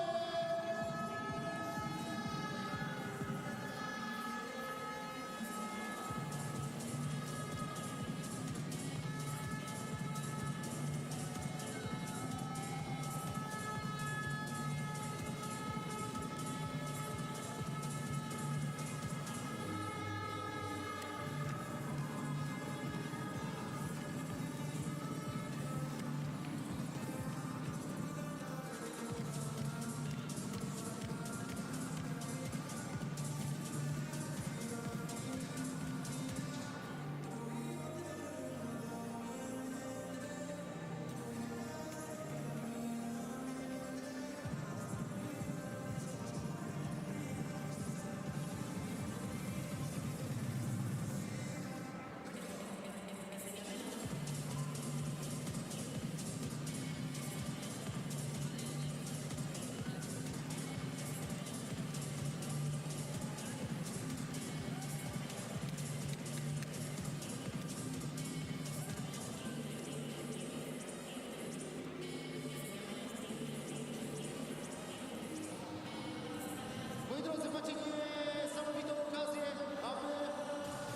Moi drodzy, macie niesamowitą okazję, aby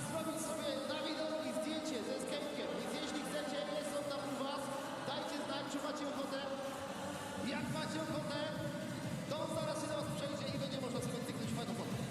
zrobić sobie na widok i zdjęcie ze Skate'kiem. Więc jeśli chcecie, jest on tam u was, dajcie znać, czy macie ochotę. Jak macie ochotę, to on zaraz się do was przejdzie i będzie można sobie cyknąć fajną fotkę.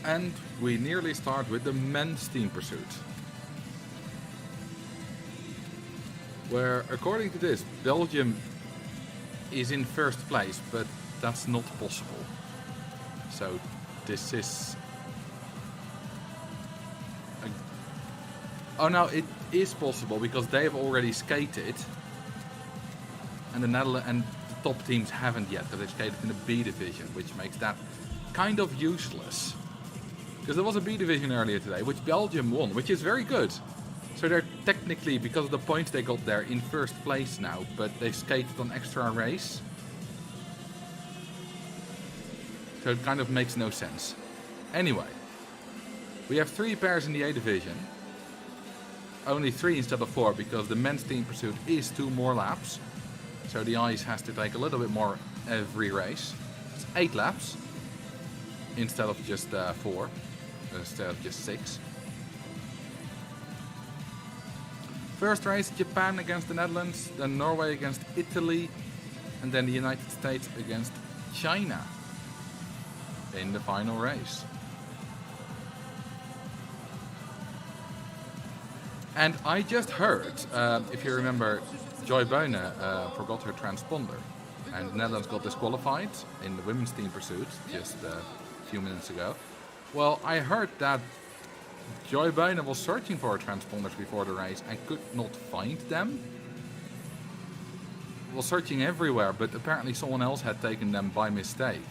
And we nearly start with the men's team pursuit. Where, according to this, Belgium is in first place, but that's not possible. So this is... Oh no, it is possible because they have already skated. And the Netherlands and the top teams haven't yet, because they've skated in the B division, which makes that kind of useless. Because there was a B division earlier today, which Belgium won, which is very good. So they're technically, because of the points they got there, in first place now, but they skated on extra race. So it kind of makes no sense. Anyway, we have 3 pairs in the A division. Only 3 instead of 4, because the men's team pursuit is 2 more laps. So the ice has to take a little bit more every race. It's 8 laps instead of just 4, instead of just 6. First race, Japan against the Netherlands, then Norway against Italy, and then the United States against China in the final race. And I just heard, if you remember, Joy Boyne forgot her transponder, and the Netherlands got disqualified in the women's team pursuit just a few minutes ago. Well, I heard that Joy Boyne was searching for her transponders before the race and could not find them. Was searching everywhere, but apparently someone else had taken them by mistake,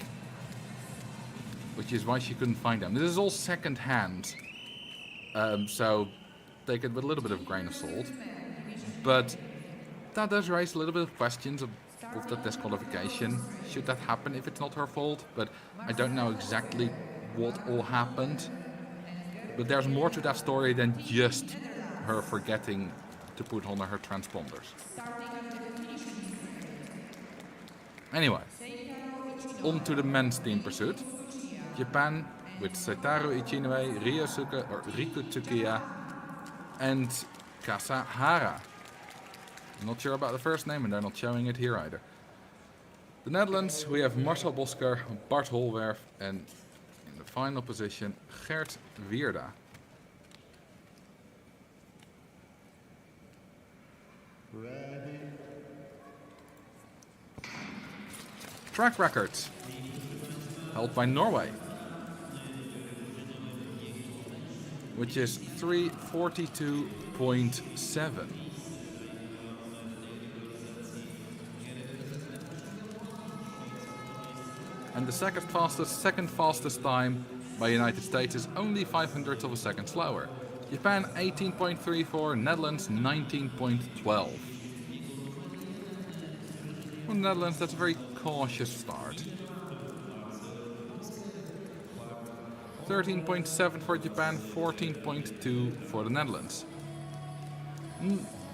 which is why she couldn't find them. This is all second hand, so take it with a little bit of a grain of salt. But that does raise a little bit of questions of the disqualification. Should that happen if it's not her fault? But I don't know exactly what all happened. But there's more to that story than just her forgetting to put on her transponders. Anyway, on to the men's team pursuit. Japan with Seitaru Ichinue, Riku Tsukiya and Kasahara. I'm not sure about the first name and they're not showing it here either. The Netherlands, we have Marcel Bosker, Bart Holwerf and in the final position Gert Wierda. Track records held by Norway, which is 3:42.7. And the second fastest time by United States is only 0.05 of a second slower. Japan 18.34, Netherlands 19.12. For the Netherlands, that's a very cautious start. 13.7 for Japan, 14.2 for the Netherlands.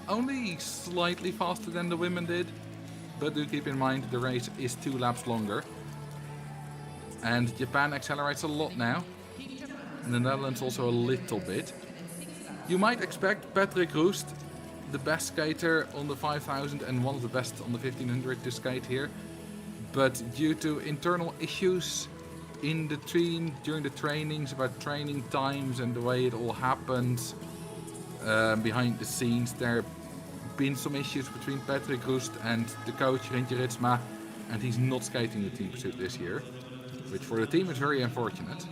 Only slightly faster than the women did, but do keep in mind the race is 2 laps longer. And Japan accelerates a lot now, and the Netherlands also a little bit. You might expect Patrick Roest, the best skater on the 5000 and one of the best on the 1500 to skate here, but due to internal issues in the team during the trainings about training times and the way it all happened behind the scenes, there have been some issues between Patrick Roest and the coach Rintje Ritsma, and he's not skating the team pursuit this year, which for the team is very unfortunate.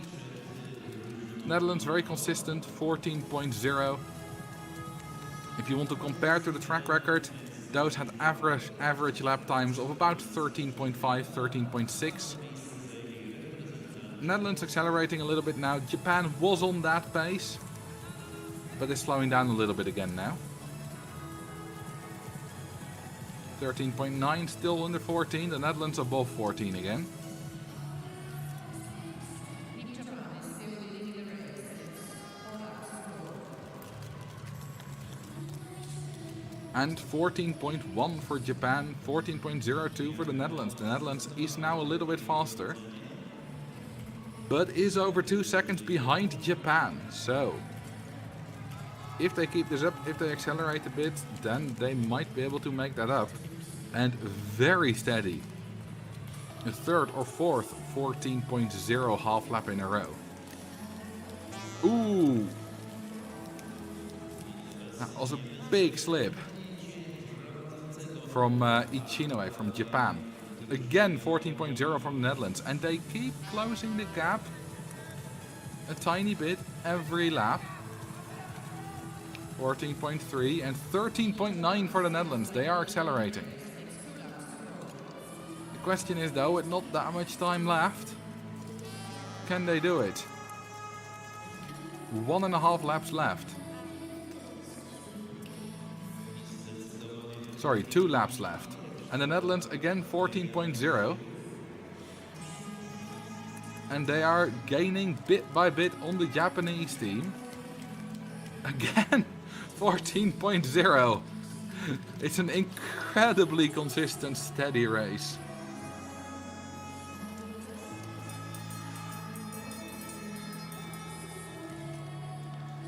Netherlands very consistent, 14.0. If you want to compare to the track record, those had average lap times of about 13.5, 13.6. Netherlands accelerating a little bit now. Japan was on that pace, but is slowing down a little bit again now. 13.9, still under 14. The Netherlands above 14 again. And 14.1 for Japan, 14.02 for the Netherlands. The Netherlands is now a little bit faster, but is over 2 seconds behind Japan. So, if they keep this up, if they accelerate a bit, then they might be able to make that up. And very steady. A third or fourth 14.0 half lap in a row. Ooh! That was a big slip from Ichinue from Japan. Again 14.0 from the Netherlands, and they keep closing the gap a tiny bit every lap. 14.3 and 13.9 for the Netherlands. They are accelerating. The question is though, with not that much time left, can they do it? 1.5 laps left. Sorry, 2 laps left. And the Netherlands again 14.0. And they are gaining bit by bit on the Japanese team. Again 14.0. It's an incredibly consistent, steady race.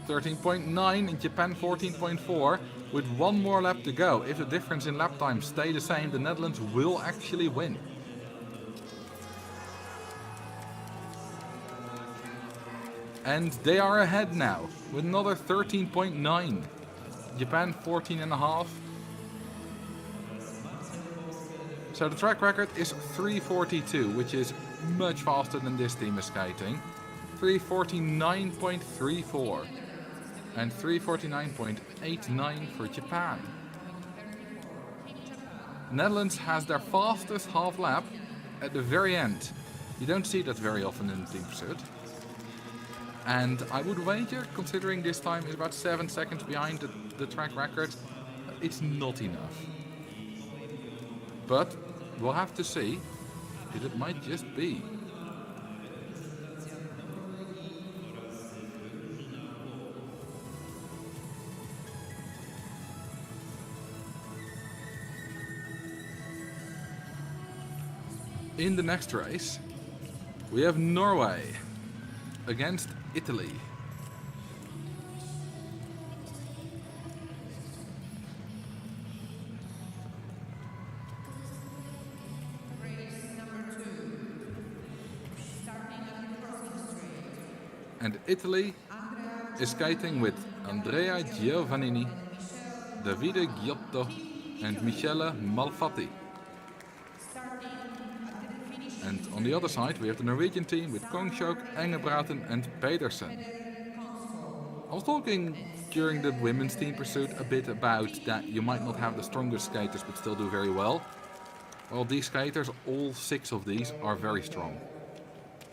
(13.9) in Japan, 14.4. With 1 more lap to go. If the difference in lap time stay the same, the Netherlands will actually win. And they are ahead now with another 13.9. Japan 14.5. So the track record is 3:42, which is much faster than this team is skating. 3:49.34 and 3:49.89 for Japan. Netherlands has their fastest half lap at the very end. You don't see that very often in the team pursuit. And I would wager, considering this time is about 7 seconds behind the track record, it's not enough. But we'll have to see, because it might just be. In the next race, we have Norway against Italy. And Italy is skating with Andrea Giovannini, Davide Giotto and Michele Malfatti. And on the other side we have the Norwegian team with Kongsjok, Engebroten and Pedersen. I was talking during the women's team pursuit a bit about that you might not have the strongest skaters but still do very well. Well, these skaters, all 6 of these, are very strong.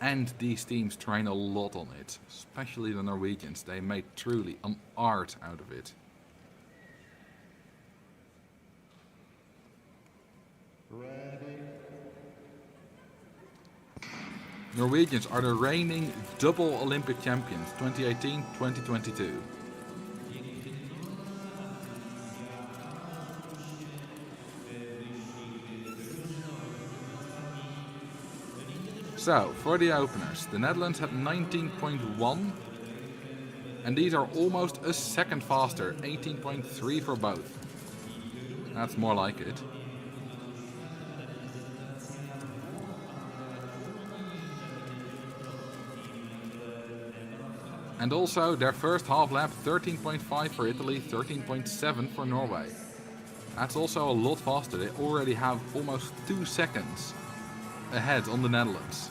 And these teams train a lot on it, especially the Norwegians. They made truly an art out of it. Norwegians are the reigning double Olympic champions, 2018, 2022. So, for the openers, the Netherlands had 19.1, and these are almost a second faster, 18.3 for both. That's more like it. And also their first half lap, 13.5 for Italy, 13.7 for Norway. That's also a lot faster. They already have almost 2 seconds ahead on the Netherlands.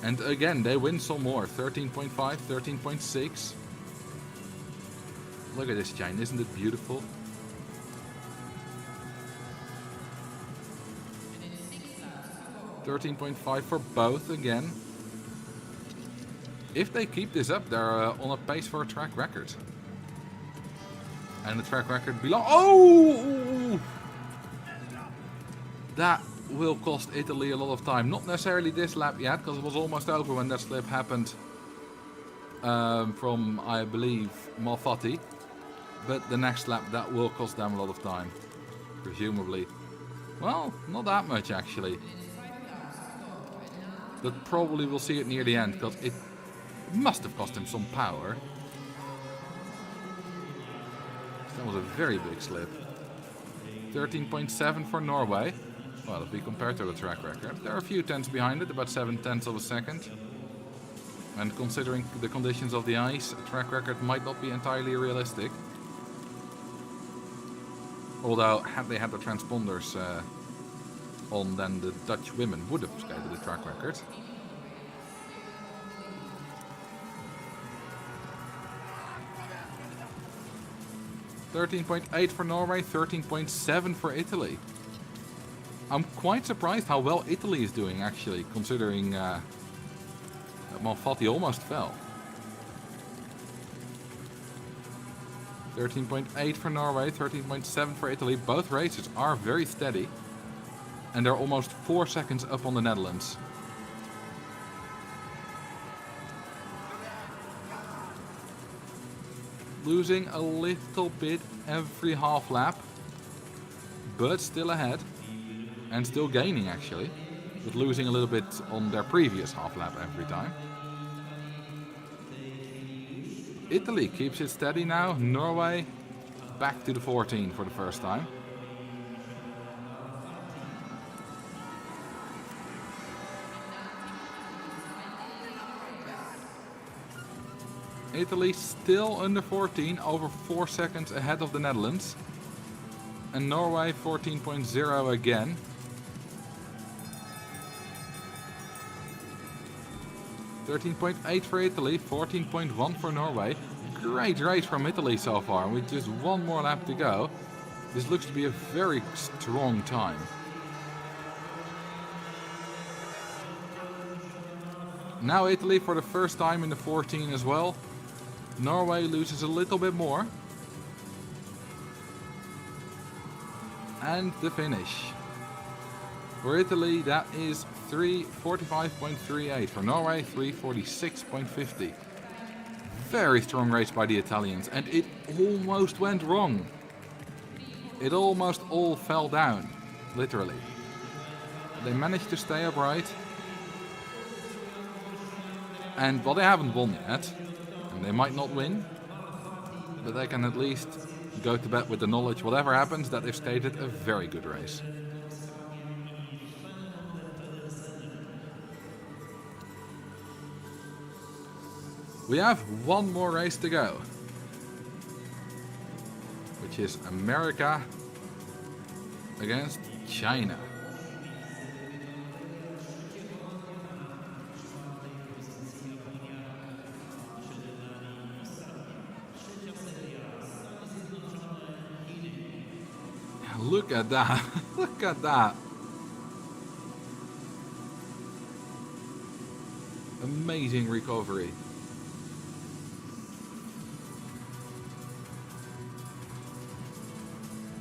And again, they win some more, 13.5, 13.6. Look at this chain, isn't it beautiful? $13.5 for both again. If they keep this up, they're on a pace for a track record. And the track record belongs... Oh! That will cost Italy a lot of time. Not necessarily this lap yet, because it was almost over when that slip happened from, I believe, Malfatti. But the next lap, that will cost them a lot of time. Presumably. Well, not that much actually. But probably we'll see it near the end, because it must have cost him some power. That was a very big slip. 13.7 for Norway. Well, if we compare to the track record, there are a few tenths behind it, about 7/10 of a second. And considering the conditions of the ice, a track record might not be entirely realistic. Although, had they had the transponders on, then the Dutch women would have skated the track record. $13.8 for Norway, 13.7 for Italy. I'm quite surprised how well Italy is doing, actually, considering that Malfatti almost fell. 13.8 for Norway, 13.7 for Italy. Both races are very steady, and they're almost 4 seconds up on the Netherlands. Losing a little bit every half lap, but still ahead. And still gaining actually, but losing a little bit on their previous half lap every time. Italy keeps it steady now. Norway back to the 14 for the first time. Italy still under 14, over 4 seconds ahead of the Netherlands. And Norway 14.0 again. .8 for Italy, 14.1 for Norway. Great race from Italy so far, with just one more lap to go. This looks to be a very strong time. Now Italy for the first time in the 14 as well. Norway loses a little bit more. And the finish. For Italy that is 3:45.38. For Norway 3:46.50. Very strong race by the Italians, and it almost went wrong. It almost all fell down, literally. They managed to stay upright. And well, they haven't won yet, and they might not win, but they can at least go to bed with the knowledge, whatever happens, that they've stated a very good race. We have one more race to go, which is America against China. Look at that. Look at that. Amazing recovery.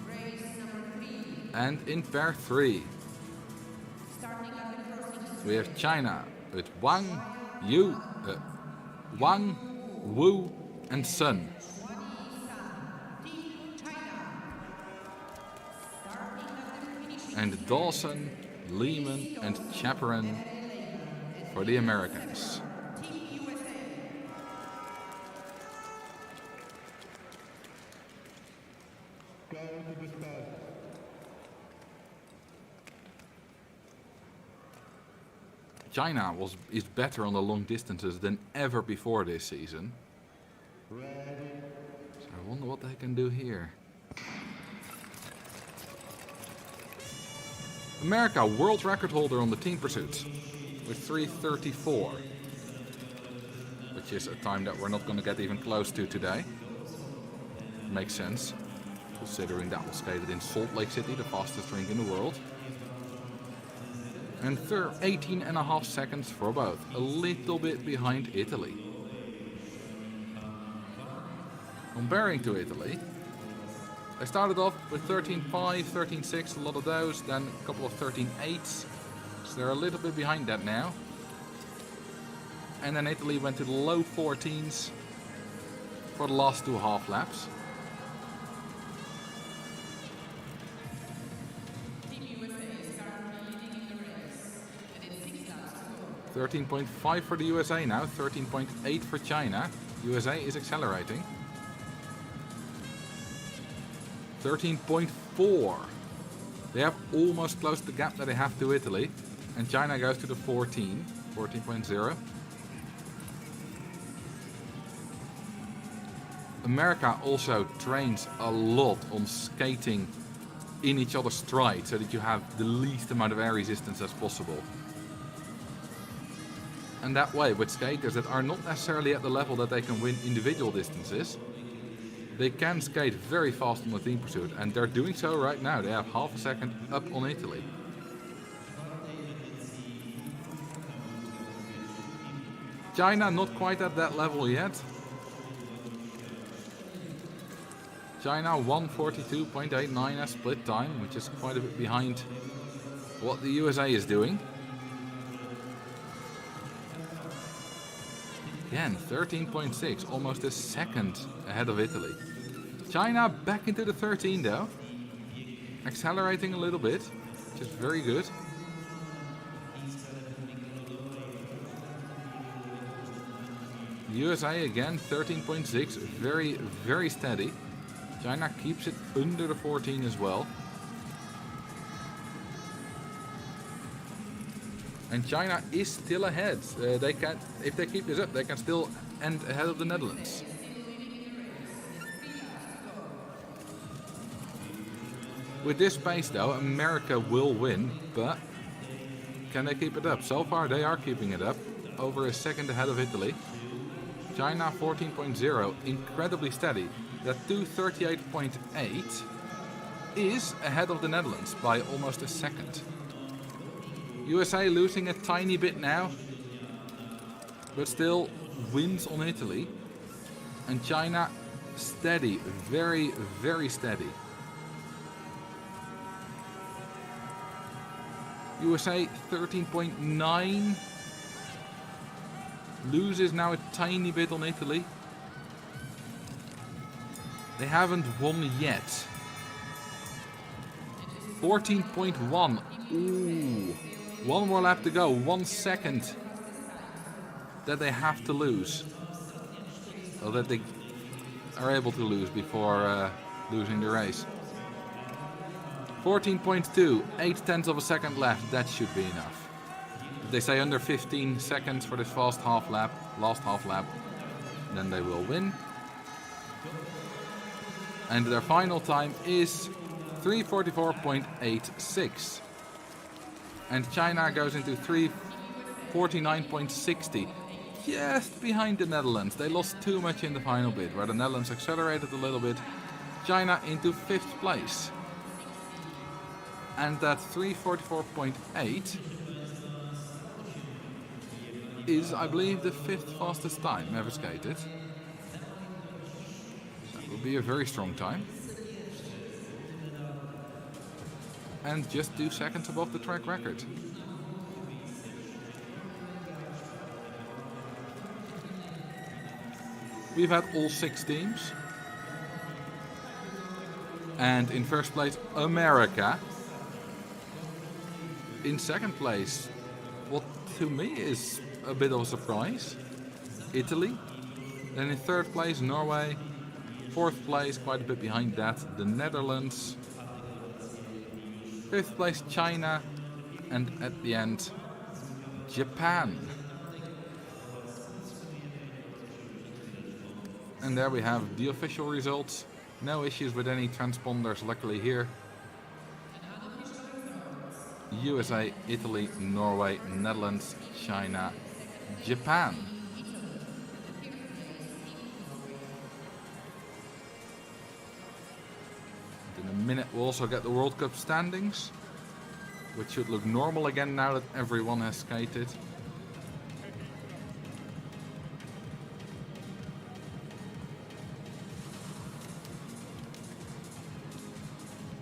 Race number 3. And in pair 3, Starting at the crossing we have China with Wang, Wu, and Sun. And Dawson, Lehman, and Chaperon for the Americans. China is better on the long distances than ever before this season. So I wonder what they can do here. America, world record holder on the team pursuits with 3:34, which is a time that we're not going to get even close to today. Makes sense, considering that was skated in Salt Lake City, the fastest rink in the world. And 18.5 seconds for both, a little bit behind Italy. Comparing to Italy, they started off with 13.5, 13.6, a lot of those, then a couple of 13.8s, so they're a little bit behind that now. And then Italy went to the low 14s for the last 2 half laps. Team USA is currently leading in the race, and it's 6 laps to go. 13.5 for the USA now, 13.8 for China. USA is accelerating. 13.4. They have almost closed the gap that they have to Italy. And China goes to the 14.0. America also trains a lot on skating in each other's stride so that you have the least amount of air resistance as possible. And that way, with skaters that are not necessarily at the level that they can win individual distances, they can skate very fast on the team pursuit, and they're doing so right now. They have half a second up on Italy. China not quite at that level yet. China 1:42.89 as split time, which is quite a bit behind what the USA is doing. Again, 13.6, almost a second ahead of Italy. China back into the 13 though. Accelerating a little bit, which is very good. USA again, 13.6, very, very steady. China keeps it under the 14 as well. And China is still ahead. They can, if they keep this up, they can still end ahead of the Netherlands. With this pace though, America will win, but can they keep it up? So far they are keeping it up, over a second ahead of Italy. China 14.0, incredibly steady. That 238.8 is ahead of the Netherlands by almost a second. USA losing a tiny bit now, but still wins on Italy. And China steady, very, very steady. USA 13.9, loses now a tiny bit on Italy. They haven't won yet. 14.1, ooh. One more lap to go, 1 second that they have to lose. Or that they are able to lose before losing the race. 14.2, 8/10 of a second left, that should be enough. If they say under 15 seconds for this last half lap, then they will win. And their final time is 3:44.86. And China goes into 3:49.60, just behind the Netherlands. They lost too much in the final bit, where the Netherlands accelerated a little bit. China into 5th place. And that 3:44.8 is, I believe, the 5th fastest time ever skated. That will be a very strong time. And just 2 seconds above the track record. We've had all 6 teams. And in first place, America. In second place, what to me is a bit of a surprise, Italy. Then in third place, Norway. Fourth place, quite a bit behind that, the Netherlands. Fifth place, China. And at the end, Japan. And there we have the official results. No issues with any transponders, luckily here. USA, Italy, Norway, Netherlands, China, Japan. In a minute we'll also get the World Cup standings, which should look normal again now that everyone has skated.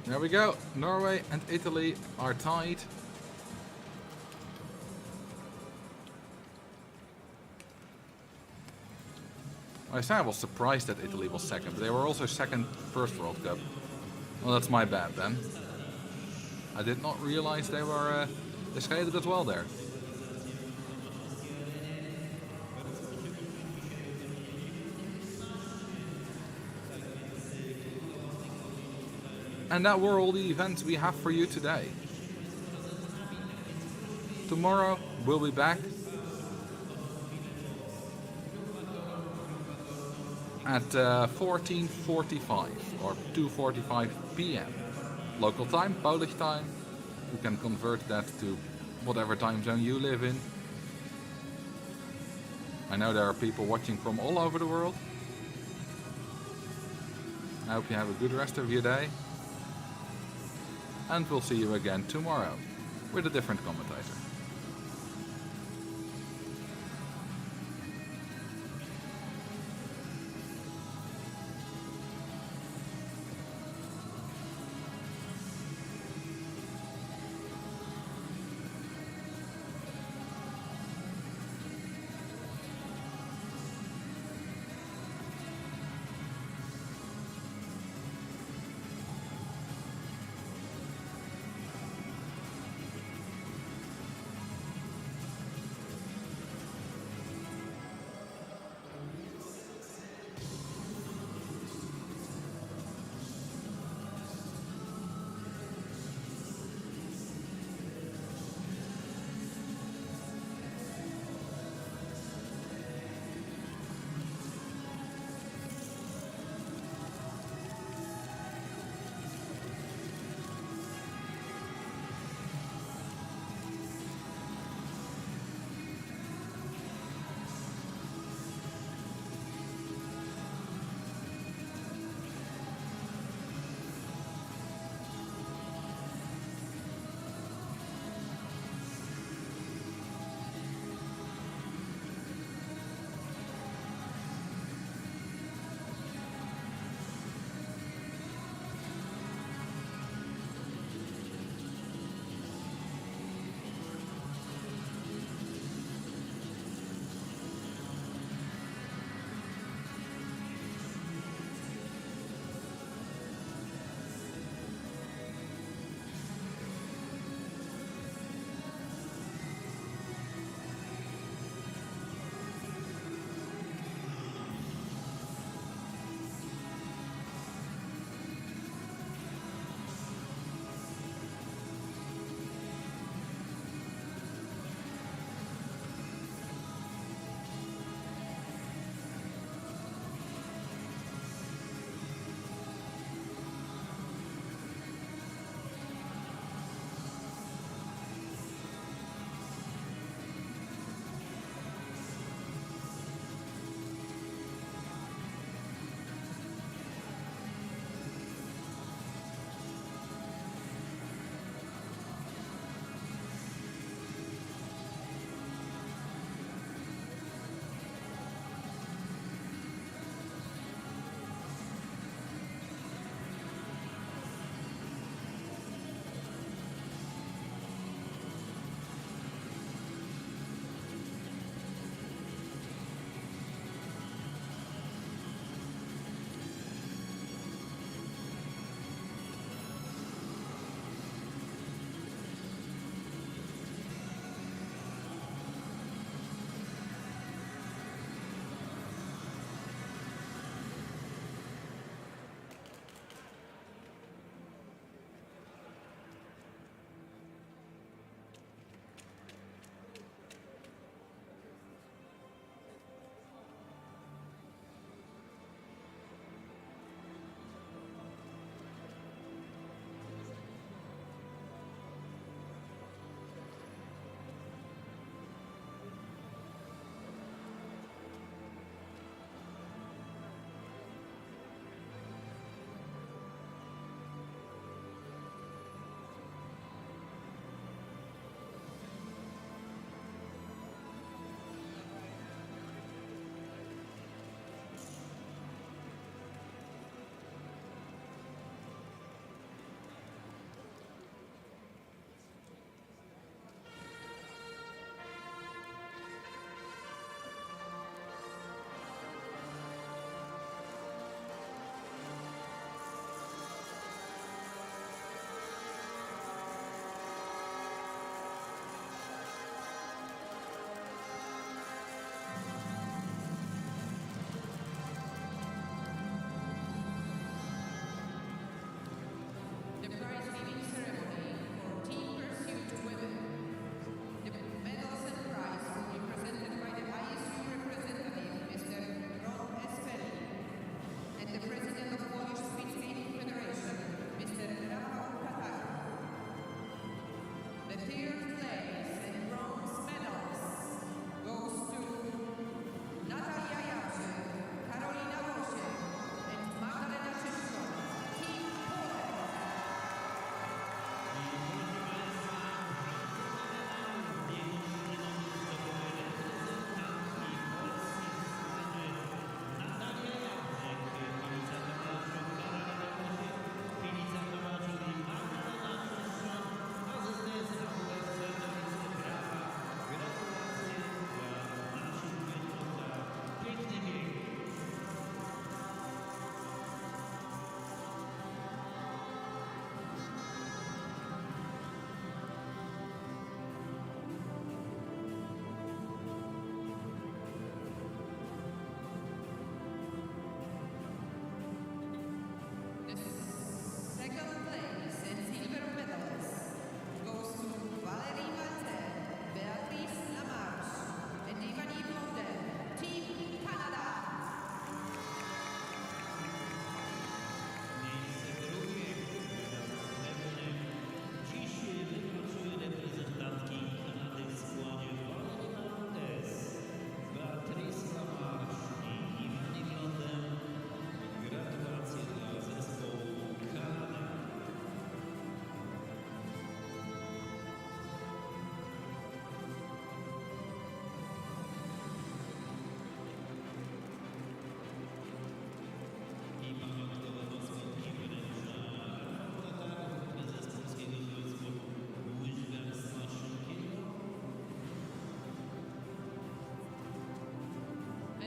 There we go, Norway and Italy are tied. I said I was surprised that Italy was second, but they were also second first World Cup. Well, that's my bad then. I did not realize they were they skated as well there. And that were all the events we have for you today. Tomorrow we'll be back at 14:45 or 2:45 p.m. local time, Polish time. You can convert that to whatever time zone you live in. I know there are people watching from all over the world. I hope you have a good rest of your day. And we'll see you again tomorrow with a different commentator.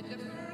The first